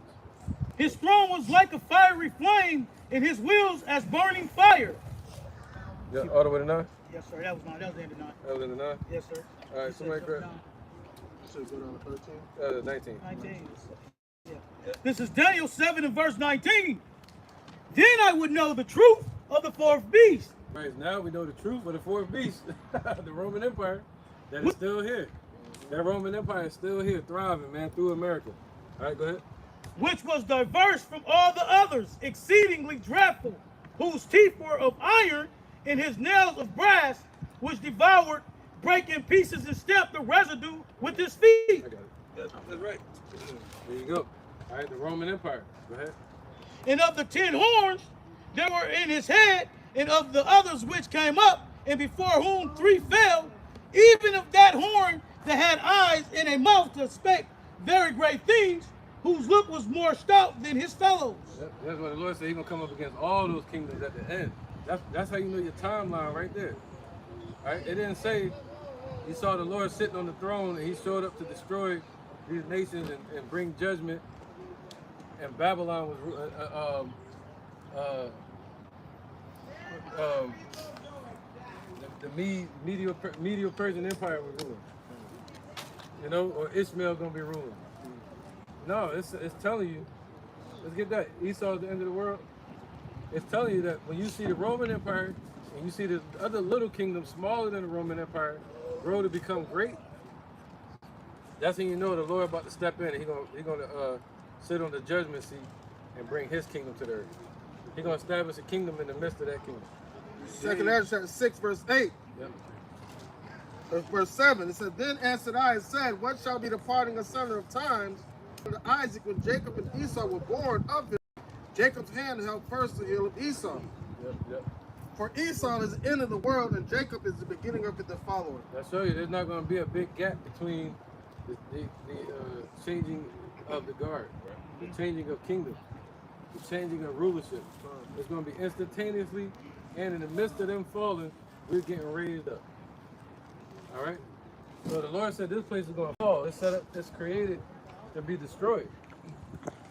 His throne was like a fiery flame, and his wheels as burning fire.
Yeah, all the way to 9?
Yes, sir. That was 9. That was the end of 9.
That was in the 9?
Yes, sir.
All right, somebody grab.
Should go down to 13.
19.
19. Yeah. This is Daniel 7 and verse 19. Then I would know the truth of the fourth beast.
Right, now we know the truth of the fourth beast, the Roman Empire, that is still here. That Roman Empire is still here, thriving, man, through America. All right, go ahead.
Which was diverse from all the others, exceedingly dreadful, whose teeth were of iron, and his nails of brass, which devoured, break in pieces, and stamped the residue with his feet.
I got it. That's right. There you go. All right, the Roman Empire. Go ahead.
And of the 10 horns that were in his head, and of the others which came up, and before whom 3 fell, even of that horn that had eyes and a mouth to speak very great things, whose look was more stout than his fellows.
That's what the Lord said. He's going to come up against all those kingdoms at the end. That's how you know your timeline right there. All right? It didn't say you saw the Lord sitting on the throne and he showed up to destroy these nations and bring judgment. And Babylon was the Medo-Persian Empire was ruling. You know, or Ishmael gonna be ruling. No, it's telling you. Let's get that. Esau is the end of the world. It's telling you that when you see the Roman Empire and you see the other little kingdoms smaller than the Roman Empire grow to become great, that's when you know the Lord about to step in and He's gonna sit on the judgment seat and bring His kingdom to the earth. He's gonna establish a kingdom in the midst of that kingdom.
Second Ezra chapter 6, verse 8.
Yep.
Verse 7, it said, Then answered I and said, What shall be the parting asunder of times? To Isaac, when Jacob and Esau were born of him, Jacob's hand held first the heel of Esau.
Yep.
For Esau is the end of the world, and Jacob is the beginning of it that followeth.
I show you there's not going to be a big gap between the changing of the guard, the changing of kingdom, the changing of rulership. It's going to be instantaneously, and in the midst of them falling, we're getting raised up. All right? So the Lord said this place is going to fall. It's set up, it's created to be destroyed.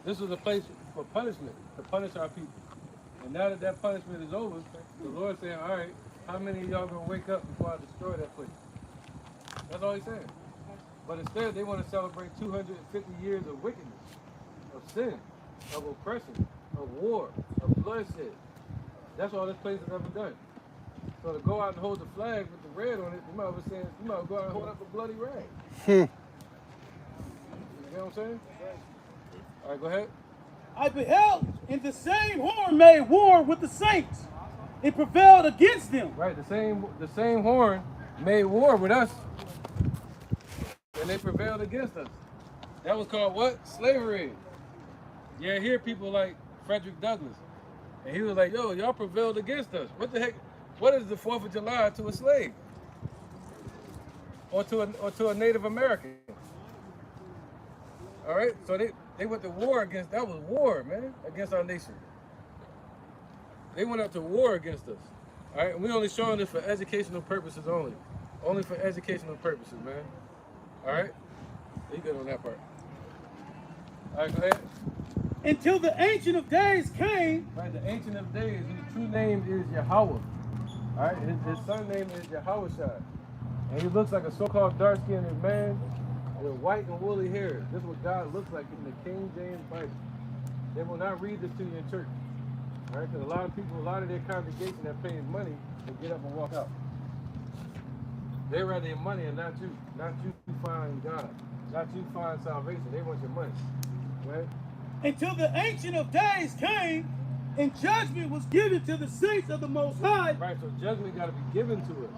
This was a place for punishment, to punish our people. And now that that punishment is over, the Lord saying, all right, how many of y'all going to wake up before I destroy that place? That's all He's saying. But instead, they want to celebrate 250 years of wickedness, of sin, of oppression, of war, of bloodshed. That's all this place has ever done. So to go out and hold the flag with the red on it, you might as well go out and hold up a bloody rag. You know what I'm saying? All right, go ahead.
I beheld, and the same horn made war with the saints, it prevailed against them.
Right, the same horn made war with us, and they prevailed against us. That was called what? Slavery. Yeah, here people like Frederick Douglass, and he was like, "Yo, y'all prevailed against us. What the heck? What is the 4th of July to a slave, or to a Native American?" All right, so they went to war against. That was war, man, against our nation. They went up to war against us. All right, and we only showing this for educational purposes only for educational purposes, man. All right, you good on that part. All right, go ahead.
Until the Ancient of Days came.
Right, the Ancient of Days, his true name is Yahweh. All right, his son name is Yahushua. And he looks like a so-called dark-skinned man with white and woolly hair. This is what God looks like in the King James Bible. They will not read this to you in church. All right, because a lot of people, a lot of their congregation that pays money, they get up and walk out. They rather your money and not you. Not you find God. Not you find salvation. They want your money. Right?
Until the Ancient of Days came, and judgment was given to the saints of the Most High.
Right, so judgment got to be given to us.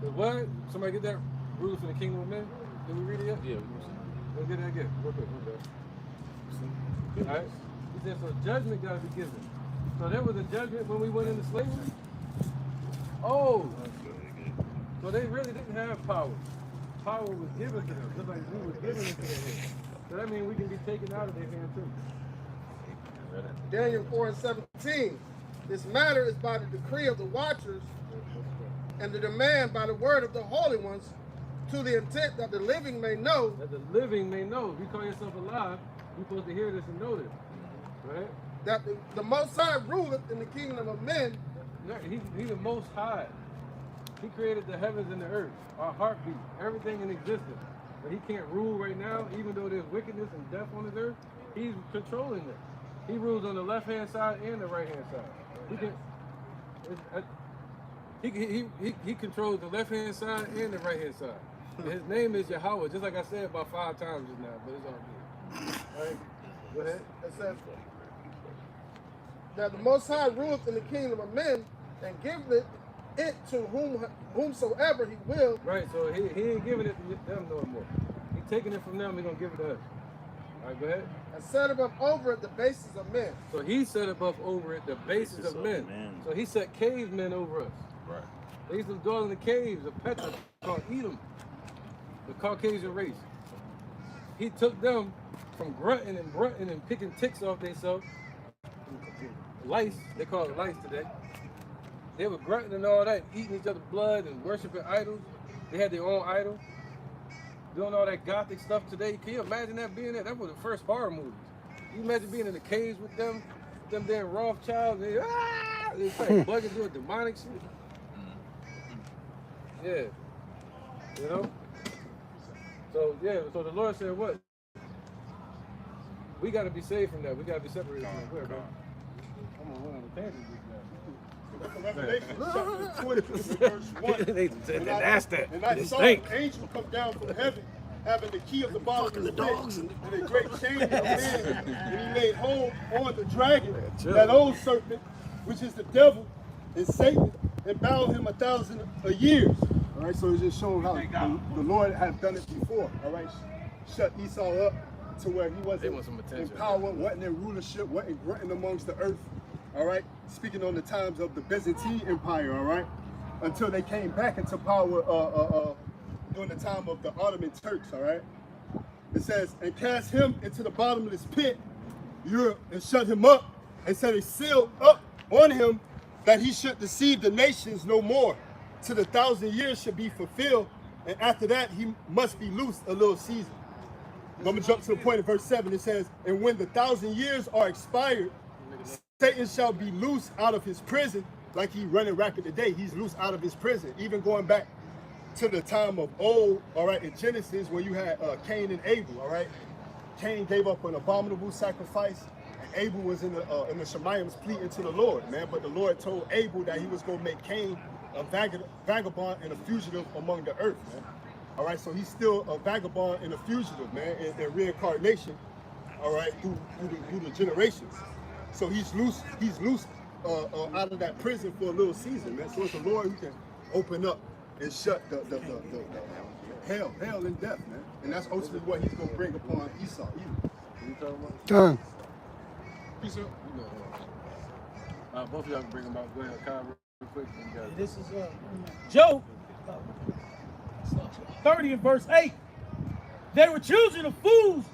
But what? Somebody get that ruler for the kingdom of men? Did we read it yet? Yeah. Let's get that again. Real quick. All right? He said, so judgment got to be given. So there was a judgment when we went into slavery? Oh! So they really didn't have power. Power was given to them, just like we were given into their hands. So that means we can be taken out of their hand too.
Daniel 4:17. This matter is by the decree of the watchers and the demand by the word of the holy ones, to the intent that the living may know.
That the living may know. If you call yourself alive, you're supposed to hear this and know this. Right?
That the Most High ruleth in the kingdom of men.
He's the Most High. He created the heavens and the earth, our heartbeat, everything in existence. But he can't rule right now, even though there's wickedness and death on this earth. He's controlling it. He rules on the left-hand side and the right-hand side. He controls the left-hand side and the right-hand side. His name is Yahweh, just like I said about 5 times just now, but it's all good. All right, go ahead.
It says that the Most High ruleth in the kingdom of men and giveth it to whomsoever he will.
Right, so he ain't giving it to them no more. He's taking it from them, he's going to give it to us. All right, go ahead.
And set above over it the basis of men.
So he set above over it the basis of men. So he set cavemen over us.
Right.
They used to dwell in the caves of Petra called Edom, the Caucasian race. He took them from grunting and picking ticks off themselves. Lice, they call it lice today. They were grunting and all that, eating each other's blood and worshiping idols. They had their own idol. Doing all that gothic stuff today. Can you imagine that being there? That was the first horror movies. You imagine being in the caves with them damn Rothschilds. They like bugging doing demonic shit. Yeah. You know? So the Lord said what? We gotta be saved from that. We gotta be separated from that. Where, bro? I'm gonna run on the tangent with that.
Revelation chapter 20, verse 1. And I saw an angel come down from heaven, having the key of the bottomless pit and a great chain in his hand. And he laid hold on the dragon, that old serpent, which is the devil and Satan, and bound him 1,000 years. All right, so it's just showing how the Lord had done it before. All right, shut Esau up to where he wasn't in power, wasn't in rulership, wasn't grunting amongst the earth. All right, speaking on the times of the Byzantine Empire, all right, until they came back into power during the time of the Ottoman Turks, all right. It says, and cast him into the bottomless pit, Europe, and shut him up, and set a seal up on him that he should deceive the nations no more, till the 1,000 years should be fulfilled, and after that he must be loosed a little season. I'm gonna jump to the point of verse 7. It says, and when the 1,000 years are expired, Satan shall be loose out of his prison, like he running rapid today. He's loose out of his prison, even going back to the time of old, all right, in Genesis, when you had Cain and Abel, all right. Cain gave up an abominable sacrifice, and Abel was in the Shemayim's pleading to the Lord, man. But the Lord told Abel that he was going to make Cain a vagabond and a fugitive among the earth, man. All right, so he's still a vagabond and a fugitive, man, in reincarnation, all right, through the generations. So he's loose out of that prison for a little season, man. So it's the Lord who can open up and shut the hell and death, man. And that's ultimately what he's going to bring upon Esau.
Done.
Both of y'all can bring them out. Go ahead, Kyle, real quick.
This is Job 30 and verse 8. They were children of fools.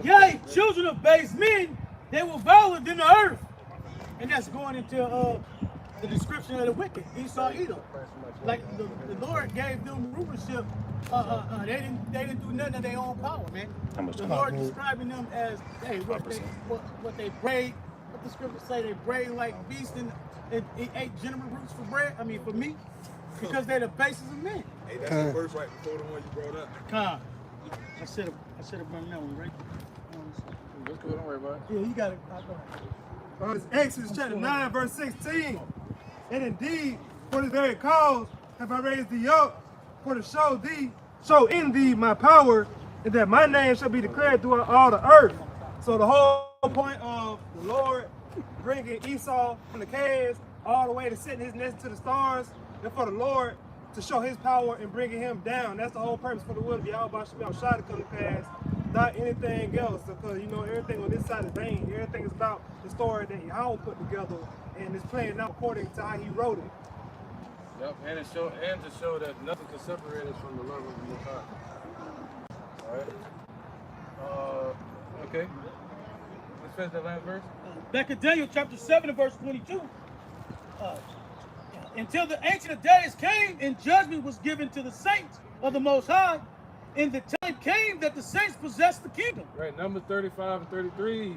Yea, children of base men. They were violent in the earth. And that's going into the description of the wicked, Esau, Edom. Like the Lord gave them rulership. They didn't do nothing of their own power, man. The Lord describing them as, hey, what they brayed. What the scriptures say, they brayed like beasts and ate gentleman roots for bread. I mean, for meat, because they're the bases of men.
Hey, that's the verse right before the one you brought up.
Con. I should have brought that one, right?
Let's go, don't worry about it.
Yeah, you got it.
It's Exodus chapter 9, verse 16. And indeed, for this very cause have I raised thee up, for to show in thee my power, and that my name shall be declared throughout all the earth. So the whole point of the Lord bringing Esau from the caves all the way to setting his nest to the stars, and for the Lord to show his power and bringing him down. That's the whole purpose for the will of Yahweh should be outside to come to pass, not anything else. Because you know everything on this side is vain. Everything is about the story that Yahweh put together, and it's playing out according to how he wrote it.
Yep, and to show that nothing can separate us from the love of the Most High. All right. Okay. Let's finish that last verse.
Back in Daniel chapter 7 and verse 22. Until the Ancient of Days came and judgment was given to the saints of the Most High, and the time came that the saints possessed the kingdom.
Right, Numbers 35 and 33.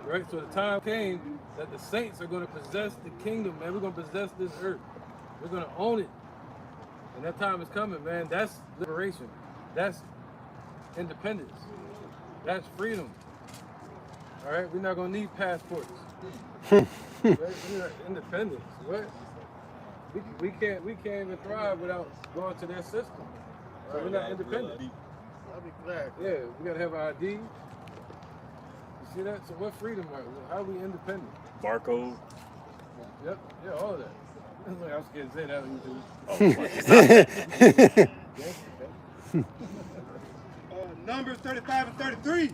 Right, so the time came that the saints are going to possess the kingdom, man. We're going to possess this earth. We're going to own it. And that time is coming, man. That's liberation. That's independence. That's freedom. All right, we're not going to need passports. Right? We're not independence. What? We can't even thrive without going to their system. So we're not independent.
I'll be glad.
Yeah, we gotta have our ID. You see that? So what freedom are we? How are we independent?
Barcode.
Yep, yeah, all of that. Like, I was scared to say that.
Numbers 35 and 33.